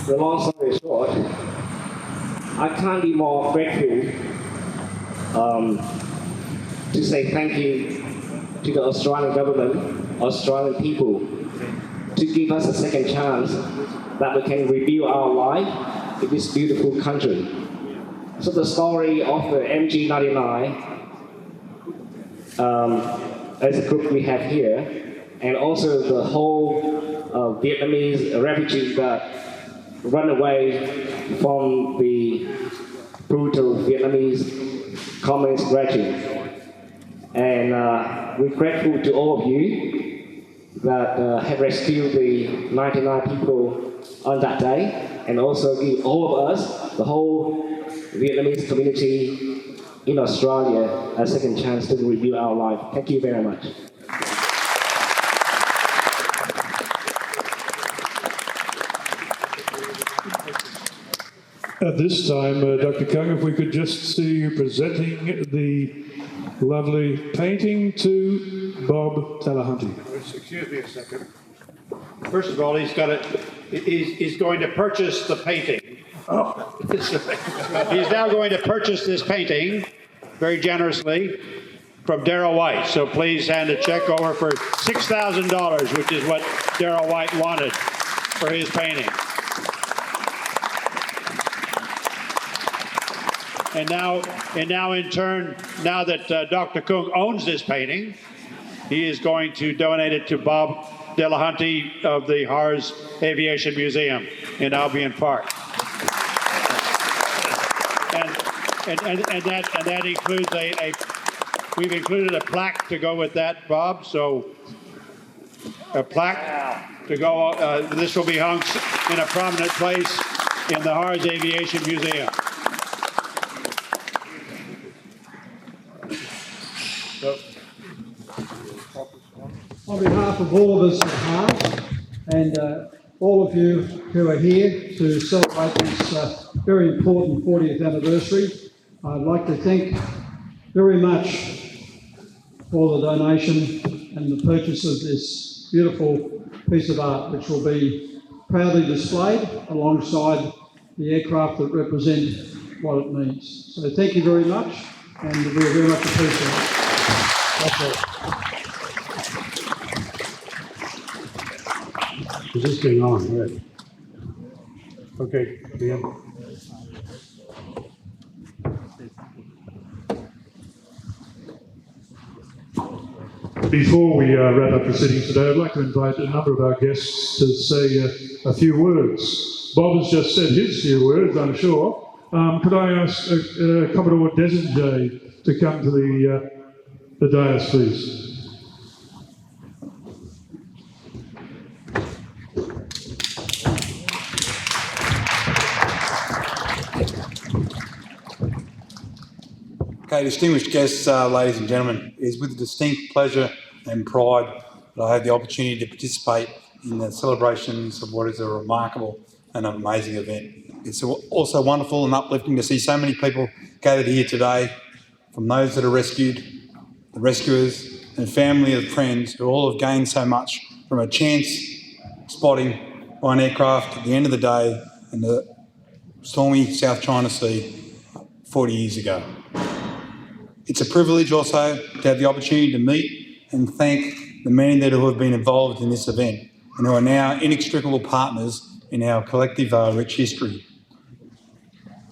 the long story short, I can't be more grateful to say thank you to the Australian government, Australian people, to give us a second chance that we can rebuild our life in this beautiful country. So the story of the MG99 as a group we have here, and also the whole Vietnamese refugees that run away from the brutal Vietnamese communist regime. And we're grateful to all of you that have rescued the 99 people on that day, and also give all of us, the whole Vietnamese community in Australia, a second chance to rebuild our life. Thank you very much. At this time, Dr. Kung, if we could just see you presenting the lovely painting to Bob Talahunty. Excuse me a second. First of all, he's going to purchase the painting. Oh. He's now going to purchase this painting very generously from Darrell White. So please hand a check over for $6,000, which is what Darrell White wanted for his painting. And now in turn, now that Dr. Kung owns this painting, he is going to donate it to Bob Delahunty of the Haas Aviation Museum in Albion Park. And that includes we've included a plaque to go with that, Bob. So a plaque to go. This will be hung in a prominent place in the Haas Aviation Museum. So, on behalf of all of us at Haas and all of you who are here to celebrate this very important 40th anniversary, I'd like to thank very much for the donation and the purchase of this beautiful piece of art, which will be proudly displayed alongside the aircraft that represent what it means. So thank you very much, and we very much appreciate it. That's all. is this thing on? Right. Okay, Liam. Before we wrap up the sitting today, I'd like to invite a number of our guests to say a few words. Bob has just said his few words, I'm sure. Could I ask Commodore Desenjay to come to the dais, please? Okay, distinguished guests, ladies and gentlemen, it is with distinct pleasure and pride that I have the opportunity to participate in the celebrations of what is a remarkable and amazing event. It's also wonderful and uplifting to see so many people gathered here today, from those that are rescued, the rescuers, and family and friends who all have gained so much from a chance spotting by an aircraft at the end of the day in the stormy South China Sea 40 years ago. It's a privilege also to have the opportunity to meet and thank the many that who have been involved in this event and who are now inextricable partners in our collective rich history.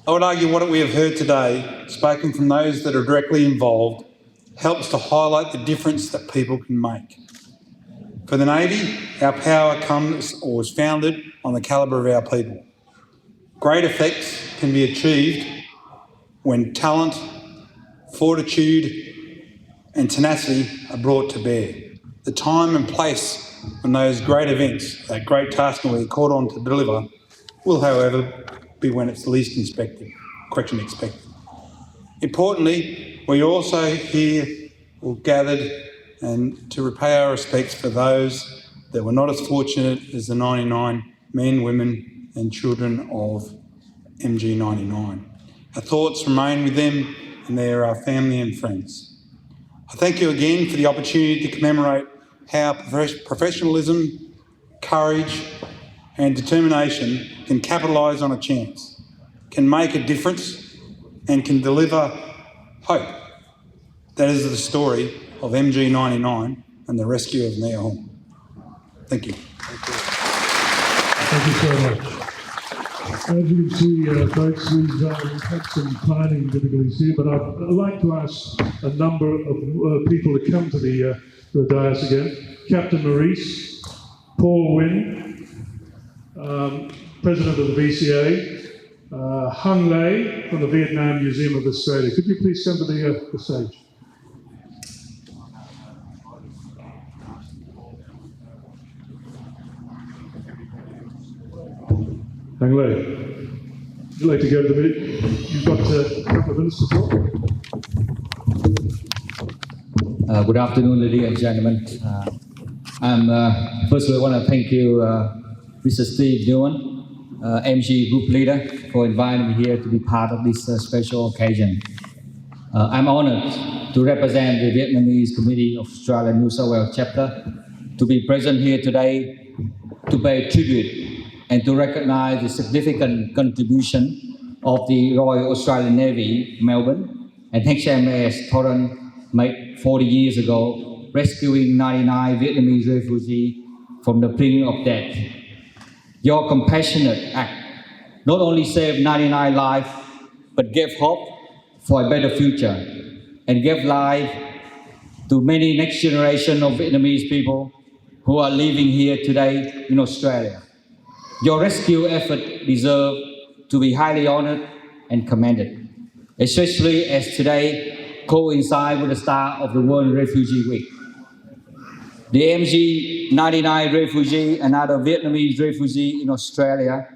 I would argue what we have heard today, spoken from those that are directly involved, helps to highlight the difference that people can make. For the Navy, our power comes or was founded on the calibre of our people. Great effects can be achieved when talent, fortitude and tenacity are brought to bear. The time and place when those great events, that great task we're called on to deliver, will, however, be when it's least expected. Importantly, we also here all gathered and to repay our respects for those that were not as fortunate as the 99 men, women and children of MG99. Our thoughts remain with them and their family and friends. I thank you again for the opportunity to commemorate how professionalism, courage and determination can capitalise on a chance, can make a difference and can deliver hope. That is the story of MG99 and the rescue of Nia Hong. Thank you. Thank you so much. As you can see, folks, we've had some planning difficulties here, but I'd like to ask a number of people to come to the dais again. Captain Maurice, Paul Wynne, President of the VCA, Hung Lei from the Vietnam Museum of Australia. Could you please come to the stage? Hung Lei, would you like to go to the video? You've got a couple of minutes to talk. Good afternoon, ladies and gentlemen. Firstly, I want to thank you, Mr. Steve Nguyen, MG Group Leader, for inviting me here to be part of this special occasion. I'm honored to represent the Vietnamese Committee of Australia New South Wales chapter to be present here today to pay tribute and to recognize the significant contribution of the Royal Australian Navy, Melbourne, and HMAS Torrens made 40 years ago, rescuing 99 Vietnamese refugees from the brink of death. Your compassionate act not only saved 99 lives, but gave hope for a better future and give life to many next generation of Vietnamese people who are living here today in Australia. Your rescue effort deserves to be highly honored and commended, especially as today coincides with the start of the World Refugee Week. The MG99 refugee and other Vietnamese refugees in Australia,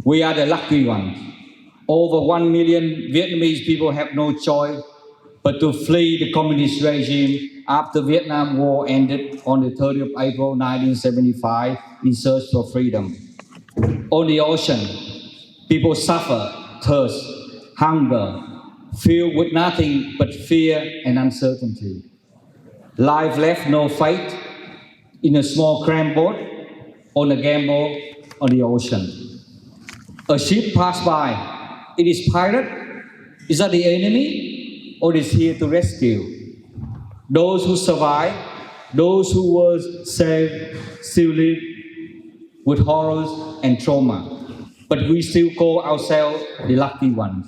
we are the lucky ones. Over 1 million Vietnamese people have no choice but to flee the communist regime after Vietnam War ended on the 30th of April 1975 in search for freedom. On the ocean, people suffer thirst, hunger, filled with nothing but fear and uncertainty. Life left no fate in a small cramped boat on a gamble on the ocean. A ship passed by. It is pirate. Is that the enemy or is here to rescue? Those who survived, those who were saved, still live with horrors and trauma. But we still call ourselves the lucky ones.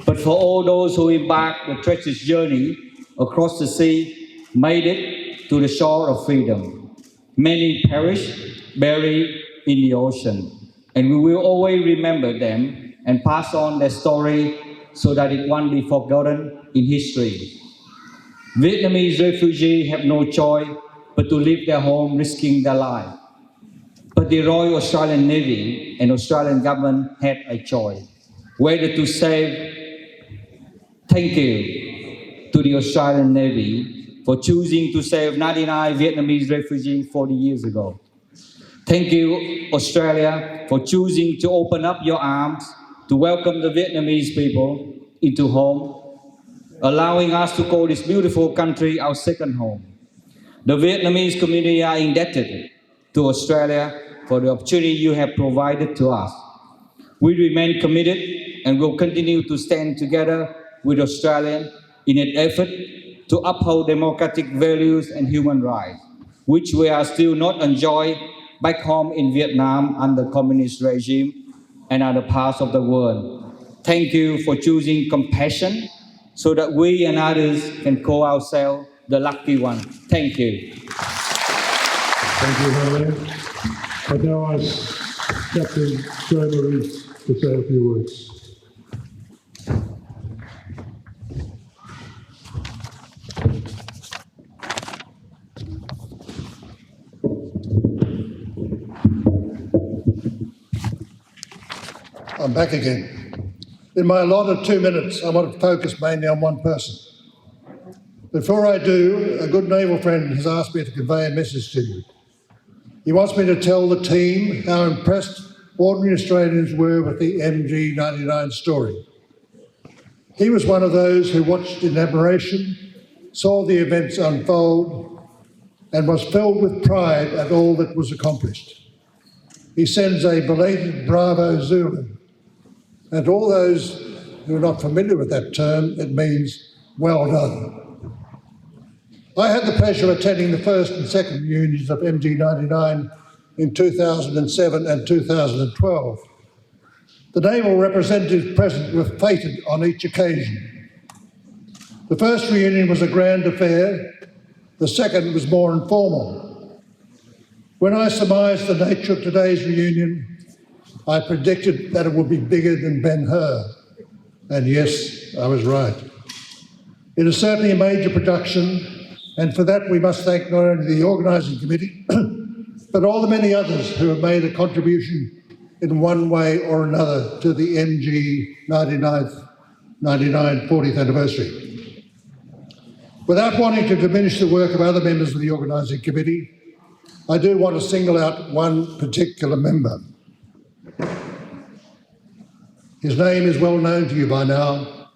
But for all those who embarked the treacherous journey across the sea, made it to the shore of freedom, many perished, buried in the ocean. And we will always remember them and pass on their story so that it won't be forgotten in history. Vietnamese refugees have no choice but to leave their home, risking their life. But the Royal Australian Navy and Australian government had a choice, whether to save. Thank you to the Australian Navy for choosing to save 99 Vietnamese refugees 40 years ago. Thank you, Australia, for choosing to open up your arms to welcome the Vietnamese people into home, allowing us to call this beautiful country our second home. The Vietnamese community are indebted to Australia for the opportunity you have provided to us. We remain committed and will continue to stand together with Australians in an effort to uphold democratic values and human rights, which we are still not enjoying back home in Vietnam under communist regime and other parts of the world. Thank you for choosing compassion so that we and others can call ourselves the lucky one. Thank you. Thank you, Henry. I now ask Captain Joe Maurice to say a few words. I'm back again. In my allotted 2 minutes, I want to focus mainly on one person. Before I do, a good naval friend has asked me to convey a message to you. He wants me to tell the team how impressed ordinary Australians were with the MG99 story. He was one of those who watched in admiration, saw the events unfold, and was filled with pride at all that was accomplished. He sends a belated bravo Zulu. And to all those who are not familiar with that term, it means well done. I had the pleasure of attending the first and second reunions of MG99 in 2007 and 2012. The naval representatives present were feted on each occasion. The first reunion was a grand affair. The second was more informal. When I surmised the nature of today's reunion, I predicted that it would be bigger than Ben-Hur. And yes, I was right. It is certainly a major production, and for that we must thank not only the organising committee, but all the many others who have made a contribution in one way or another to the MG99 40th anniversary. Without wanting to diminish the work of other members of the organising committee, I do want to single out one particular member. His name is well known to you by now,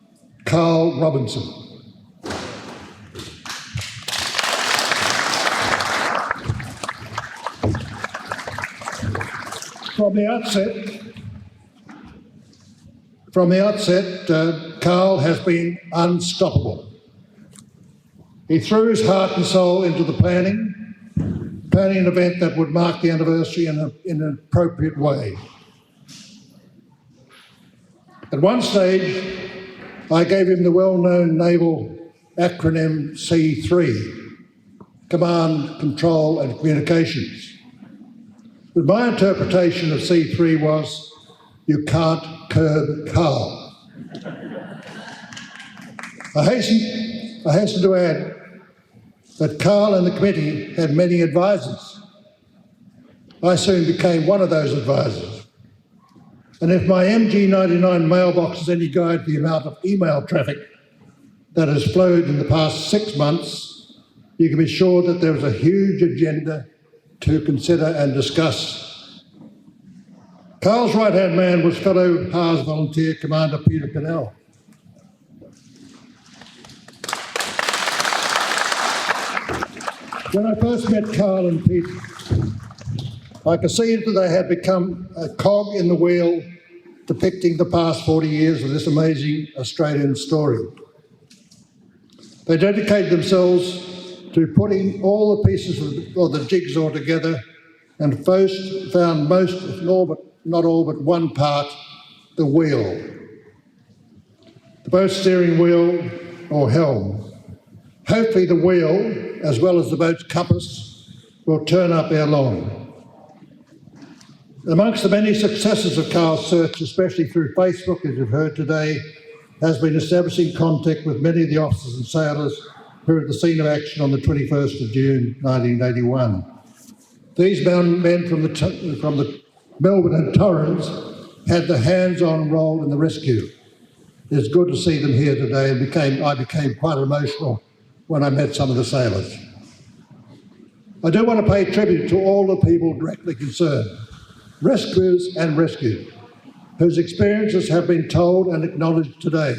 Carl Robinson. From the outset, Carl has been unstoppable. He threw his heart and soul into the planning an event that would mark the anniversary in an appropriate way. At one stage, I gave him the well-known naval acronym C3, Command, Control and Communications. But my interpretation of C3 was, you can't curb Carl. I hasten to add that Carl and the committee had many advisors. I soon became one of those advisors. And if my MG99 mailbox is any guide to the amount of email traffic that has flowed in the past 6 months, you can be sure that there is a huge agenda to consider and discuss. Carl's right-hand man was fellow Haas volunteer Commander Peter Cannell. When I first met Carl and Pete, I perceived that they had become a cog in the wheel depicting the past 40 years of this amazing Australian story. They dedicated themselves to putting all the pieces of the jigsaw together and found most, if not all but one part, the wheel. The boat steering wheel or helm. Hopefully the wheel, as well as the boat's compass, will turn up ere long. Amongst the many successes of Carl's search, especially through Facebook, as you've heard today, has been establishing contact with many of the officers and sailors who were at the scene of action on the 21st of June 1981. These men from the Melbourne and Torrens had the hands-on role in the rescue. It's good to see them here today, and I became quite emotional when I met some of the sailors. I do want to pay tribute to all the people directly concerned, rescuers and rescued, whose experiences have been told and acknowledged today.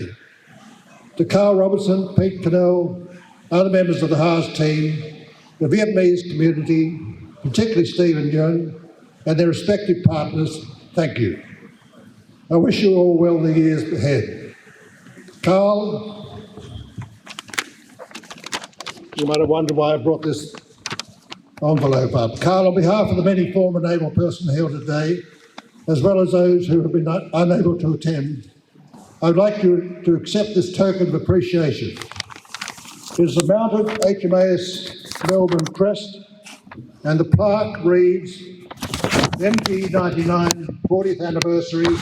To Carl Robertson, Pete Cannell, other members of the Haas team, the Vietnamese community, particularly Stephen Young, and their respective partners, thank you. I wish you all well in the years ahead. Carl, you might have wondered why I brought this envelope up. Carl, on behalf of the many former naval personnel here today, as well as those who have been unable to attend, I'd like you to accept this token of appreciation. It is a mounted HMAS Melbourne crest, and the plaque reads, MG99 40th anniversary,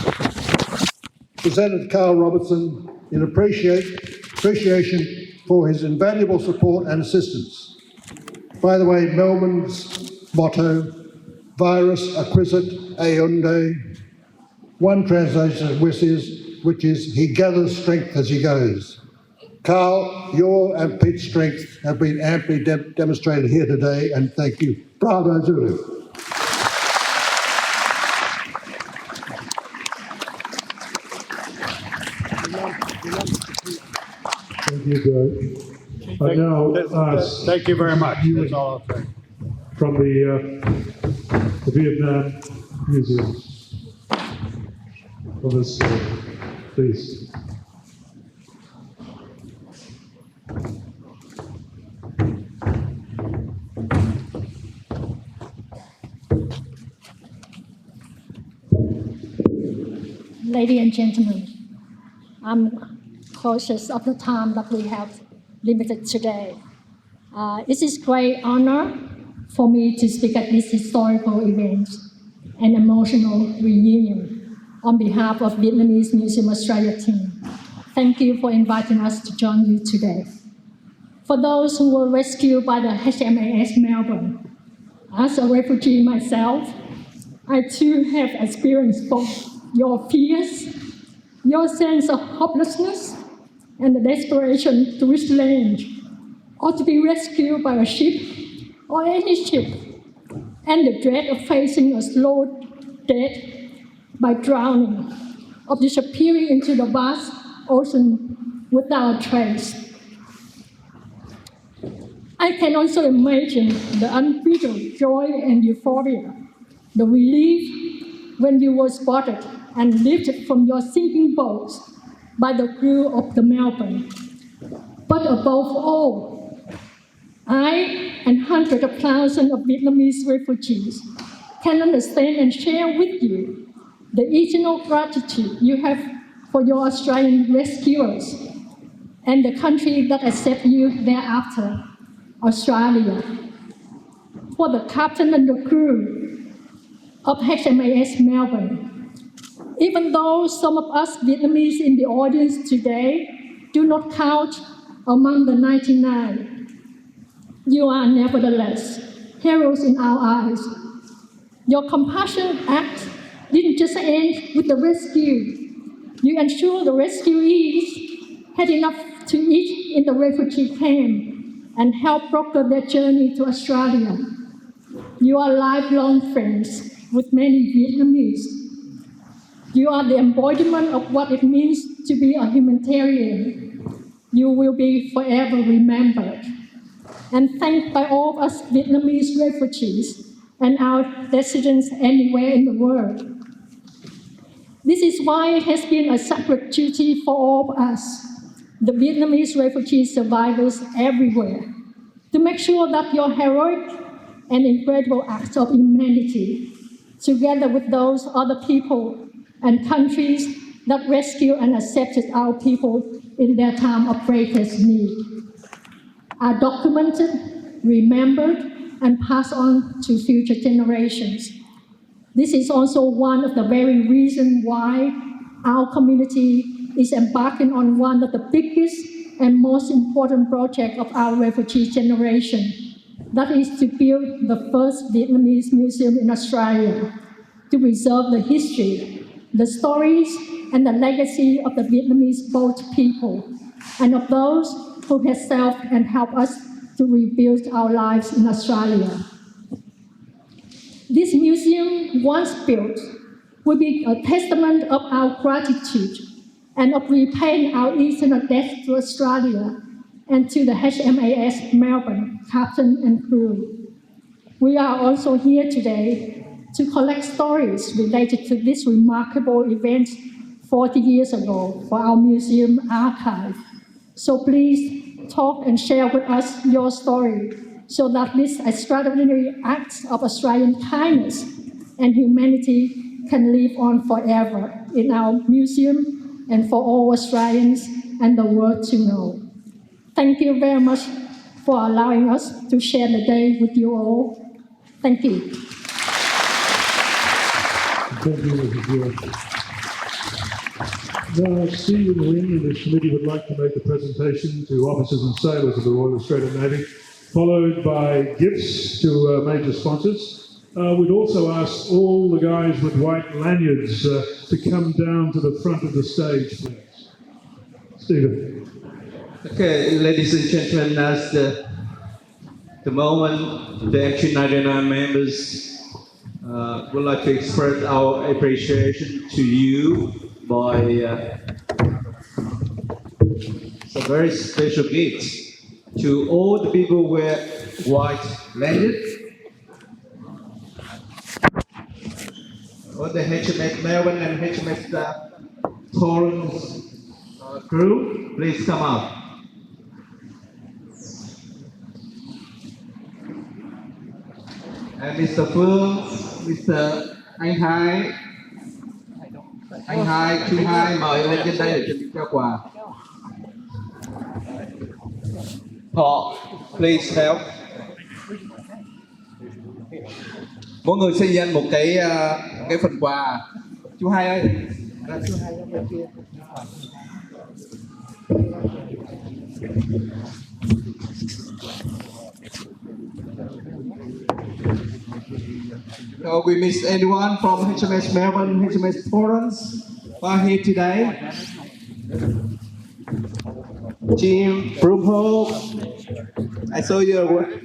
presented Carl Robertson in appreciation for his invaluable support and assistance. By the way, Melbourne's motto, Virus acquisit eunde, one translation which is he gathers strength as he goes. Carl, your and Pete's strength have been amply demonstrated here today, and thank you. Bravo Zulu. Thank you, Greg. I now ask. Thank you very much. That's all I'll say. From the Vietnam Museum. For this, please. Ladies and gentlemen, I'm cautious of the time that we have limited today. It is great honor for me to speak at this historical event and emotional reunion on behalf of Vietnamese Museum Australia team. Thank you for inviting us to join you today. For those who were rescued by the HMAS Melbourne, as a refugee myself, I too have experienced both your fears, your sense of hopelessness, and the desperation to reach land, or to be rescued by a ship or any ship, and the dread of facing a slow death by drowning, of disappearing into the vast ocean without trace. I can also imagine the unbridled joy and euphoria, the relief when you were spotted and lifted from your sinking boat by the crew of the Melbourne. But above all, I and hundreds of thousands of Vietnamese refugees can understand and share with you the eternal gratitude you have for your Australian rescuers and the country that accept you thereafter, Australia. For the captain and the crew of HMAS Melbourne. Even though some of us Vietnamese in the audience today do not count among the 99, you are nevertheless heroes in our eyes. Your compassion act didn't just end with the rescue. You ensure the rescuees had enough to eat in the refugee camp and help broker their journey to Australia. You are lifelong friends with many Vietnamese. You are the embodiment of what it means to be a humanitarian. You will be forever remembered and thanked by all of us Vietnamese refugees and our descendants anywhere in the world. This is why it has been a sacred duty for all of us, the Vietnamese refugee survivors everywhere, to make sure that your heroic and incredible acts of humanity, together with those other people and countries that rescue and accepted our people in their time of greatest need, are documented, remembered, and passed on to future generations. This is also one of the very reasons why our community is embarking on one of the biggest and most important projects of our refugee generation. That is to build the first Vietnamese museum in Australia, to preserve the history, the stories, and the legacy of the Vietnamese boat people, and of those who have served and helped us to rebuild our lives in Australia. This museum, once built, will be a testament of our gratitude and of repaying our eternal debt to Australia and to the HMAS Melbourne captain and crew. We are also here today to collect stories related to this remarkable event 40 years ago for our museum archive. So please talk and share with us your story so that this extraordinary act of Australian kindness and humanity can live on forever in our museum and for all Australians and the world to know. Thank you very much for allowing us to share the day with you all. Thank you. Thank you, Mrs. George. Now, Stephen Wynne and his committee would like to make a presentation to officers and sailors of the Royal Australian Navy, followed by gifts to major sponsors. We'd also ask all the guys with white lanyards to come down to the front of the stage, please. Stephen. Okay, ladies and gentlemen, as the moment the MG99 members would like to express our appreciation to you by some very special gifts to all the people who wear white lanyards. All the HMS Melbourne and HMS Torrance crew, please come up. And Mr. Phương, Mr. Anh Hai, chú Hai mời lên trên đây để chuẩn bị trao quà. Họ, please help. Mỗi người xin dành một cái phần quà. Chú Hai ơi. Chú Hai ở bên kia. So we miss anyone from HMS Melbourne, HMS Torrance are here today. Jim, Broomhope, I saw your work.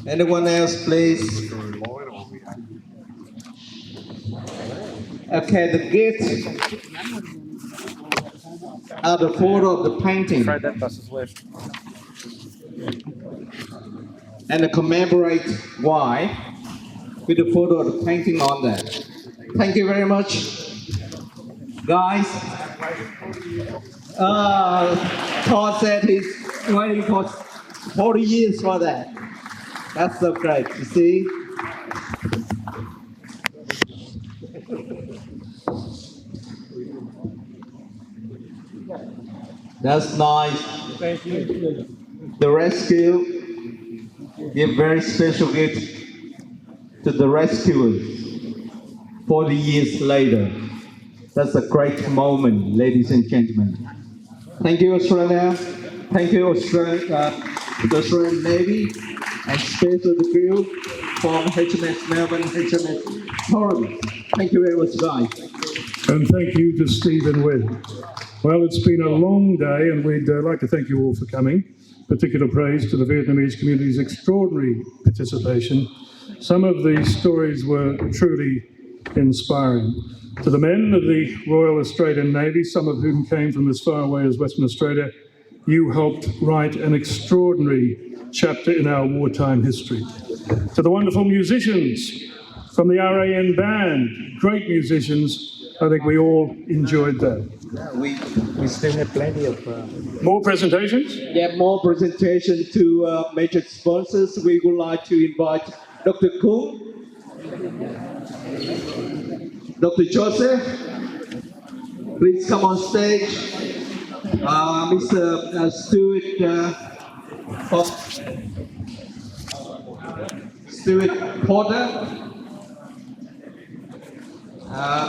Anyone else, please? Okay, the gift are the photo of the painting. That bus is left. And the commemorate why with the photo of the painting on that. Thank you very much, guys. Todd said he's waiting for 40 years for that. That's so great, you see. That's nice. Thank you. The rescue give very special gift to the rescuers 40 years later. That's a great moment, ladies and gentlemen. Thank you, Australia. Thank you, the Australian Navy, and special the crew from HMS Melbourne, HMS Torrens. Thank you very much, guys. And thank you to Stephen Wynn. Well, it's been a long day, and we'd like to thank you all for coming. Particular praise to the Vietnamese community's extraordinary participation. Some of these stories were truly inspiring. To the men of the Royal Australian Navy, some of whom came from as far away as Western Australia, you helped write an extraordinary chapter in our wartime history. To the wonderful musicians from the RAN band, great musicians, I think we all enjoyed that. We still have plenty of... More presentations? Yeah, more presentation to major sponsors. We would like to invite Dr. Kung, Dr. Joseph, please come on stage. Mr. Stuart Porter.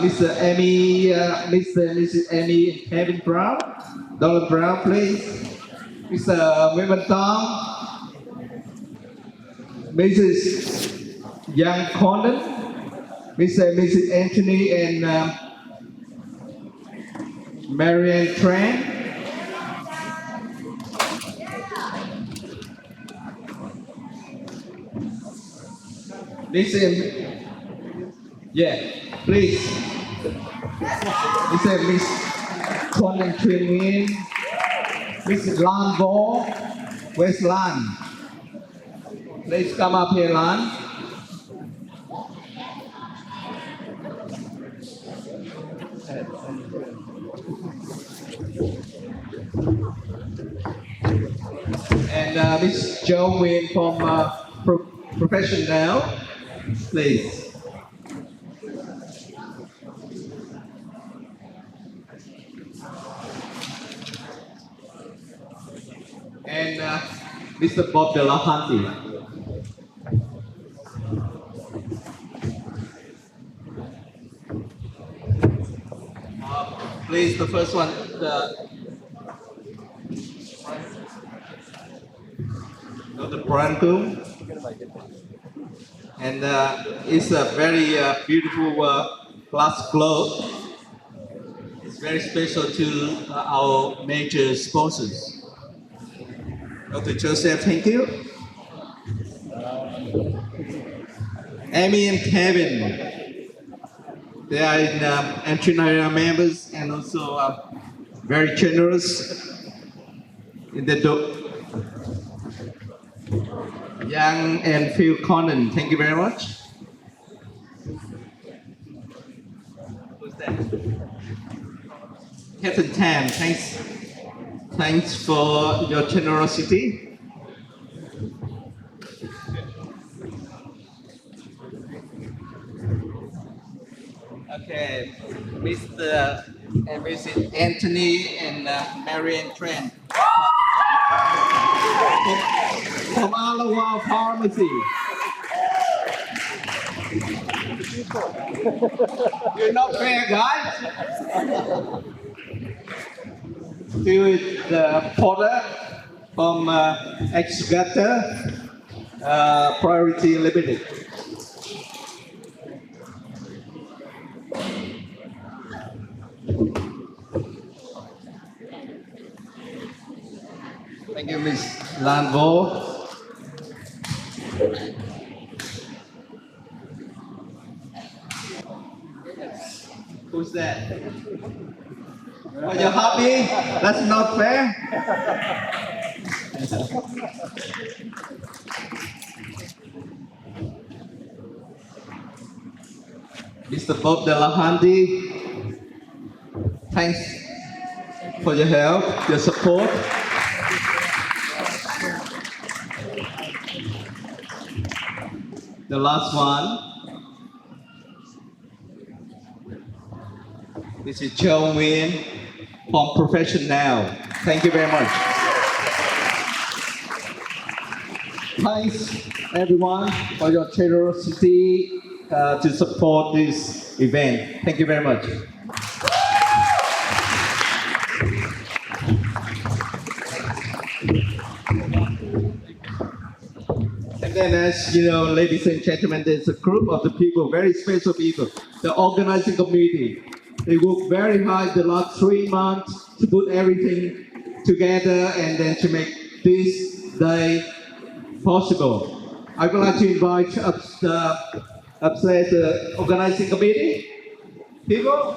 Mrs. Amy Kevin Brown, Donald Brown, please. Mr. William Tom, Mrs. Young Condon, Mr. and Mrs. Anthony and Marianne Tran. Please. Mr. Miss Condon Twin, Mrs. Lan Vo, where's Lan? Please come up here, Lan. And Miss Jo Win from Professional, please. And Mr. Bob Delahanty. Please, the first one, Dr. Branko. And it's a very beautiful glass globe. It's very special to our major sponsors. Dr. Joseph, thank you. Amy and Kevin, they are in MG99 members and also very generous in the Young and Phil Condon, thank you very much. Who's that? Captain Tam, thanks for your generosity. Okay, Mr. and Mrs. Anthony and Marianne Trent from Alawa Pharmacy. You're not fair, guys. To the Porter from Excavator Priority Limited. Thank you, Ms. Lanvo. Who's that? Are you happy? That's not fair. Mr. Bob Delahanty, thanks for your help, your support. The last one, this is Joe Win from professional. Thank you very much. Thanks everyone for your generosity to support this event. Thank you very much. And then, as you know, ladies and gentlemen, there's a group of the people, very special people, the organizing committee. They worked very hard the last 3 months to put everything together and then to make this day possible. I would like to invite upstairs the organizing committee. People,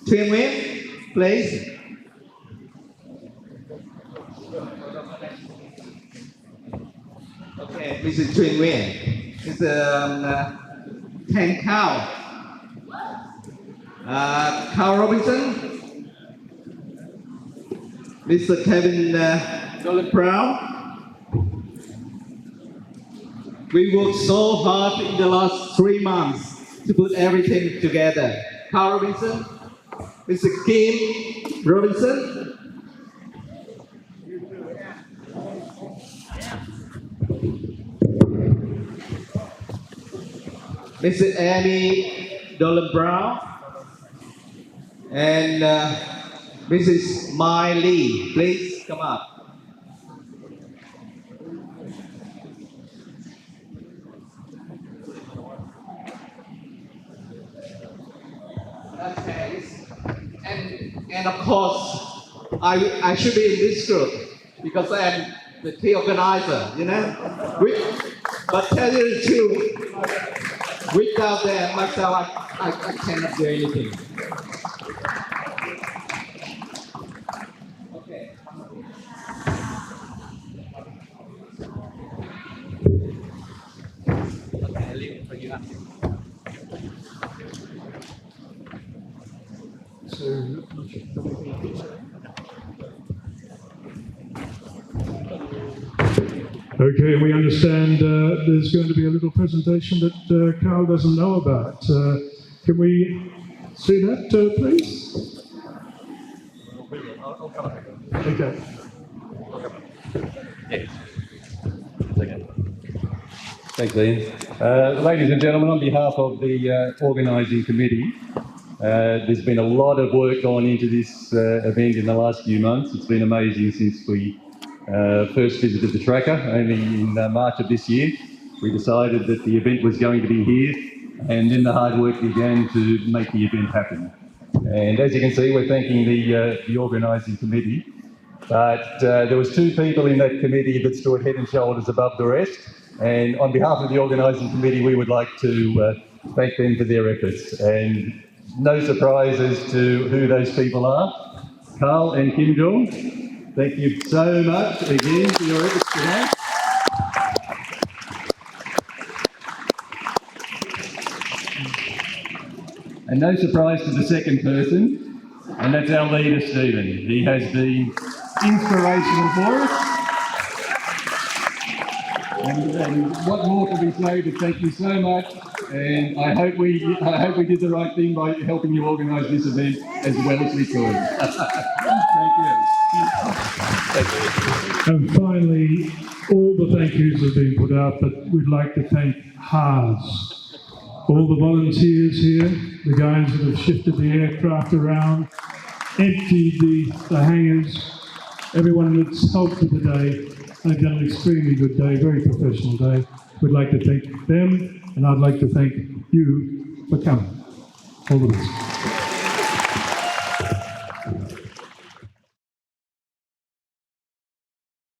Thuyền Nguyễn, please. Okay, Mrs. Thuyền Nguyễn. Mr. Thanh Khao. Carl Robinson. Mr. Kevin Nolan Brown. We worked so hard in the last 3 months to put everything together. Carl Robinson, Mr. Kim Robinson, Mr. Amy Dolan Brown, and Mrs. Mai Lee. Please come up. Okay. And of course, I should be in this group because I am the key organizer, you know. But tell you the truth, without them myself, I cannot do anything. Okay. Okay, I'll leave it for you after. Okay, we understand there's going to be a little presentation that Carl doesn't know about. Can we see that, please? Okay. Thanks, Ian. Ladies and gentlemen, on behalf of the organising committee, there's been a lot of work gone into this event in the last few months. It's been amazing since we first visited the tracker, only in March of this year. We decided that the event was going to be here, and then the hard work began to make the event happen. And as you can see, we're thanking the organising committee, but there was 2 people in that committee that stood head and shoulders above the rest, and on behalf of the organising committee, we would like to thank them for their efforts. And no surprise as to who those people are. Carl and Kim Jong, thank you so much again for your efforts today. And no surprise to the second person, and that's our leader, Stephen. He has been inspirational for us. And what more can we say but thank you so much, and I hope we did the right thing by helping you organise this event as well as we could. Thank you. And finally, all the thank yous have been put out, but we'd like to thank HARS, all the volunteers here, the guys that have shifted the aircraft around, emptied the hangars, everyone that's helped with the day. They've done an extremely good day, very professional day. We'd like to thank them, and I'd like to thank you for coming. All the best.